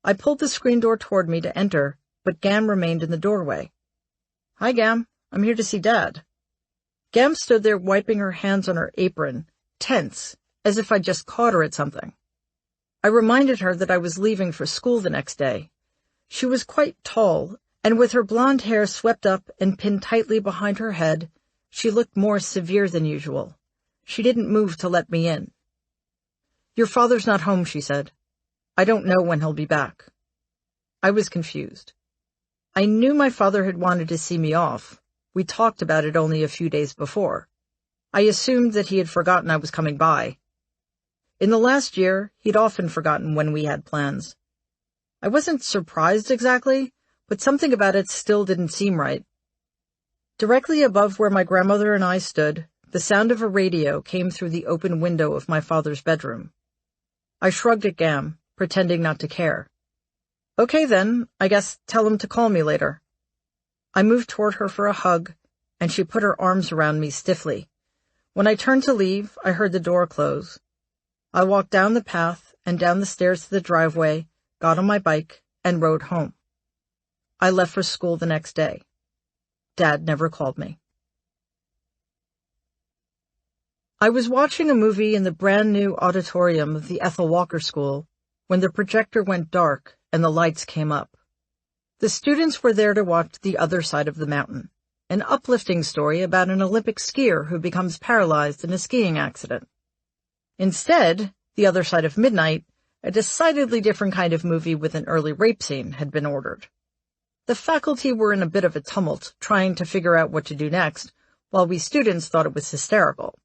I pulled the screen door toward me to enter, but Gam remained in the doorway. "Hi, Gam. I'm here to see Dad." Gam stood there wiping her hands on her apron, tense, as if I'd just caught her at something. I reminded her that I was leaving for school the next day. She was quite tall, and with her blonde hair swept up and pinned tightly behind her head, she looked more severe than usual. She didn't move to let me in. "Your father's not home," she said. "I don't know when he'll be back." I was confused. I knew my father had wanted to see me off. We talked about it only a few days before. I assumed that he had forgotten I was coming by. In the last year, he'd often forgotten when we had plans. I wasn't surprised exactly, but something about it still didn't seem right. Directly above where my grandmother and I stood, the sound of a radio came through the open window of my father's bedroom. I shrugged at Gam, pretending not to care. "Okay then, I guess tell him to call me later." I moved toward her for a hug, and she put her arms around me stiffly. When I turned to leave, I heard the door close. I walked down the path and down the stairs to the driveway, got on my bike, and rode home. I left for school the next day. Dad never called me. I was watching a movie in the brand-new auditorium of the Ethel Walker School when the projector went dark and the lights came up. The students were there to watch The Other Side of the Mountain, an uplifting story about an Olympic skier who becomes paralyzed in a skiing accident. Instead, The Other Side of Midnight, a decidedly different kind of movie with an early rape scene, had been ordered. The faculty were in a bit of a tumult, trying to figure out what to do next, while we students thought it was hysterical.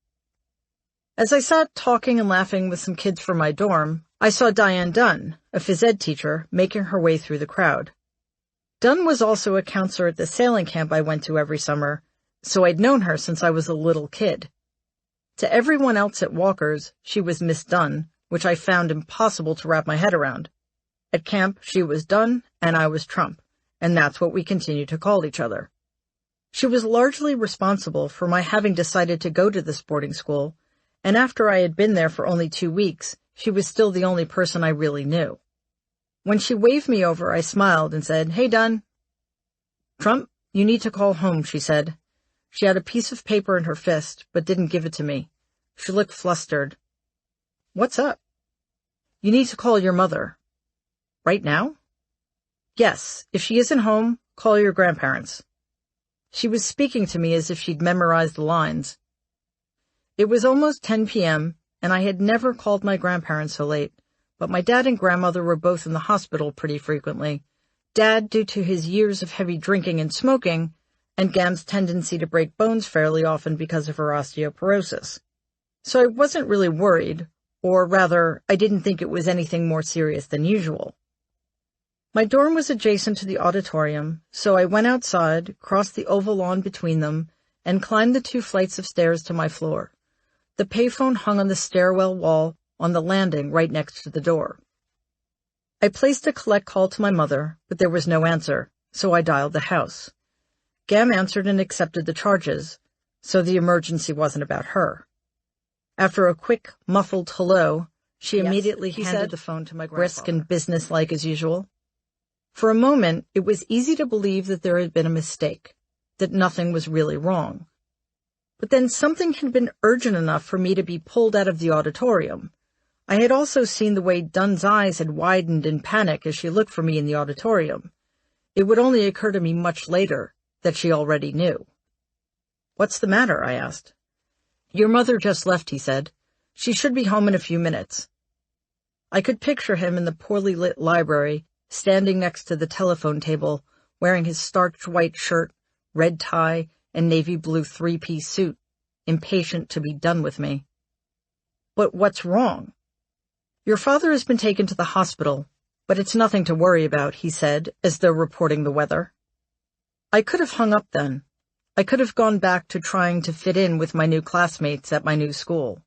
As I sat talking and laughing with some kids from my dorm, I saw Diane Dunn, a phys ed teacher, making her way through the crowd. Dunn was also a counselor at the sailing camp I went to every summer, so I'd known her since I was a little kid. To everyone else at Walker's, she was Miss Dunn, which I found impossible to wrap my head around. At camp, she was Dunn, and I was Trump, and that's what we continued to call each other. She was largely responsible for my having decided to go to this boarding school, and after I had been there for only 2 weeks, she was still the only person I really knew. When she waved me over, I smiled and said, "Hey, Dunn." "Trump, you need to call home," she said. She had a piece of paper in her fist, but didn't give it to me. She looked flustered. "What's up?" "You need to call your mother." "Right now?" "Yes, if she isn't home, call your grandparents." She was speaking to me as if she'd memorized the lines. It was almost 10 p.m., and I had never called my grandparents so late, but my dad and grandmother were both in the hospital pretty frequently, Dad due to his years of heavy drinking and smoking, and Gam's tendency to break bones fairly often because of her osteoporosis. So I wasn't really worried, or rather, I didn't think it was anything more serious than usual. My dorm was adjacent to the auditorium, so I went outside, crossed the oval lawn between them, and climbed the 2 flights of stairs to my floor. The payphone hung on the stairwell wall on the landing right next to the door. I placed a collect call to my mother, but there was no answer, so I dialed the house. Gam answered and accepted the charges, so the emergency wasn't about her. After a quick, muffled hello, she immediately handed the phone to my grandfather, brisk and businesslike as usual. For a moment, it was easy to believe that there had been a mistake, that nothing was really wrong. But then something had been urgent enough for me to be pulled out of the auditorium. I had also seen the way Dunn's eyes had widened in panic as she looked for me in the auditorium. It would only occur to me much later that she already knew. "What's the matter?" I asked. "Your mother just left," he said. "She should be home in a few minutes." I could picture him in the poorly lit library, standing next to the telephone table, wearing his starched white shirt, red tie, and navy blue three-piece suit, impatient to be done with me. "But what's wrong?" "Your father has been taken to the hospital, but it's nothing to worry about," he said, as though reporting the weather. I could have hung up then. I could have gone back to trying to fit in with my new classmates at my new school.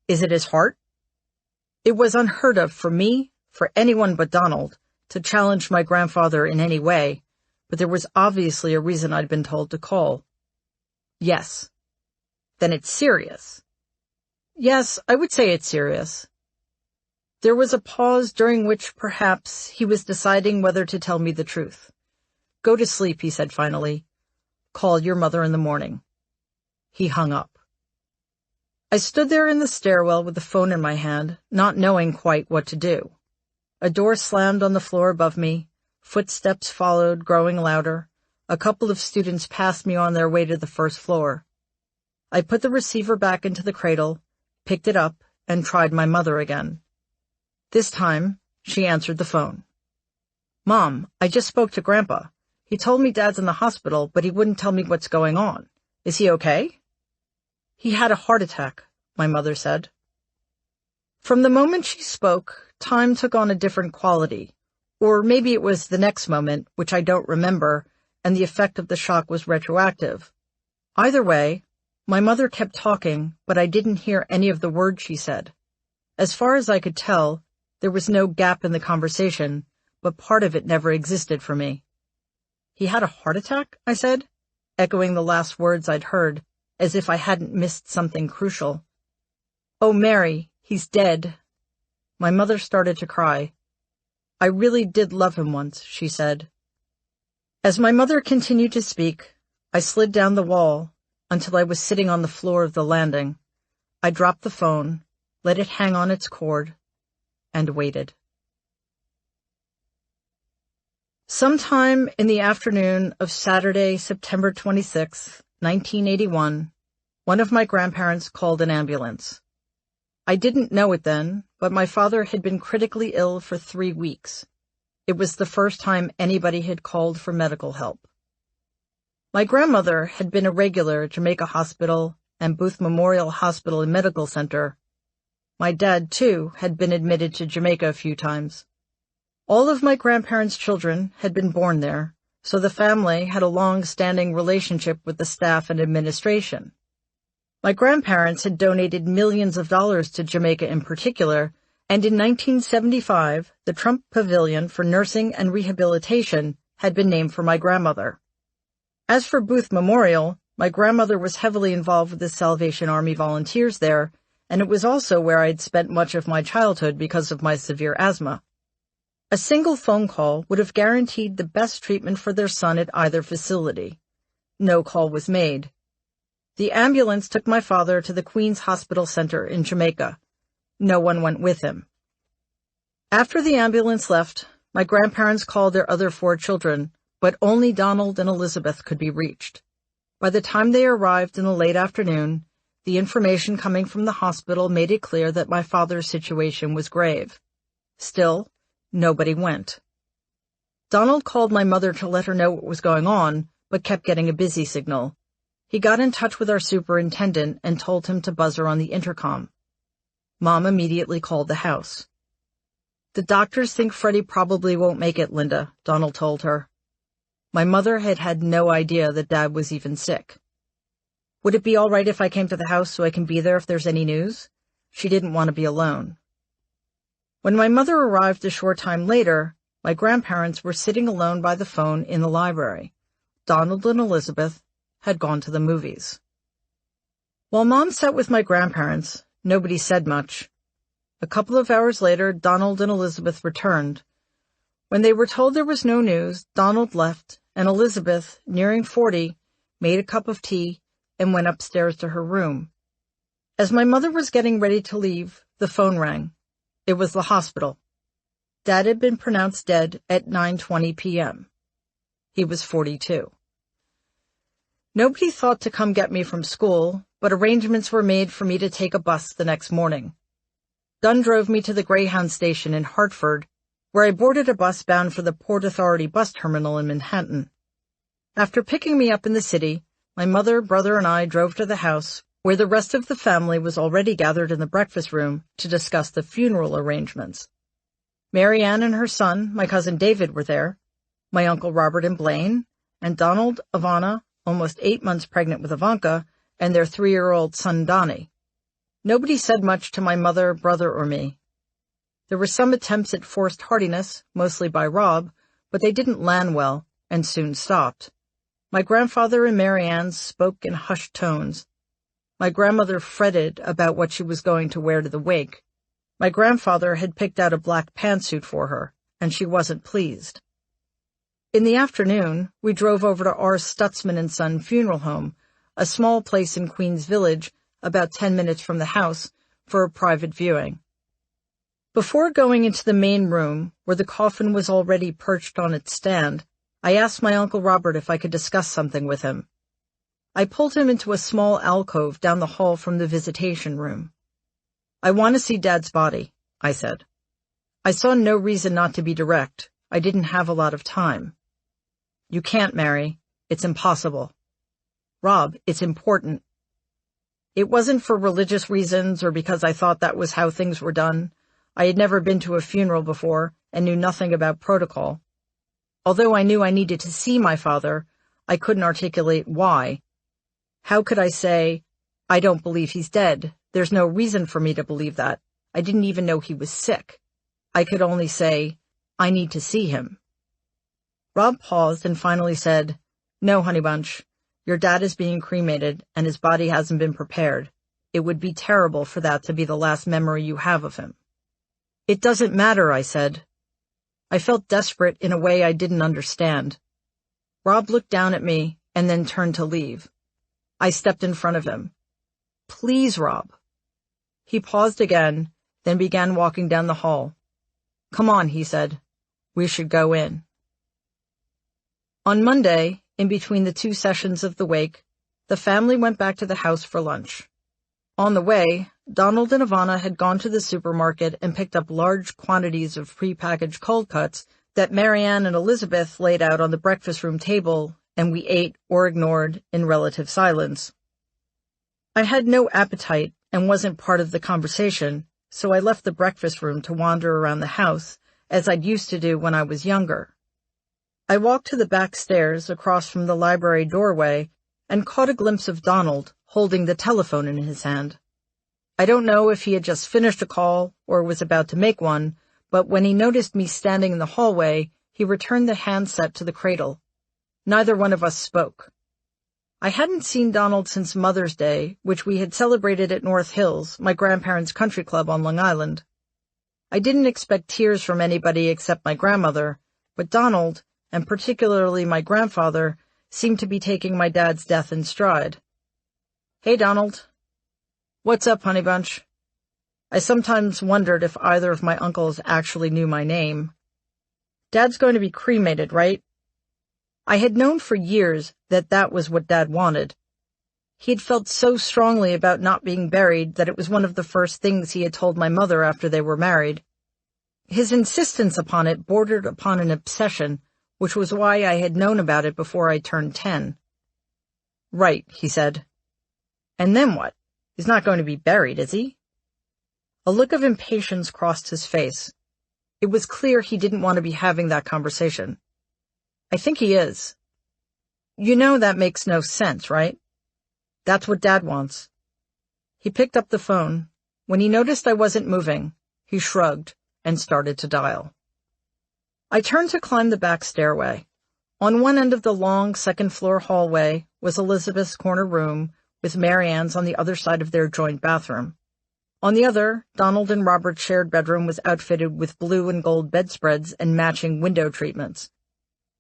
"Is it his heart?" It was unheard of for me, for anyone but Donald, to challenge my grandfather in any way, but there was obviously a reason I'd been told to call. "Yes." "Then it's serious." "Yes, I would say it's serious." There was a pause during which, perhaps, he was deciding whether to tell me the truth. "Go to sleep," he said finally. "Call your mother in the morning." He hung up. I stood there in the stairwell with the phone in my hand, not knowing quite what to do. A door slammed on the floor above me. Footsteps followed, growing louder. A couple of students passed me on their way to the first floor. I put the receiver back into the cradle, picked it up, and tried my mother again. This time, she answered the phone. "Mom, I just spoke to Grandpa. He told me Dad's in the hospital, but he wouldn't tell me what's going on. Is he okay?" "He had a heart attack," my mother said. From the moment she spoke, time took on a different quality. Or maybe it was the next moment, which I don't remember, and the effect of the shock was retroactive. Either way, my mother kept talking, but I didn't hear any of the words she said. As far as I could tell, there was no gap in the conversation, but part of it never existed for me. "He had a heart attack?" I said, echoing the last words I'd heard, as if I hadn't missed something crucial. "Oh, Mary, he's dead." My mother started to cry. "I really did love him once," she said. As my mother continued to speak, I slid down the wall until I was sitting on the floor of the landing. I dropped the phone, let it hang on its cord, and waited. Sometime in the afternoon of Saturday, September 26, 1981, one of my grandparents called an ambulance. I didn't know it then, but my father had been critically ill for 3 weeks. It was the first time anybody had called for medical help. My grandmother had been a regular at Jamaica Hospital and Booth Memorial Hospital and Medical Center. My dad, too, had been admitted to Jamaica a few times. All of my grandparents' children had been born there, so the family had a long-standing relationship with the staff and administration. My grandparents had donated millions of dollars to Jamaica in particular, and in 1975, the Trump Pavilion for Nursing and Rehabilitation had been named for my grandmother. As for Booth Memorial, my grandmother was heavily involved with the Salvation Army volunteers there, and it was also where I'd spent much of my childhood because of my severe asthma. A single phone call would have guaranteed the best treatment for their son at either facility. No call was made. The ambulance took my father to the Queen's Hospital Center in Jamaica. No one went with him. After the ambulance left, my grandparents called their other 4 children, but only Donald and Elizabeth could be reached. By the time they arrived in the late afternoon, the information coming from the hospital made it clear that my father's situation was grave. Still, nobody went. Donald called my mother to let her know what was going on, but kept getting a busy signal. He got in touch with our superintendent and told him to buzz her on the intercom. Mom immediately called the house. "The doctors think Freddie probably won't make it, Linda," Donald told her. My mother had had no idea that Dad was even sick. "Would it be all right if I came to the house so I can be there if there's any news?" She didn't want to be alone. When my mother arrived a short time later, My grandparents were sitting alone by the phone in the library. Donald and Elizabeth had gone to the movies. While Mom sat with my grandparents, nobody said much. A couple of hours later, Donald and Elizabeth returned. When they were told there was no news, Donald left, and Elizabeth, nearing 40, made a cup of tea and went upstairs to her room. As my mother was getting ready to leave, the phone rang. It was the hospital. Dad had been pronounced dead at 9:20 p.m. He was 42. Nobody thought to come get me from school, but arrangements were made for me to take a bus the next morning. Dunn drove me to the Greyhound station in Hartford, where I boarded a bus bound for the Port Authority bus terminal in Manhattan. After picking me up in the city, my mother, brother, and I drove to the house, where the rest of the family was already gathered in the breakfast room to discuss the funeral arrangements. Mary Ann and her son, my cousin David, were there, my Uncle Robert and Blaine, and Donald, Ivana, almost 8 months pregnant with Ivanka, and their 3-year-old son Donnie. Nobody said much to my mother, brother, or me. There were some attempts at forced heartiness, mostly by Rob, but they didn't land well, and soon stopped. My grandfather and Mary Ann spoke in hushed tones. My grandmother fretted about what she was going to wear to the wake. My grandfather had picked out a black pantsuit for her, and she wasn't pleased. In the afternoon, we drove over to R. Stutzman and Son Funeral Home, a small place in Queens Village, about 10 minutes from the house, for a private viewing. Before going into the main room, where the coffin was already perched on its stand, I asked my Uncle Robert if I could discuss something with him. I pulled him into a small alcove down the hall from the visitation room. "I want to see Dad's body," I said. I saw no reason not to be direct. I didn't have a lot of time. "You can't, Mary. It's impossible." "Rob, it's important." It wasn't for religious reasons or because I thought that was how things were done. I had never been to a funeral before and knew nothing about protocol. Although I knew I needed to see my father, I couldn't articulate why. How could I say, "I don't believe he's dead. There's no reason for me to believe that. I didn't even know he was sick." I could only say, "I need to see him." Rob paused and finally said, "No, honey bunch. Your dad is being cremated and his body hasn't been prepared. It would be terrible for that to be the last memory you have of him." "It doesn't matter," I said. I felt desperate in a way I didn't understand. Rob looked down at me and then turned to leave. I stepped in front of him. "Please, Rob." He paused again, then began walking down the hall. "Come on," he said. "We should go in." On Monday, in between the 2 sessions of the wake, the family went back to the house for lunch. On the way, Donald and Ivana had gone to the supermarket and picked up large quantities of prepackaged cold cuts that Mary Ann and Elizabeth laid out on the breakfast room table, and we ate or ignored in relative silence. I had no appetite and wasn't part of the conversation, so I left the breakfast room to wander around the house, as I'd used to do when I was younger. I walked to the back stairs across from the library doorway and caught a glimpse of Donald holding the telephone in his hand. I don't know if he had just finished a call or was about to make one, but when he noticed me standing in the hallway, he returned the handset to the cradle. Neither one of us spoke. I hadn't seen Donald since Mother's Day, which we had celebrated at North Hills, my grandparents' country club on Long Island. I didn't expect tears from anybody except my grandmother, but Donald, and particularly my grandfather, seemed to be taking my dad's death in stride. "Hey, Donald." "What's up, honey bunch?" I sometimes wondered if either of my uncles actually knew my name. "Dad's going to be cremated, right?" I had known for years that that was what Dad wanted. He had felt so strongly about not being buried that it was one of the first things he had told my mother after they were married. His insistence upon it bordered upon an obsession, which was why I had known about it before I turned 10. "Right," he said. "And then what? He's not going to be buried, is he?" A look of impatience crossed his face. It was clear he didn't want to be having that conversation. "I think he is." "You know that makes no sense, right?" "That's what Dad wants." He picked up the phone. When he noticed I wasn't moving, he shrugged and started to dial. I turned to climb the back stairway. On one end of the long second-floor hallway was Elizabeth's corner room, with Marianne's on the other side of their joint bathroom. On the other, Donald and Robert's shared bedroom was outfitted with blue and gold bedspreads and matching window treatments.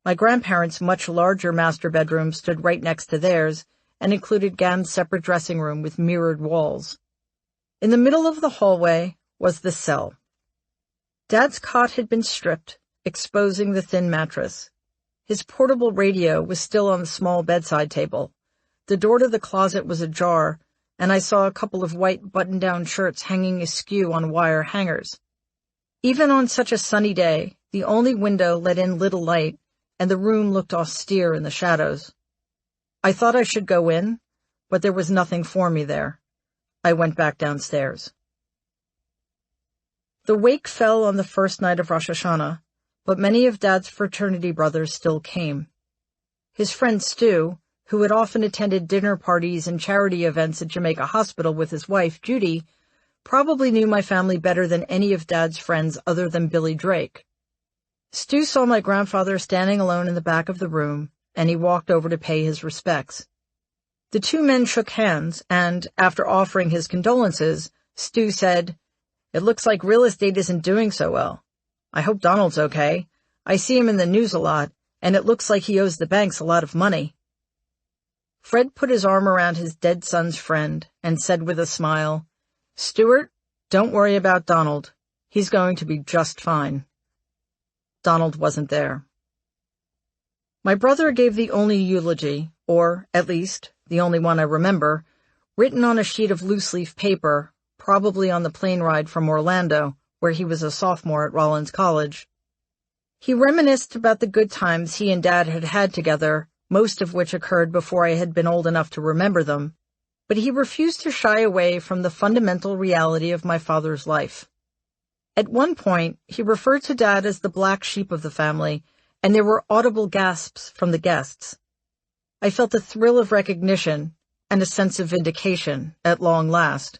My grandparents' much larger master bedroom stood right next to theirs and included Gam's separate dressing room with mirrored walls. In the middle of the hallway was the cell. Dad's cot had been stripped, exposing the thin mattress. His portable radio was still on the small bedside table. The door to the closet was ajar, and I saw a couple of white button-down shirts hanging askew on wire hangers. Even on such a sunny day, the only window let in little light, and the room looked austere in the shadows. I thought I should go in, but there was nothing for me there. I went back downstairs. The wake fell on the first night of Rosh Hashanah, but many of Dad's fraternity brothers still came. His friend Stu, who had often attended dinner parties and charity events at Jamaica Hospital with his wife, Judy, probably knew my family better than any of Dad's friends other than Billy Drake. Stu saw my grandfather standing alone in the back of the room, and he walked over to pay his respects. The two men shook hands, and, after offering his condolences, Stu said, "It looks like real estate isn't doing so well. I hope Donald's okay. I see him in the news a lot, and it looks like he owes the banks a lot of money." Fred put his arm around his dead son's friend and said with a smile, "Stuart, don't worry about Donald. He's going to be just fine." Donald wasn't there. My brother gave the only eulogy, or, at least, the only one I remember, written on a sheet of loose-leaf paper, probably on the plane ride from Orlando, where he was a sophomore at Rollins College. He reminisced about the good times he and Dad had had together, most of which occurred before I had been old enough to remember them, but he refused to shy away from the fundamental reality of my father's life. At one point, he referred to Dad as the black sheep of the family, and there were audible gasps from the guests. I felt a thrill of recognition and a sense of vindication at long last.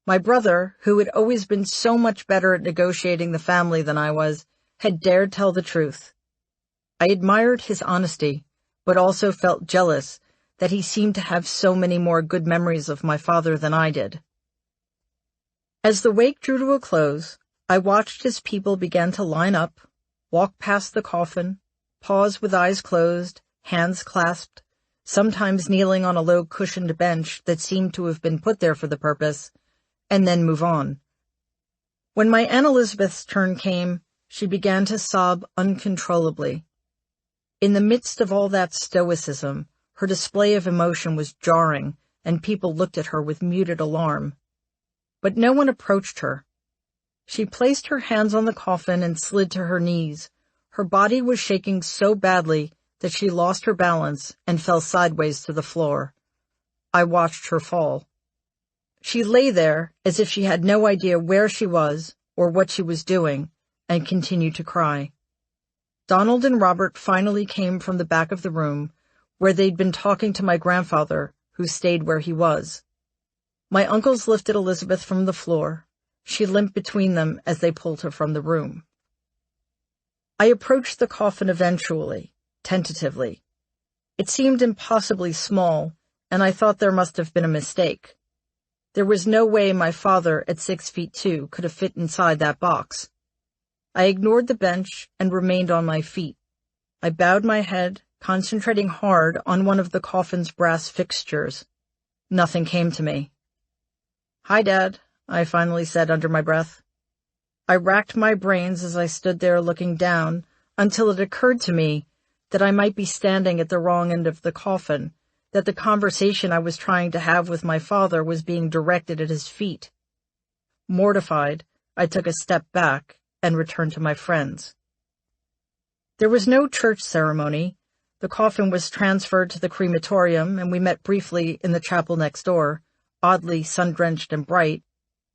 My brother, who had always been so much better at negotiating the family than I was, had dared tell the truth. I admired his honesty, but also felt jealous that he seemed to have so many more good memories of my father than I did. As the wake drew to a close, I watched as people began to line up, walk past the coffin, pause with eyes closed, hands clasped, sometimes kneeling on a low-cushioned bench that seemed to have been put there for the purpose, and then move on. When my Aunt Elizabeth's turn came, she began to sob uncontrollably. In the midst of all that stoicism, her display of emotion was jarring, and people looked at her with muted alarm. But no one approached her. She placed her hands on the coffin and slid to her knees. Her body was shaking so badly that she lost her balance and fell sideways to the floor. I watched her fall. She lay there as if she had no idea where she was or what she was doing, and continued to cry. Donald and Robert finally came from the back of the room, where they'd been talking to my grandfather, who stayed where he was. My uncles lifted Elizabeth from the floor. She limped between them as they pulled her from the room. I approached the coffin eventually, tentatively. It seemed impossibly small, and I thought there must have been a mistake. There was no way my father, at 6'2", could have fit inside that box. I ignored the bench and remained on my feet. I bowed my head, concentrating hard on one of the coffin's brass fixtures. Nothing came to me. "Hi, Dad," I finally said under my breath. I racked my brains as I stood there looking down until it occurred to me that I might be standing at the wrong end of the coffin, that the conversation I was trying to have with my father was being directed at his feet. Mortified, I took a step back and returned to my friends. There was no church ceremony. The coffin was transferred to the crematorium, and we met briefly in the chapel next door, oddly sun-drenched and bright,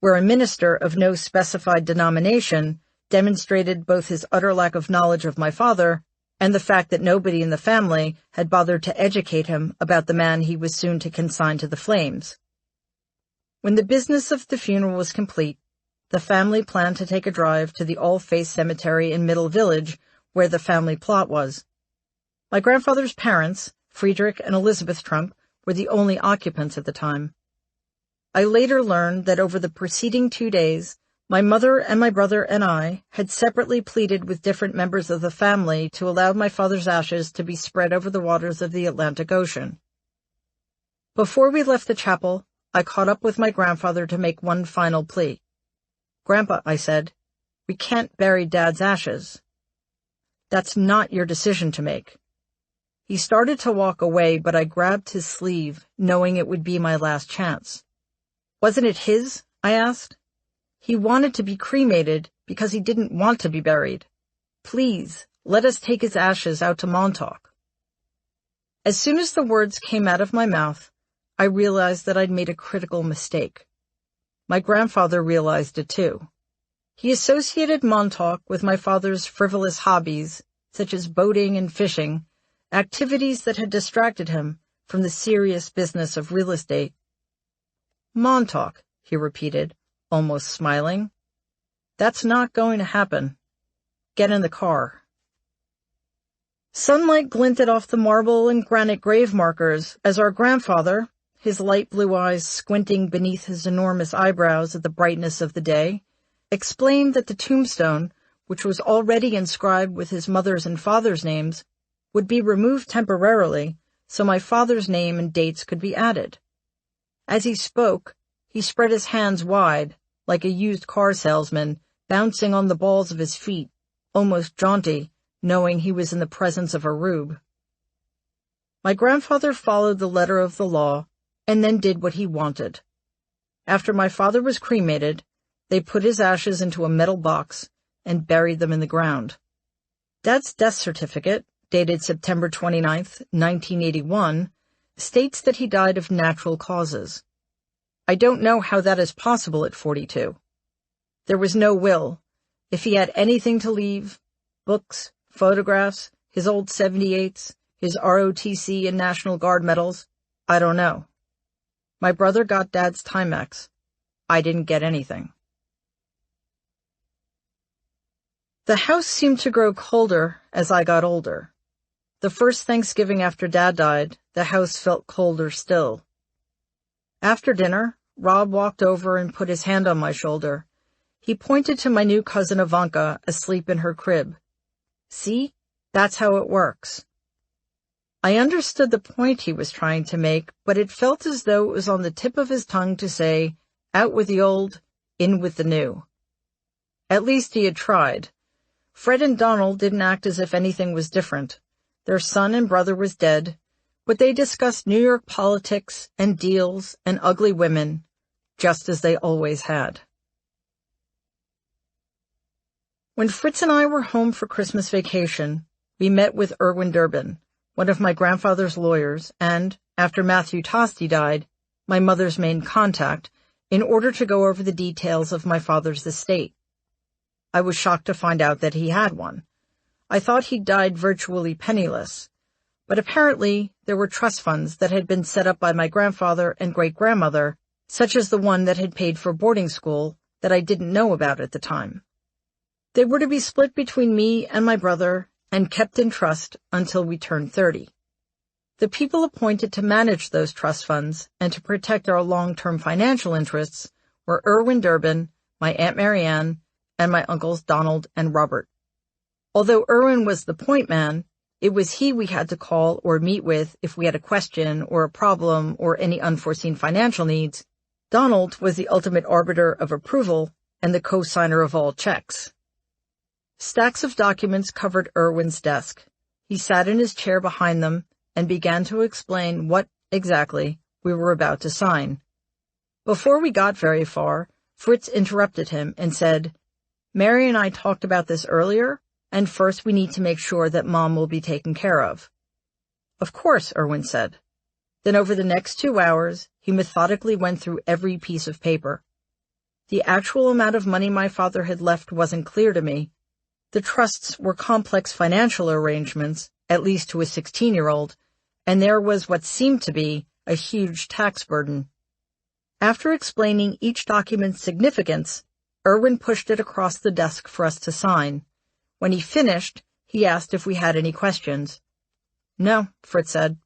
where a minister of no specified denomination demonstrated both his utter lack of knowledge of my father and the fact that nobody in the family had bothered to educate him about the man he was soon to consign to the flames. When the business of the funeral was complete, the family planned to take a drive to the All Faith Cemetery in Middle Village, where the family plot was. My grandfather's parents, Friedrich and Elizabeth Trump, were the only occupants at the time. I later learned that over the preceding 2 days, my mother and my brother and I had separately pleaded with different members of the family to allow my father's ashes to be spread over the waters of the Atlantic Ocean. Before we left the chapel, I caught up with my grandfather to make one final plea. "Grandpa," I said, "we can't bury Dad's ashes." "That's not your decision to make." He started to walk away, but I grabbed his sleeve, knowing it would be my last chance. "Wasn't it his?" I asked. "He wanted to be cremated because he didn't want to be buried. Please, let us take his ashes out to Montauk." As soon as the words came out of my mouth, I realized that I'd made a critical mistake. My grandfather realized it too. He associated Montauk with my father's frivolous hobbies, such as boating and fishing, activities that had distracted him from the serious business of real estate. "Montauk," he repeated, almost smiling. "That's not going to happen. Get in the car." Sunlight glinted off the marble and granite grave markers as our grandfather, his light blue eyes squinting beneath his enormous eyebrows at the brightness of the day, explained that the tombstone, which was already inscribed with his mother's and father's names, would be removed temporarily so my father's name and dates could be added. As he spoke, he spread his hands wide, like a used car salesman, bouncing on the balls of his feet, almost jaunty, knowing he was in the presence of a rube. My grandfather followed the letter of the law and then did what he wanted. After my father was cremated, they put his ashes into a metal box and buried them in the ground. Dad's death certificate, dated September 29th, 1981, states that he died of natural causes. I don't know how that is possible at 42. There was no will. If he had anything to leave, books, photographs, his old 78s, his ROTC and National Guard medals, I don't know. My brother got Dad's Timex. I didn't get anything. The house seemed to grow colder as I got older. The first Thanksgiving after Dad died, the house felt colder still. After dinner, Rob walked over and put his hand on my shoulder. He pointed to my new cousin Ivanka asleep in her crib. "See? That's how it works." I understood the point he was trying to make, but it felt as though it was on the tip of his tongue to say, "Out with the old, in with the new." At least he had tried. Fred and Donald didn't act as if anything was different. Their son and brother was dead, but they discussed New York politics and deals and ugly women, just as they always had. When Fritz and I were home for Christmas vacation, we met with Erwin Durbin, one of my grandfather's lawyers, and, after Matthew Tosti died, my mother's main contact, in order to go over the details of my father's estate. I was shocked to find out that he had one. I thought he'd died virtually penniless, but apparently there were trust funds that had been set up by my grandfather and great-grandmother, such as the one that had paid for boarding school that I didn't know about at the time. They were to be split between me and my brother and kept in trust until we turned 30. The people appointed to manage those trust funds and to protect our long-term financial interests were Erwin Durbin, my Aunt Marianne, and my uncles Donald and Robert. Although Erwin was the point man, it was he we had to call or meet with if we had a question or a problem or any unforeseen financial needs. Donald was the ultimate arbiter of approval and the co-signer of all checks. Stacks of documents covered Erwin's desk. He sat in his chair behind them and began to explain what, exactly, we were about to sign. Before we got very far, Fritz interrupted him and said, "Mary and I talked about this earlier, and first we need to make sure that Mom will be taken care of." "Of course," Erwin said. Then over the next 2 hours, he methodically went through every piece of paper. The actual amount of money my father had left wasn't clear to me. The trusts were complex financial arrangements, at least to a 16-year-old, and there was what seemed to be a huge tax burden. After explaining each document's significance, Irwin pushed it across the desk for us to sign. When he finished, he asked if we had any questions. No, Fritz said.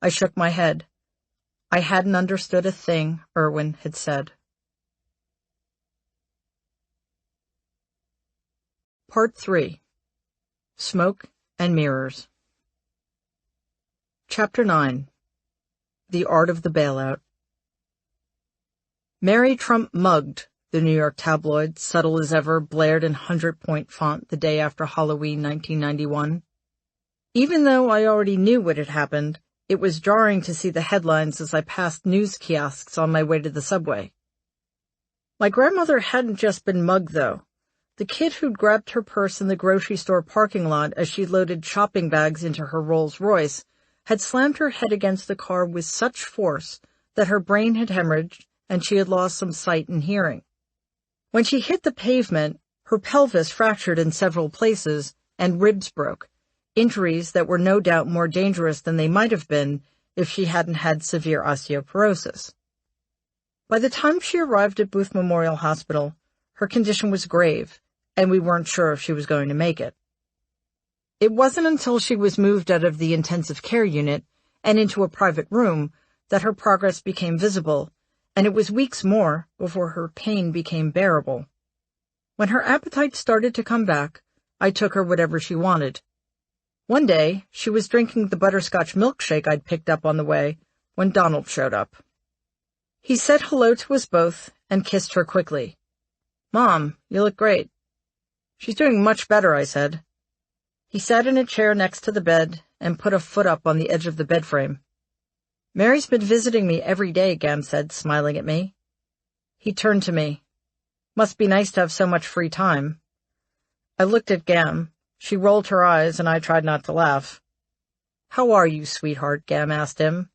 I shook my head. I hadn't understood a thing Irwin had said. Part 3. Smoke and Mirrors. Chapter 9. The Art of the Bailout. Mary Trump mugged, the New York tabloid, subtle as ever, blared in 100-point font the day after Halloween 1991. Even though I already knew what had happened, it was jarring to see the headlines as I passed news kiosks on my way to the subway. My grandmother hadn't just been mugged, though. The kid who'd grabbed her purse in the grocery store parking lot as she loaded shopping bags into her Rolls-Royce had slammed her head against the car with such force that her brain had hemorrhaged and she had lost some sight and hearing. When she hit the pavement, her pelvis fractured in several places and ribs broke, injuries that were no doubt more dangerous than they might have been if she hadn't had severe osteoporosis. By the time she arrived at Booth Memorial Hospital, her condition was grave, and we weren't sure if she was going to make it. It wasn't until she was moved out of the intensive care unit and into a private room that her progress became visible, and it was weeks more before her pain became bearable. When her appetite started to come back, I took her whatever she wanted. One day, she was drinking the butterscotch milkshake I'd picked up on the way when Donald showed up. He said hello to us both and kissed her quickly. "Mom, you look great." "She's doing much better," I said. He sat in a chair next to the bed and put a foot up on the edge of the bed frame. "Mary's been visiting me every day," Gam said, smiling at me. He turned to me. "Must be nice to have so much free time." I looked at Gam. She rolled her eyes, and I tried not to laugh. "How are you, sweetheart?" Gam asked him.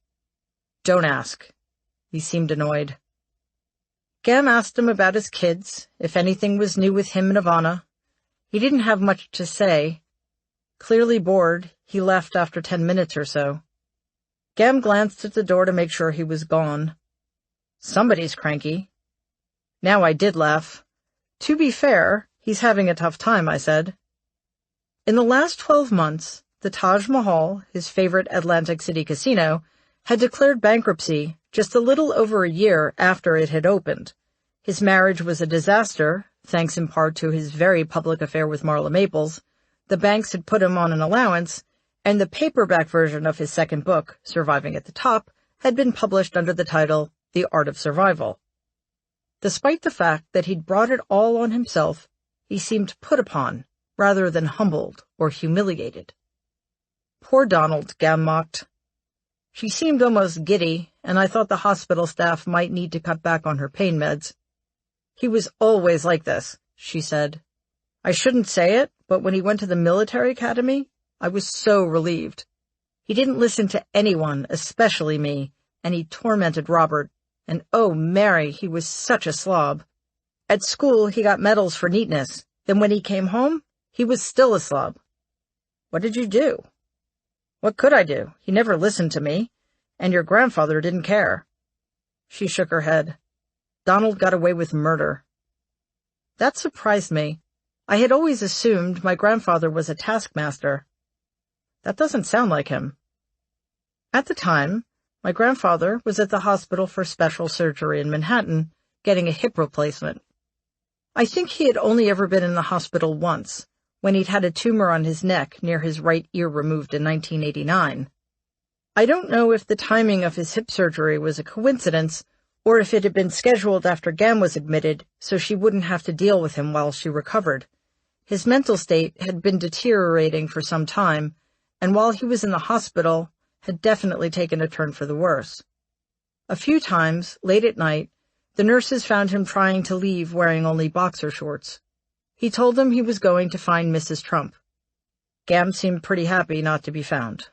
"Don't ask." He seemed annoyed. Gam asked him about his kids, if anything was new with him and Ivana. He didn't have much to say. Clearly bored, he left after 10 minutes or so. Gam glanced at the door to make sure he was gone. Somebody's cranky. Now I did laugh. To be fair, he's having a tough time, I said. In the last 12 months, the Taj Mahal, his favorite Atlantic City casino, had declared bankruptcy just a little over a year after it had opened. His marriage was a disaster, thanks in part to his very public affair with Marla Maples. The banks had put him on an allowance, and the paperback version of his second book, Surviving at the Top, had been published under the title The Art of Survival. Despite the fact that he'd brought it all on himself, he seemed put upon, rather than humbled or humiliated. Poor Donald, Gam mocked. She seemed almost giddy, and I thought the hospital staff might need to cut back on her pain meds. He was always like this, she said. I shouldn't say it, but when he went to the military academy, I was so relieved. He didn't listen to anyone, especially me, and he tormented Robert. And oh, Mary, he was such a slob. At school, he got medals for neatness. Then when he came home, he was still a slob. What did you do? What could I do? He never listened to me, and your grandfather didn't care. She shook her head. Donald got away with murder. That surprised me. I had always assumed my grandfather was a taskmaster. That doesn't sound like him. At the time, my grandfather was at the hospital for special surgery in Manhattan, getting a hip replacement. I think he had only ever been in the hospital once, when he'd had a tumor on his neck near his right ear removed in 1989. I don't know if the timing of his hip surgery was a coincidence, or if it had been scheduled after Gam was admitted so she wouldn't have to deal with him while she recovered. His mental state had been deteriorating for some time, and while he was in the hospital, had definitely taken a turn for the worse. A few times, late at night, the nurses found him trying to leave wearing only boxer shorts. He told them he was going to find Mrs. Trump. Gam seemed pretty happy not to be found.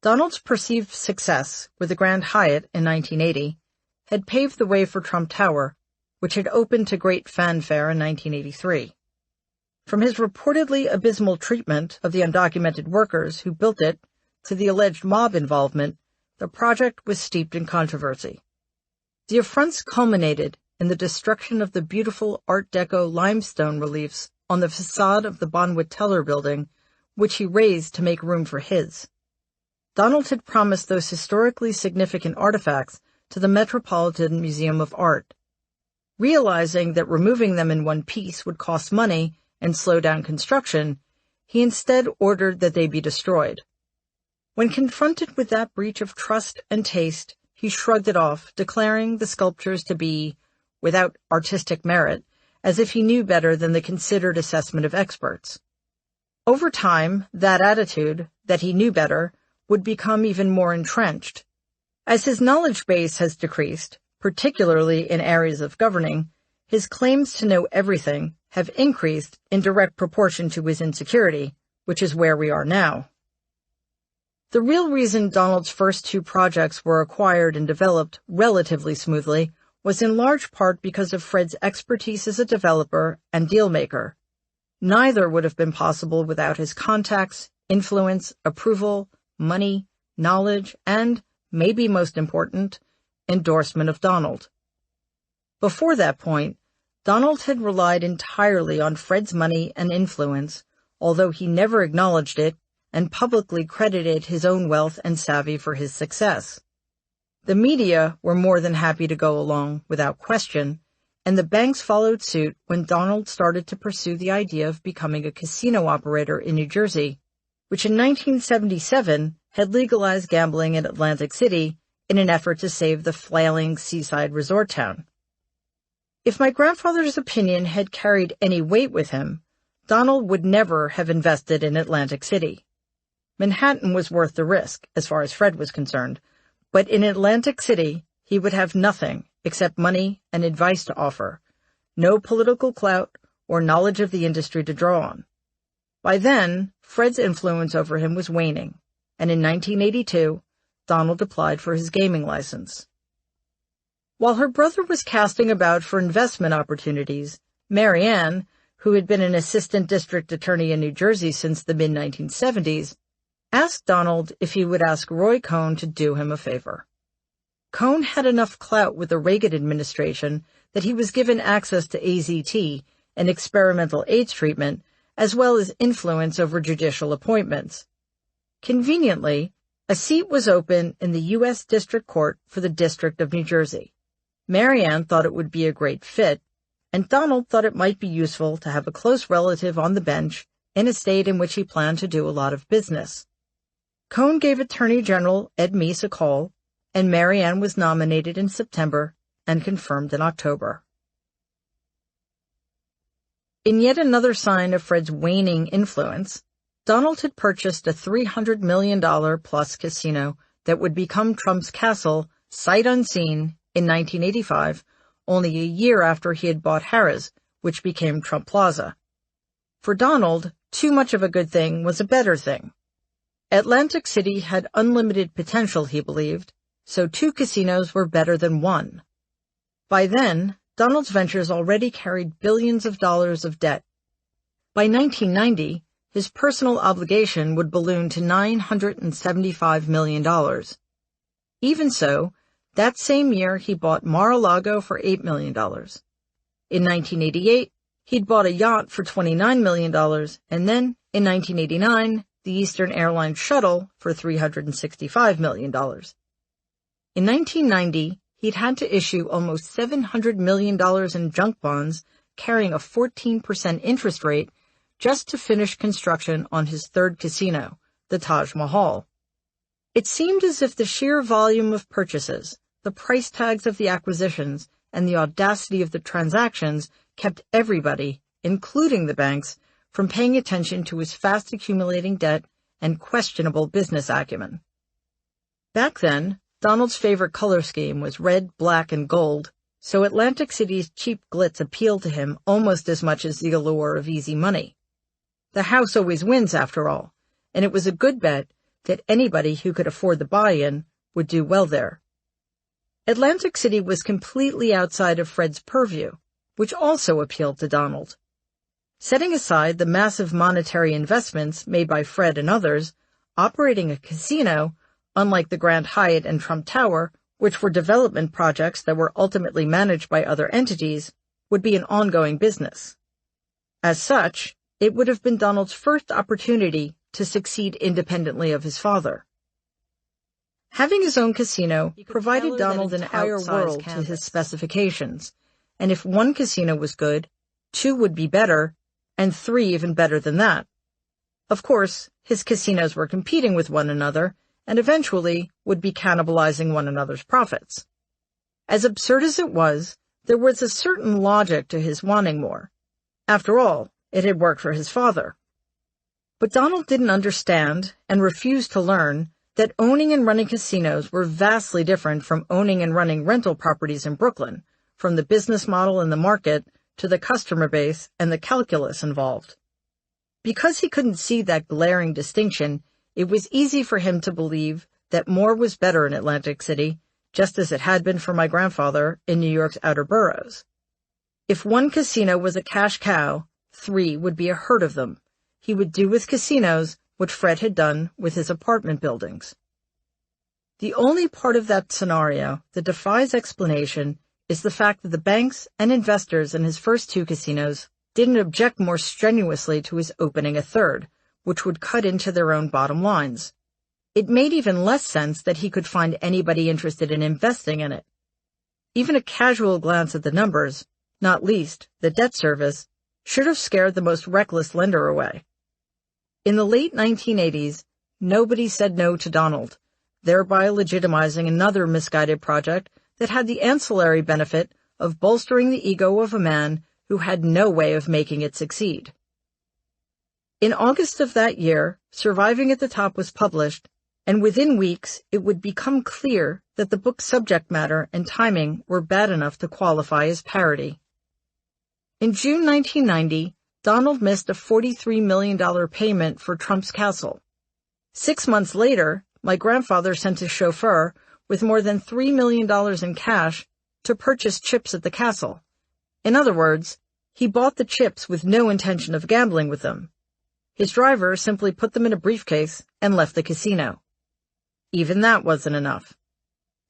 Donald's perceived success with the Grand Hyatt in 1980 had paved the way for Trump Tower, which had opened to great fanfare in 1983. From his reportedly abysmal treatment of the undocumented workers who built it to the alleged mob involvement, the project was steeped in controversy. The affronts culminated in the destruction of the beautiful Art Deco limestone reliefs on the facade of the Bonwit Teller building, which he razed to make room for his. Donald had promised those historically significant artifacts to the Metropolitan Museum of Art. Realizing that removing them in one piece would cost money and slow down construction, he instead ordered that they be destroyed. When confronted with that breach of trust and taste, he shrugged it off, declaring the sculptures to be without artistic merit, as if he knew better than the considered assessment of experts. Over time, that attitude, that he knew better, would become even more entrenched. As his knowledge base has decreased, particularly in areas of governing, his claims to know everything have increased in direct proportion to his insecurity, which is where we are now. The real reason Donald's first two projects were acquired and developed relatively smoothly was in large part because of Fred's expertise as a developer and deal-maker. Neither would have been possible without his contacts, influence, approval, money, knowledge, and, maybe most important, endorsement of Donald. Before that point, Donald had relied entirely on Fred's money and influence, although he never acknowledged it and publicly credited his own wealth and savvy for his success. The media were more than happy to go along without question, and the banks followed suit when Donald started to pursue the idea of becoming a casino operator in New Jersey, which in 1977 had legalized gambling in Atlantic City in an effort to save the flailing seaside resort town. If my grandfather's opinion had carried any weight with him, Donald would never have invested in Atlantic City. Manhattan was worth the risk, as far as Fred was concerned, but in Atlantic City he would have nothing except money and advice to offer, no political clout or knowledge of the industry to draw on. By then, Fred's influence over him was waning, and in 1982, Donald applied for his gaming license. While her brother was casting about for investment opportunities, Mary Ann, who had been an assistant district attorney in New Jersey since the mid-1970s, asked Donald if he would ask Roy Cohn to do him a favor. Cohn had enough clout with the Reagan administration that he was given access to AZT and experimental AIDS treatment, as well as influence over judicial appointments. Conveniently, a seat was open in the U.S. District Court for the District of New Jersey. Mary Ann thought it would be a great fit, and Donald thought it might be useful to have a close relative on the bench in a state in which he planned to do a lot of business. Cohn gave Attorney General Ed Meese a call, and Mary Ann was nominated in September and confirmed in October. In yet another sign of Fred's waning influence, Donald had purchased a $300 million plus casino that would become Trump's castle, sight unseen, in 1985, only a year after he had bought Harrah's, which became Trump Plaza. For Donald, too much of a good thing was a better thing. Atlantic City had unlimited potential, he believed, so two casinos were better than one. By then, Donald's ventures already carried billions of dollars of debt. By 1990, his personal obligation would balloon to $975 million. Even so, that same year he bought Mar-a-Lago for $8 million. In 1988, he'd bought a yacht for $29 million, and then, in 1989, the Eastern Airlines shuttle for $365 million. In 1990, he'd had to issue almost $700 million in junk bonds carrying a 14% interest rate just to finish construction on his third casino, the Taj Mahal. It seemed as if the sheer volume of purchases, the price tags of the acquisitions, and the audacity of the transactions kept everybody, including the banks, from paying attention to his fast accumulating debt and questionable business acumen. Back then, Donald's favorite color scheme was red, black, and gold, so Atlantic City's cheap glitz appealed to him almost as much as the allure of easy money. The house always wins, after all, and it was a good bet that anybody who could afford the buy-in would do well there. Atlantic City was completely outside of Fred's purview, which also appealed to Donald. Setting aside the massive monetary investments made by Fred and others, operating a casino, unlike the Grand Hyatt and Trump Tower, which were development projects that were ultimately managed by other entities, would be an ongoing business. As such, it would have been Donald's first opportunity to succeed independently of his father. Having his own casino provided Donald an entire world to his specifications, and if one casino was good, two would be better, and three even better than that. Of course, his casinos were competing with one another, and eventually would be cannibalizing one another's profits. As absurd as it was, there was a certain logic to his wanting more. After all, it had worked for his father. But Donald didn't understand, and refused to learn, that owning and running casinos were vastly different from owning and running rental properties in Brooklyn, from the business model and the market to the customer base and the calculus involved. Because he couldn't see that glaring distinction, it was easy for him to believe that more was better in Atlantic City, just as it had been for my grandfather in New York's outer boroughs. If one casino was a cash cow, three would be a herd of them. He would do with casinos what Fred had done with his apartment buildings. The only part of that scenario that defies explanation is the fact that the banks and investors in his first two casinos didn't object more strenuously to his opening a third, which would cut into their own bottom lines. It made even less sense that he could find anybody interested in investing in it. Even a casual glance at the numbers, not least the debt service, should have scared the most reckless lender away. In the late 1980s, nobody said no to Donald, thereby legitimizing another misguided project that had the ancillary benefit of bolstering the ego of a man who had no way of making it succeed. In August of that year, Surviving at the Top was published, and within weeks it would become clear that the book's subject matter and timing were bad enough to qualify as parody. In June 1990, Donald missed a $43 million payment for Trump's castle. 6 months later, my grandfather sent his chauffeur with more than $3 million in cash to purchase chips at the castle. In other words, he bought the chips with no intention of gambling with them. His driver simply put them in a briefcase and left the casino. Even that wasn't enough.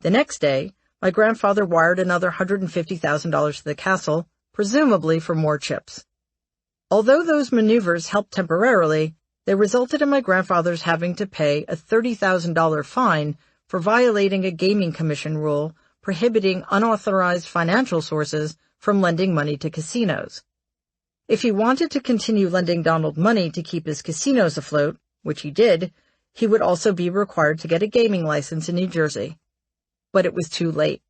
The next day, my grandfather wired another $150,000 to the castle, presumably for more chips. Although those maneuvers helped temporarily, they resulted in my grandfather's having to pay a $30,000 fine for violating a gaming commission rule prohibiting unauthorized financial sources from lending money to casinos. If he wanted to continue lending Donald money to keep his casinos afloat, which he did, he would also be required to get a gaming license in New Jersey. But it was too late.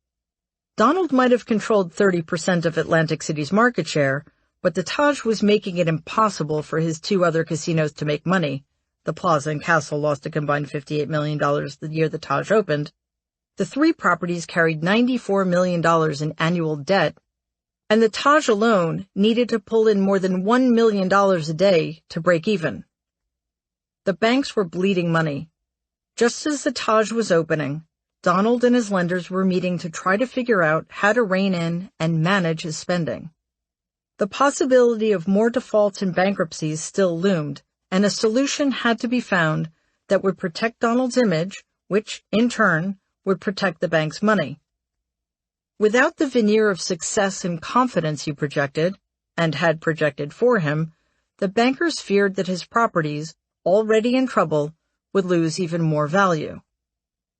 Donald might have controlled 30% of Atlantic City's market share, but the Taj was making it impossible for his two other casinos to make money. The Plaza and Castle lost a combined $58 million the year the Taj opened. The three properties carried $94 million in annual debt, and the Taj alone needed to pull in more than $1 million a day to break even. The banks were bleeding money. Just as the Taj was opening, Donald and his lenders were meeting to try to figure out how to rein in and manage his spending. The possibility of more defaults and bankruptcies still loomed, and a solution had to be found that would protect Donald's image, which, in turn, would protect the bank's money. Without the veneer of success and confidence he projected, and had projected for him, the bankers feared that his properties, already in trouble, would lose even more value.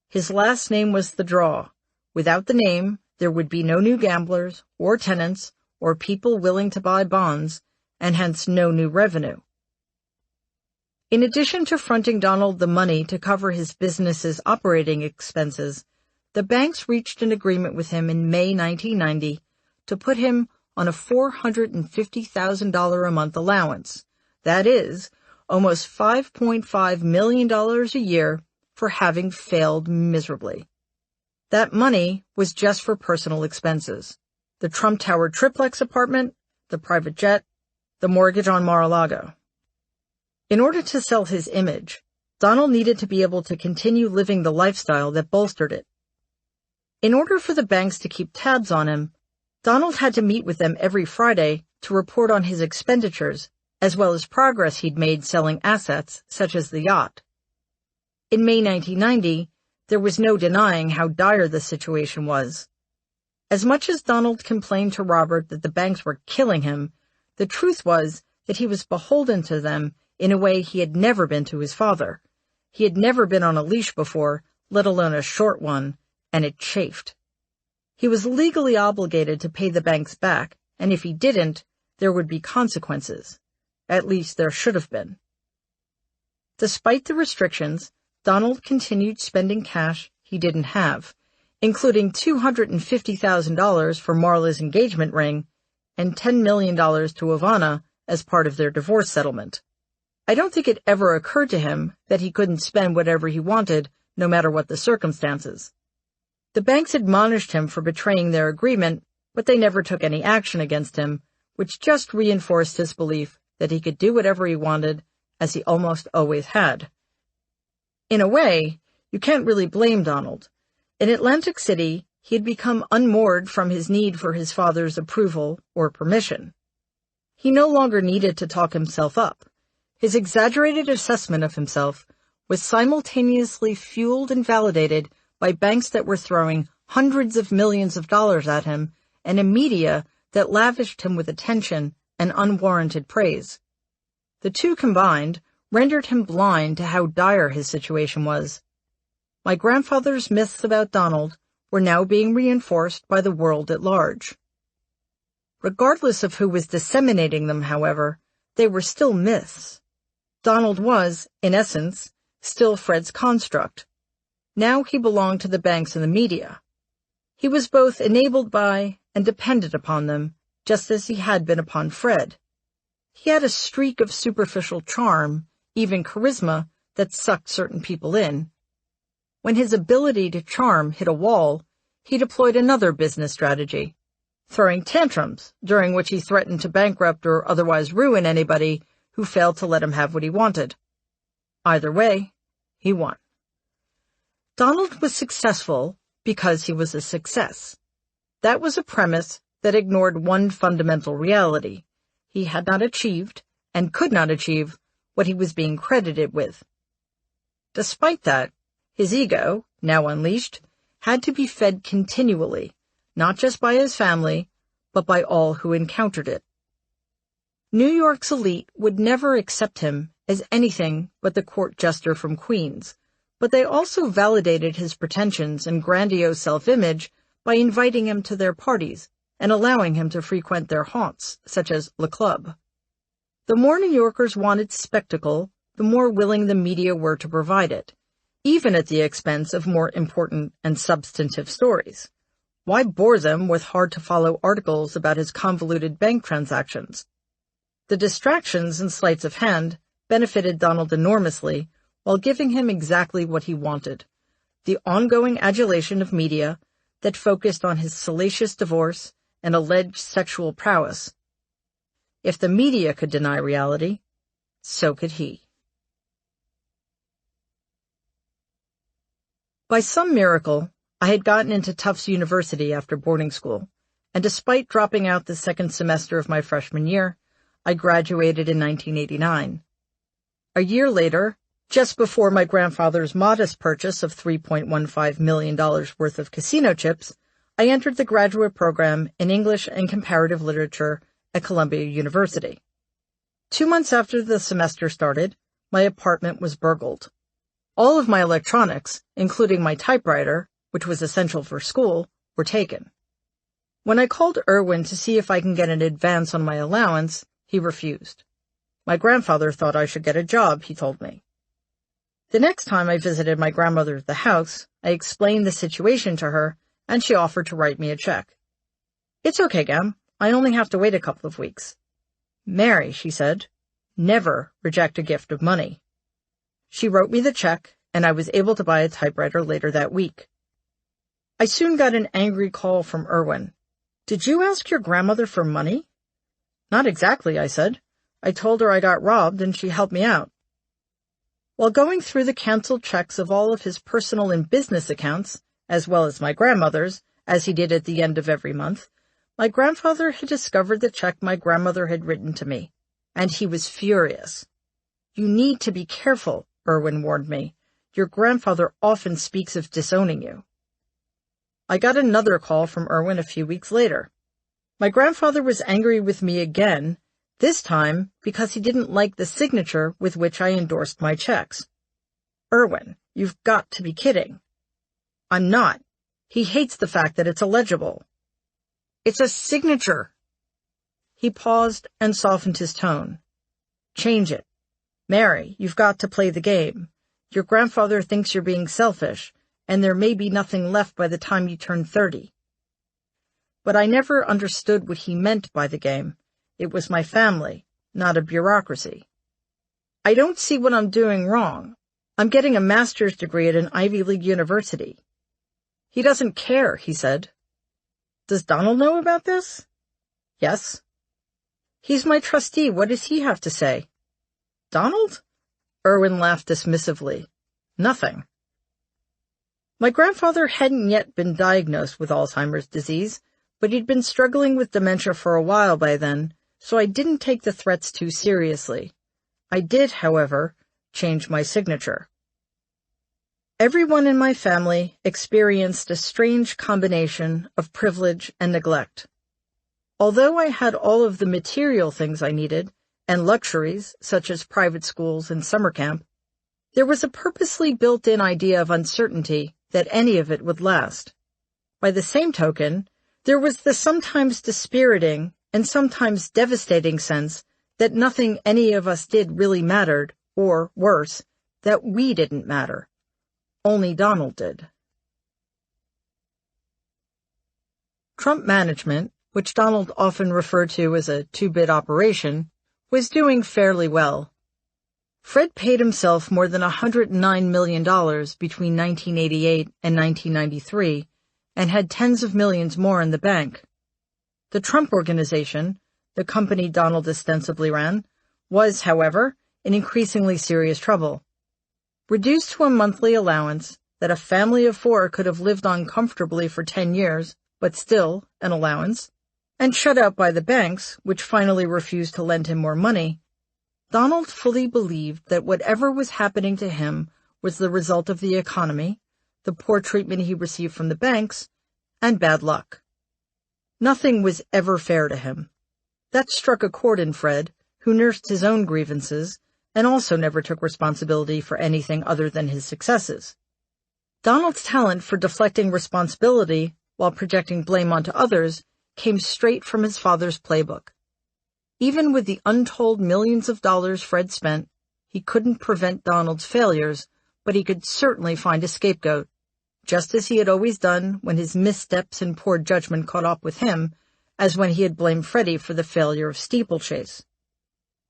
His last name was the draw. Without the name, there would be no new gamblers, or tenants, or people willing to buy bonds, and hence no new revenue. In addition to fronting Donald the money to cover his business's operating expenses, the banks reached an agreement with him in May 1990 to put him on a $450,000 a month allowance. That is, almost $5.5 million a year for having failed miserably. That money was just for personal expenses. The Trump Tower triplex apartment, the private jet, the mortgage on Mar-a-Lago. In order to sell his image, Donald needed to be able to continue living the lifestyle that bolstered it. In order for the banks to keep tabs on him, Donald had to meet with them every Friday to report on his expenditures, as well as progress he'd made selling assets such as the yacht. In May 1990, There was no denying how dire the situation was. As much as Donald complained to Robert that the banks were killing him, the truth was that he was beholden to them in a way he had never been to his father. He had never been on a leash before, let alone a short one, and it chafed. He was legally obligated to pay the banks back, and if he didn't, there would be consequences. At least there should have been. Despite the restrictions, Donald continued spending cash he didn't have, including $250,000 for Marla's engagement ring and $10 million to Ivana as part of their divorce settlement. I don't think it ever occurred to him that he couldn't spend whatever he wanted, no matter what the circumstances. The banks admonished him for betraying their agreement, but they never took any action against him, which just reinforced his belief that he could do whatever he wanted, as he almost always had. In a way, you can't really blame Donald. In Atlantic City, he had become unmoored from his need for his father's approval or permission. He no longer needed to talk himself up. His exaggerated assessment of himself was simultaneously fueled and validated by banks that were throwing hundreds of millions of dollars at him and a media that lavished him with attention and unwarranted praise. The two combined rendered him blind to how dire his situation was. My grandfather's myths about Donald were now being reinforced by the world at large. Regardless of who was disseminating them, however, they were still myths. Donald was, in essence, still Fred's construct. Now he belonged to the banks and the media. He was both enabled by and dependent upon them, just as he had been upon Fred. He had a streak of superficial charm, even charisma, that sucked certain people in. When his ability to charm hit a wall, he deployed another business strategy, throwing tantrums, during which he threatened to bankrupt or otherwise ruin anybody who failed to let him have what he wanted. Either way, he won. Donald was successful because he was a success. That was a premise that ignored one fundamental reality. He had not achieved, and could not achieve, what he was being credited with. Despite that, his ego, now unleashed, had to be fed continually, not just by his family, but by all who encountered it. New York's elite would never accept him as anything but the court jester from Queens, but they also validated his pretensions and grandiose self-image by inviting him to their parties and allowing him to frequent their haunts, such as Le Club. The more New Yorkers wanted spectacle, the more willing the media were to provide it, even at the expense of more important and substantive stories. Why bore them with hard-to-follow articles about his convoluted bank transactions? The distractions and sleights of hand benefited Donald enormously while giving him exactly what he wanted, the ongoing adulation of media that focused on his salacious divorce and alleged sexual prowess. If the media could deny reality, so could he. By some miracle, I had gotten into Tufts University after boarding school, and despite dropping out the second semester of my freshman year, I graduated in 1989. A year later, just before my grandfather's modest purchase of $3.15 million worth of casino chips, I entered the graduate program in English and Comparative Literature at Columbia University. 2 months after the semester started, my apartment was burgled. All of my electronics, including my typewriter, which was essential for school, were taken. When I called Irwin to see if I can get an advance on my allowance, he refused. My grandfather thought I should get a job, he told me. The next time I visited my grandmother at the house, I explained the situation to her, and she offered to write me a check. "It's okay, Gam. I only have to wait a couple of weeks." "Mary," she said, "never reject a gift of money." She wrote me the check, and I was able to buy a typewriter later that week. I soon got an angry call from Irwin. "Did you ask your grandmother for money?" "Not exactly," I said. "I told her I got robbed, and she helped me out." While going through the canceled checks of all of his personal and business accounts, as well as my grandmother's, as he did at the end of every month, my grandfather had discovered the check my grandmother had written to me, and he was furious. "You need to be careful," Irwin warned me. Your grandfather often speaks of disowning you." I got another call from Irwin a few weeks later. My grandfather was angry with me again, this time because he didn't like the signature with which I endorsed my checks. "Irwin, you've got to be kidding." "I'm not. He hates the fact that it's illegible." "It's a signature." He paused and softened his tone. "Change it. Mary, you've got to play the game. Your grandfather thinks you're being selfish, and there may be nothing left by the time you turn 30. But I never understood what he meant by the game. It was my family, not a bureaucracy. "I don't see what I'm doing wrong. I'm getting a master's degree at an Ivy League university." "He doesn't care," he said. "Does Donald know about this?" "Yes." "He's my trustee. What does he have to say?" "Donald?" Irwin laughed dismissively. "Nothing." My grandfather hadn't yet been diagnosed with Alzheimer's disease, but he'd been struggling with dementia for a while by then, so I didn't take the threats too seriously. I did, however, change my signature. Everyone in my family experienced a strange combination of privilege and neglect. Although I had all of the material things I needed, and luxuries such as private schools and summer camp, there was a purposely built-in idea of uncertainty that any of it would last. By the same token, there was the sometimes dispiriting and sometimes devastating sense that nothing any of us did really mattered, or, worse, that we didn't matter. Only Donald did. Trump management, which Donald often referred to as a two-bit operation, was doing fairly well. Fred paid himself more than $109 million between 1988 and 1993 and had tens of millions more in the bank. The Trump Organization, the company Donald ostensibly ran, was, however, in increasingly serious trouble. Reduced to a monthly allowance that a family of 4 could have lived on comfortably for 10 years, but still an allowance, and shut out by the banks, which finally refused to lend him more money, Donald fully believed that whatever was happening to him was the result of the economy, the poor treatment he received from the banks, and bad luck. Nothing was ever fair to him. That struck a chord in Fred, who nursed his own grievances and also never took responsibility for anything other than his successes. Donald's talent for deflecting responsibility while projecting blame onto others came straight from his father's playbook. Even with the untold millions of dollars Fred spent, he couldn't prevent Donald's failures, but he could certainly find a scapegoat, just as he had always done when his missteps and poor judgment caught up with him, as when he had blamed Freddie for the failure of Steeplechase.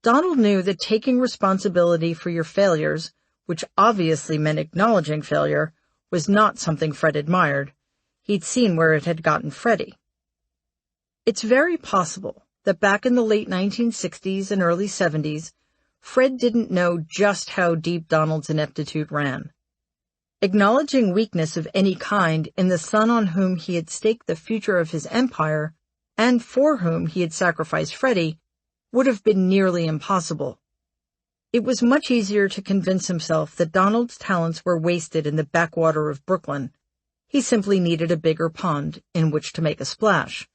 Donald knew that taking responsibility for your failures, which obviously meant acknowledging failure, was not something Fred admired. He'd seen where it had gotten Freddie. It's very possible that back in the late 1960s and early 70s, Fred didn't know just how deep Donald's ineptitude ran. Acknowledging weakness of any kind in the son on whom he had staked the future of his empire, and for whom he had sacrificed Freddie, would have been nearly impossible. It was much easier to convince himself that Donald's talents were wasted in the backwater of Brooklyn. He simply needed a bigger pond in which to make a splash.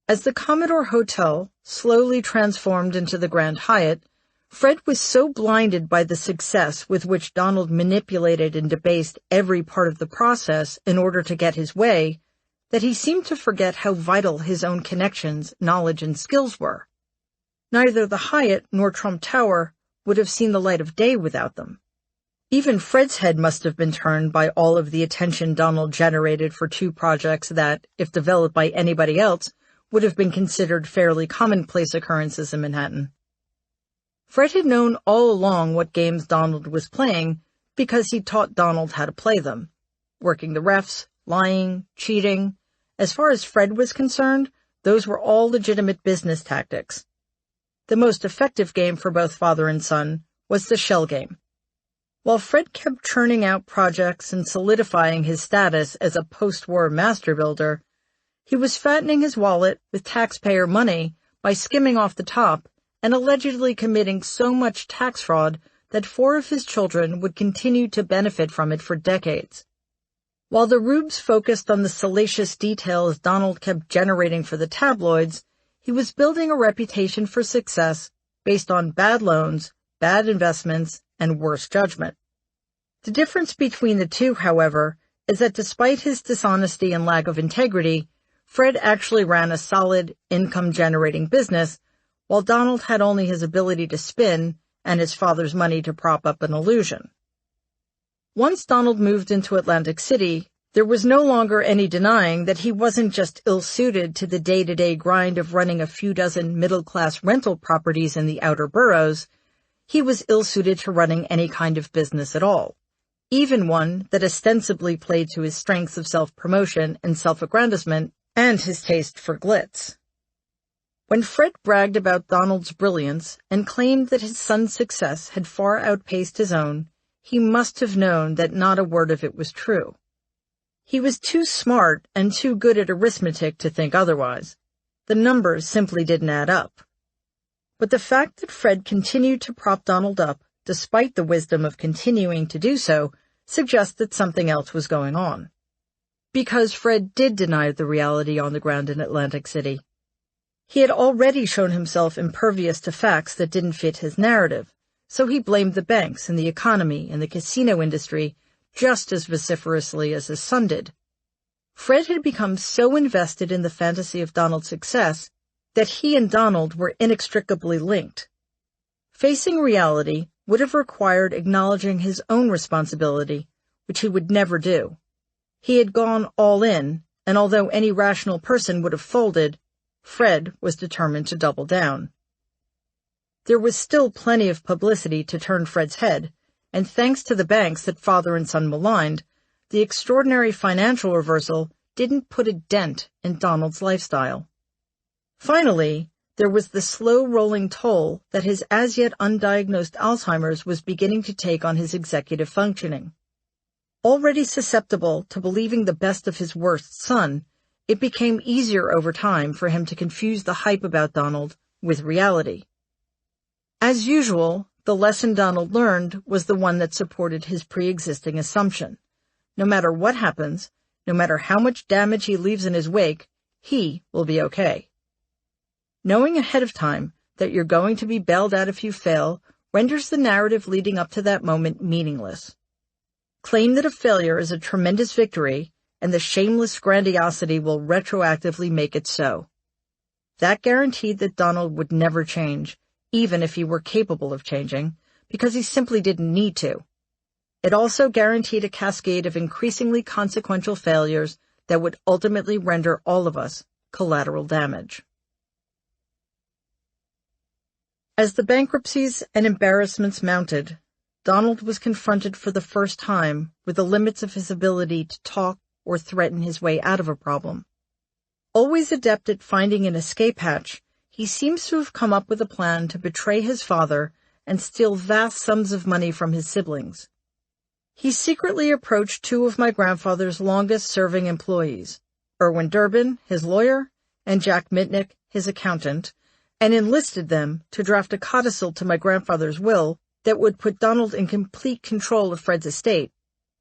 As the Commodore Hotel slowly transformed into the Grand Hyatt, Fred was so blinded by the success with which Donald manipulated and debased every part of the process in order to get his way that he seemed to forget how vital his own connections, knowledge, and skills were. Neither the Hyatt nor Trump Tower would have seen the light of day without them. Even Fred's head must have been turned by all of the attention Donald generated for 2 projects that, if developed by anybody else, would have been considered fairly commonplace occurrences in Manhattan. Fred had known all along what games Donald was playing because he taught Donald how to play them. Working the refs, lying, cheating. As far as Fred was concerned, those were all legitimate business tactics. The most effective game for both father and son was the shell game. While Fred kept churning out projects and solidifying his status as a post-war master builder, he was fattening his wallet with taxpayer money by skimming off the top and allegedly committing so much tax fraud that 4 of his children would continue to benefit from it for decades. While the Rubes focused on the salacious details Donald kept generating for the tabloids, he was building a reputation for success based on bad loans, bad investments, and worse judgment. The difference between the two, however, is that despite his dishonesty and lack of integrity, Fred actually ran a solid, income-generating business, while Donald had only his ability to spin and his father's money to prop up an illusion. Once Donald moved into Atlantic City, there was no longer any denying that he wasn't just ill-suited to the day-to-day grind of running a few dozen middle-class rental properties in the outer boroughs. He was ill-suited to running any kind of business at all, even one that ostensibly played to his strengths of self-promotion and self-aggrandizement and his taste for glitz. When Fred bragged about Donald's brilliance and claimed that his son's success had far outpaced his own, he must have known that not a word of it was true. He was too smart and too good at arithmetic to think otherwise. The numbers simply didn't add up. But the fact that Fred continued to prop Donald up, despite the wisdom of continuing to do so, suggests that something else was going on. Because Fred did deny the reality on the ground in Atlantic City. He had already shown himself impervious to facts that didn't fit his narrative, so he blamed the banks and the economy and the casino industry just as vociferously as his son did. Fred had become so invested in the fantasy of Donald's success that he and Donald were inextricably linked. Facing reality would have required acknowledging his own responsibility, which he would never do. He had gone all in, and although any rational person would have folded, Fred was determined to double down. There was still plenty of publicity to turn Fred's head, and thanks to the banks that father and son maligned, the extraordinary financial reversal didn't put a dent in Donald's lifestyle. Finally, there was the slow-rolling toll that his as-yet undiagnosed Alzheimer's was beginning to take on his executive functioning. Already susceptible to believing the best of his worst son, it became easier over time for him to confuse the hype about Donald with reality. As usual, the lesson Donald learned was the one that supported his pre-existing assumption. No matter what happens, no matter how much damage he leaves in his wake, he will be okay. Knowing ahead of time that you're going to be bailed out if you fail renders the narrative leading up to that moment meaningless. Claim that a failure is a tremendous victory, and the shameless grandiosity will retroactively make it so. That guaranteed that Donald would never change, even if he were capable of changing, because he simply didn't need to. It also guaranteed a cascade of increasingly consequential failures that would ultimately render all of us collateral damage. As the bankruptcies and embarrassments mounted, Donald was confronted for the first time with the limits of his ability to talk or threaten his way out of a problem. Always adept at finding an escape hatch, he seems to have come up with a plan to betray his father and steal vast sums of money from his siblings. He secretly approached 2 of my grandfather's longest-serving employees, Erwin Durbin, his lawyer, and Jack Mitnick, his accountant, and enlisted them to draft a codicil to my grandfather's will that would put Donald in complete control of Fred's estate,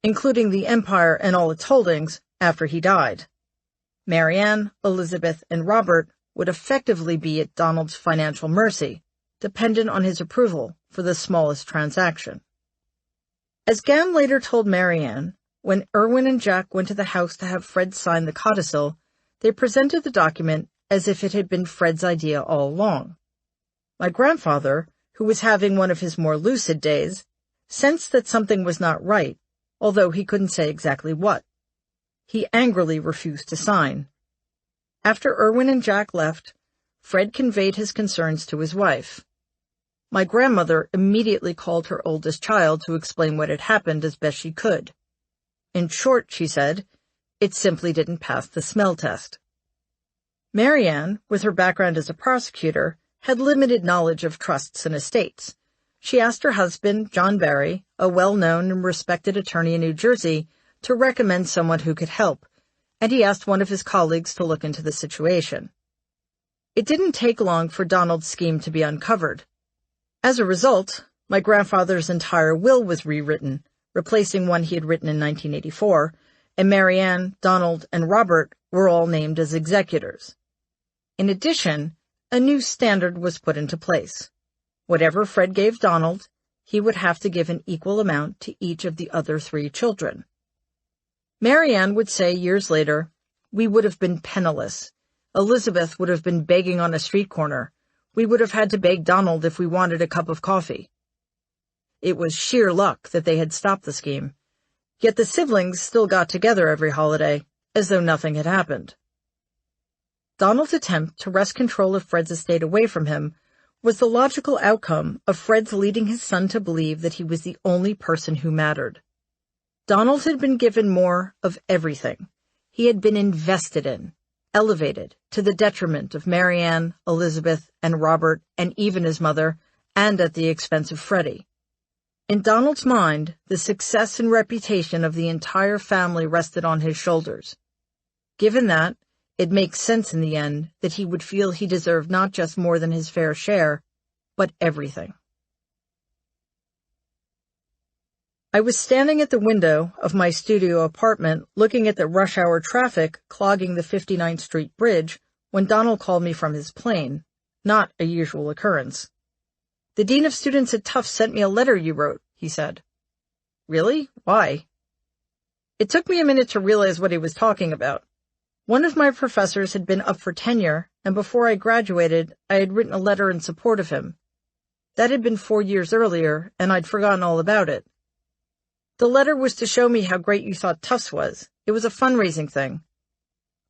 including the empire and all its holdings, after he died. Marianne, Elizabeth, and Robert would effectively be at Donald's financial mercy, dependent on his approval for the smallest transaction. As Gann later told Marianne, when Erwin and Jack went to the house to have Fred sign the codicil, they presented the document as if it had been Fred's idea all along. My grandfather, who was having one of his more lucid days, sensed that something was not right, although he couldn't say exactly what. He angrily refused to sign. After Erwin and Jack left, Fred conveyed his concerns to his wife. My grandmother immediately called her oldest child to explain what had happened as best she could. In short, she said, it simply didn't pass the smell test. Marianne, with her background as a prosecutor, had limited knowledge of trusts and estates. She asked her husband, John Barry, a well-known and respected attorney in New Jersey, to recommend someone who could help, and he asked one of his colleagues to look into the situation. It didn't take long for Donald's scheme to be uncovered. As a result, My grandfather's entire will was rewritten, replacing one he had written in 1984, and Marianne, Donald, and Robert were all named as executors. In addition, a new standard was put into place. Whatever Fred gave Donald, he would have to give an equal amount to each of the other 3 children. Marianne would say years later, "We would have been penniless. Elizabeth would have been begging on a street corner. We would have had to beg Donald if we wanted a cup of coffee." It was sheer luck that they had stopped the scheme. Yet the siblings still got together every holiday, as though nothing had happened. Donald's attempt to wrest control of Fred's estate away from him was the logical outcome of Fred's leading his son to believe that he was the only person who mattered. Donald had been given more of everything. He had been invested in, elevated, to the detriment of Marianne, Elizabeth, and Robert, and even his mother, and at the expense of Freddie. In Donald's mind, the success and reputation of the entire family rested on his shoulders. Given that, it makes sense in the end that he would feel he deserved not just more than his fair share, but everything. I was standing at the window of my studio apartment looking at the rush hour traffic clogging the 59th Street Bridge when Donald called me from his plane, not a usual occurrence. "The Dean of Students at Tufts sent me a letter you wrote," he said. "Really? Why?" It took me a minute to realize what he was talking about. One of my professors had been up for tenure, and before I graduated, I had written a letter in support of him. That had been 4 years earlier, and I'd forgotten all about it. "The letter was to show me how great you thought Tufts was. It was a fundraising thing."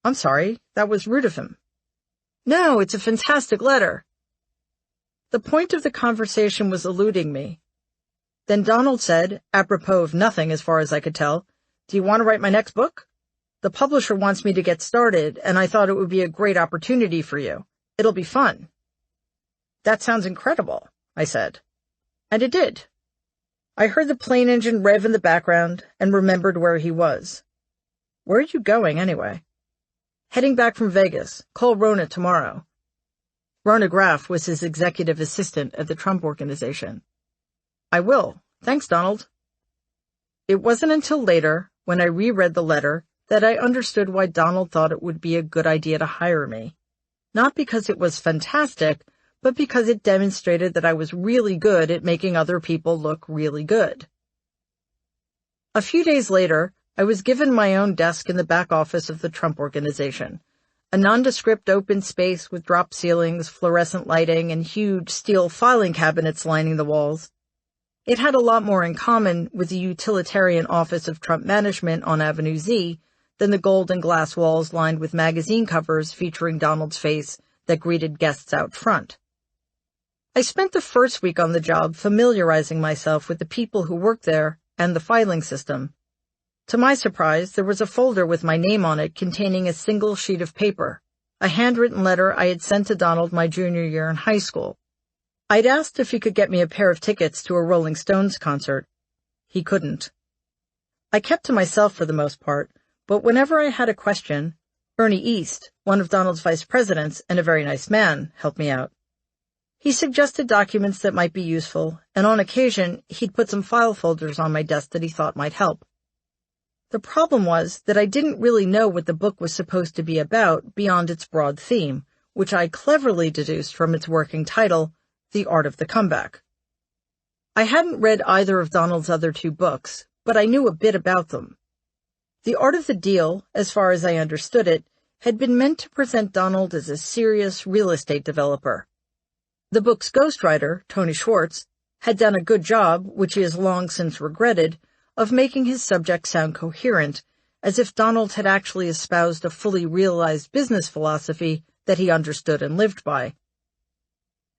"I'm sorry, that was rude of him." "No, it's a fantastic letter." The point of the conversation was eluding me. Then Donald said, apropos of nothing as far as I could tell, "Do you want to write my next book? The publisher wants me to get started, and I thought it would be a great opportunity for you. It'll be fun." "That sounds incredible," I said. And it did. I heard the plane engine rev in the background and remembered where he was. "Where are you going, anyway?" "Heading back from Vegas. Call Rona tomorrow." Rona Graff was his executive assistant at the Trump Organization. "I will. Thanks, Donald." It wasn't until later, when I reread the letter, that I understood why Donald thought it would be a good idea to hire me. Not because it was fantastic, but because it demonstrated that I was really good at making other people look really good. A few days later, I was given my own desk in the back office of the Trump Organization, a nondescript open space with drop ceilings, fluorescent lighting, and huge steel filing cabinets lining the walls. It had a lot more in common with the utilitarian office of Trump management on Avenue Z than the gold and glass walls lined with magazine covers featuring Donald's face that greeted guests out front. I spent the first week on the job familiarizing myself with the people who worked there and the filing system. To my surprise, there was a folder with my name on it containing a single sheet of paper, a handwritten letter I had sent to Donald my junior year in high school. I'd asked if he could get me a pair of tickets to a Rolling Stones concert. He couldn't. I kept to myself for the most part, but whenever I had a question, Ernie East, one of Donald's vice presidents and a very nice man, helped me out. He suggested documents that might be useful, and on occasion, he'd put some file folders on my desk that he thought might help. The problem was that I didn't really know what the book was supposed to be about beyond its broad theme, which I cleverly deduced from its working title, The Art of the Comeback. I hadn't read either of Donald's other 2 books, but I knew a bit about them. The Art of the Deal, as far as I understood it, had been meant to present Donald as a serious real estate developer. The book's ghostwriter, Tony Schwartz, had done a good job, which he has long since regretted, of making his subject sound coherent, as if Donald had actually espoused a fully realized business philosophy that he understood and lived by.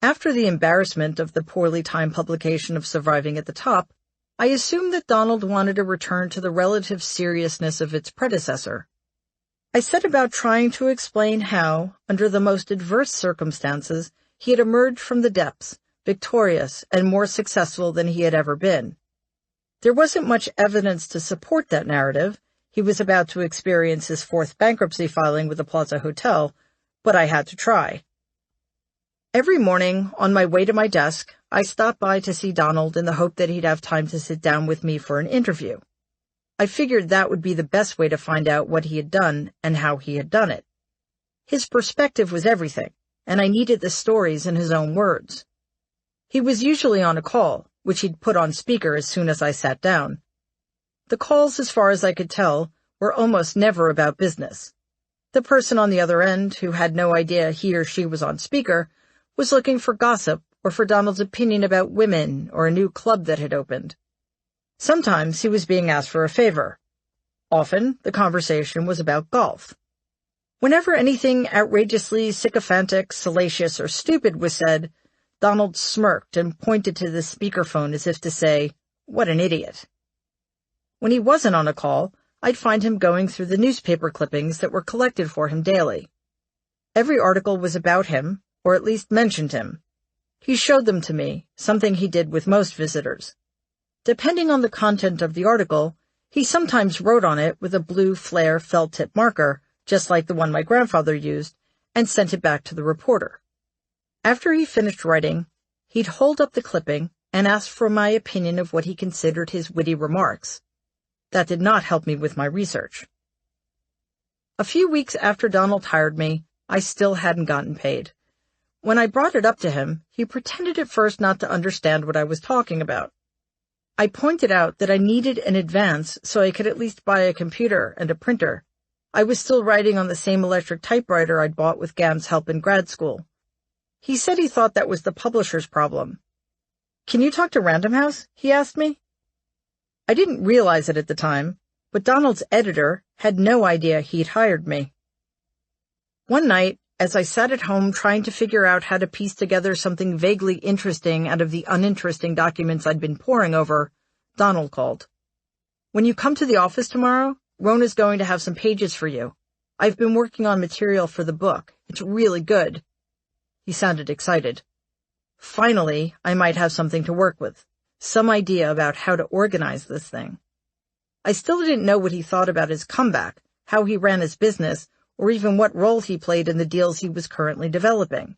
After the embarrassment of the poorly timed publication of Surviving at the Top, I assumed that Donald wanted a return to the relative seriousness of its predecessor. I set about trying to explain how, under the most adverse circumstances, he had emerged from the depths, victorious and more successful than he had ever been. There wasn't much evidence to support that narrative. He was about to experience his 4th bankruptcy filing with the Plaza Hotel, but I had to try. Every morning, on my way to my desk, I stopped by to see Donald in the hope that he'd have time to sit down with me for an interview. I figured that would be the best way to find out what he had done and how he had done it. His perspective was everything, and I needed the stories in his own words. He was usually on a call, which he'd put on speaker as soon as I sat down. The calls, as far as I could tell, were almost never about business. The person on the other end, who had no idea he or she was on speaker, was looking for gossip or for Donald's opinion about women or a new club that had opened. Sometimes he was being asked for a favor. Often the conversation was about golf. Whenever anything outrageously sycophantic, salacious, or stupid was said, Donald smirked and pointed to the speakerphone as if to say, "What an idiot." When he wasn't on a call, I'd find him going through the newspaper clippings that were collected for him daily. Every article was about him, or at least mentioned him. He showed them to me, something he did with most visitors. Depending on the content of the article, he sometimes wrote on it with a blue flare felt-tip marker, just like the one my grandfather used, and sent it back to the reporter. After he finished writing, he'd hold up the clipping and ask for my opinion of what he considered his witty remarks. That did not help me with my research. A few weeks after Donald hired me, I still hadn't gotten paid. When I brought it up to him, he pretended at first not to understand what I was talking about. I pointed out that I needed an advance so I could at least buy a computer and a printer. I was still writing on the same electric typewriter I'd bought with Gam's help in grad school. He said he thought that was the publisher's problem. "Can you talk to Random House?" he asked me. I didn't realize it at the time, but Donald's editor had no idea he'd hired me. One night, as I sat at home trying to figure out how to piece together something vaguely interesting out of the uninteresting documents I'd been poring over, Donald called. "When you come to the office tomorrow, Rona's going to have some pages for you. I've been working on material for the book. It's really good." He sounded excited. Finally, I might have something to work with, some idea about how to organize this thing. I still didn't know what he thought about his comeback, how he ran his business, or even what role he played in the deals he was currently developing.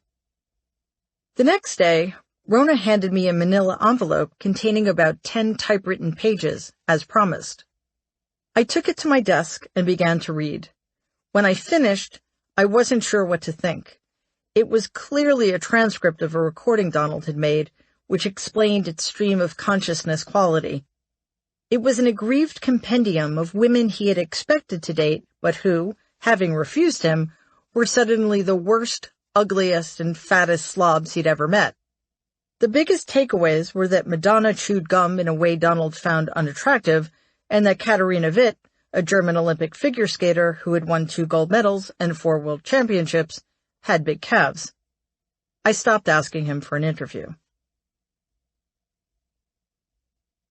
The next day, Rona handed me a manila envelope containing about 10 typewritten pages, as promised. I took it to my desk and began to read. When I finished, I wasn't sure what to think. It was clearly a transcript of a recording Donald had made, which explained its stream of consciousness quality. It was an aggrieved compendium of women he had expected to date, but who, having refused him, were suddenly the worst, ugliest, and fattest slobs he'd ever met. The biggest takeaways were that Madonna chewed gum in a way Donald found unattractive, and that Katharina Witt, a German Olympic figure skater who had won 2 gold medals and 4 world championships, had big calves. I stopped asking him for an interview.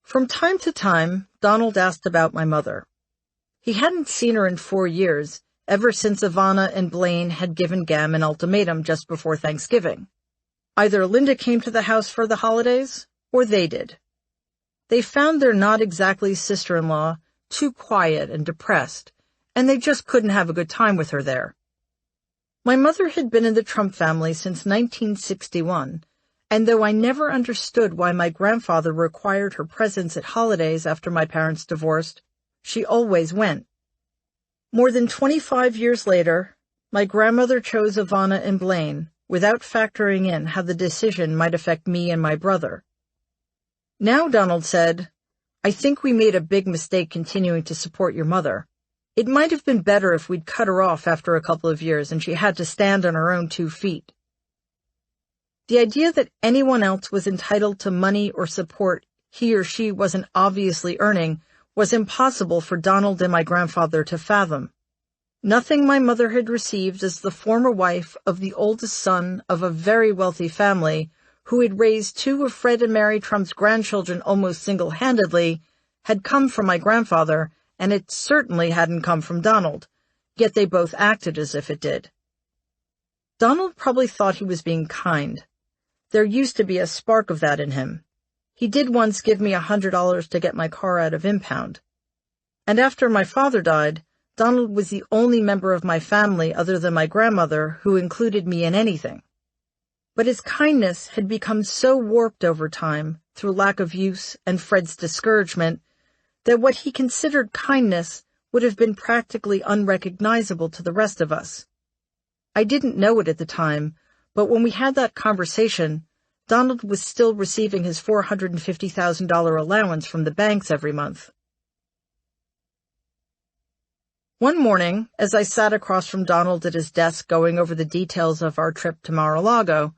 From time to time, Donald asked about my mother. He hadn't seen her in 4 years, ever since Ivana and Blaine had given Gam an ultimatum just before Thanksgiving. Either Linda came to the house for the holidays, or they did. They found their not exactly sister-in-law too quiet and depressed, and they just couldn't have a good time with her there. My mother had been in the Trump family since 1961, and though I never understood why my grandfather required her presence at holidays after my parents divorced, she always went. More than 25 years later, my grandmother chose Ivana and Blaine, without factoring in how the decision might affect me and my brother. Now, Donald said, "I think we made a big mistake continuing to support your mother. It might have been better if we'd cut her off after a couple of years and she had to stand on her own 2 feet. The idea that anyone else was entitled to money or support he or she wasn't obviously earning was impossible for Donald and my grandfather to fathom. Nothing my mother had received as the former wife of the oldest son of a very wealthy family who had raised 2 of Fred and Mary Trump's grandchildren almost single-handedly had come from my grandfather, and it certainly hadn't come from Donald, yet they both acted as if it did. Donald probably thought he was being kind. There used to be a spark of that in him. He did once give me $100 to get my car out of impound. And after my father died, Donald was the only member of my family other than my grandmother who included me in anything. But his kindness had become so warped over time through lack of use and Fred's discouragement that what he considered kindness would have been practically unrecognizable to the rest of us. I didn't know it at the time, but when we had that conversation, Donald was still receiving his $450,000 allowance from the banks every month. One morning, as I sat across from Donald at his desk going over the details of our trip to Mar-a-Lago,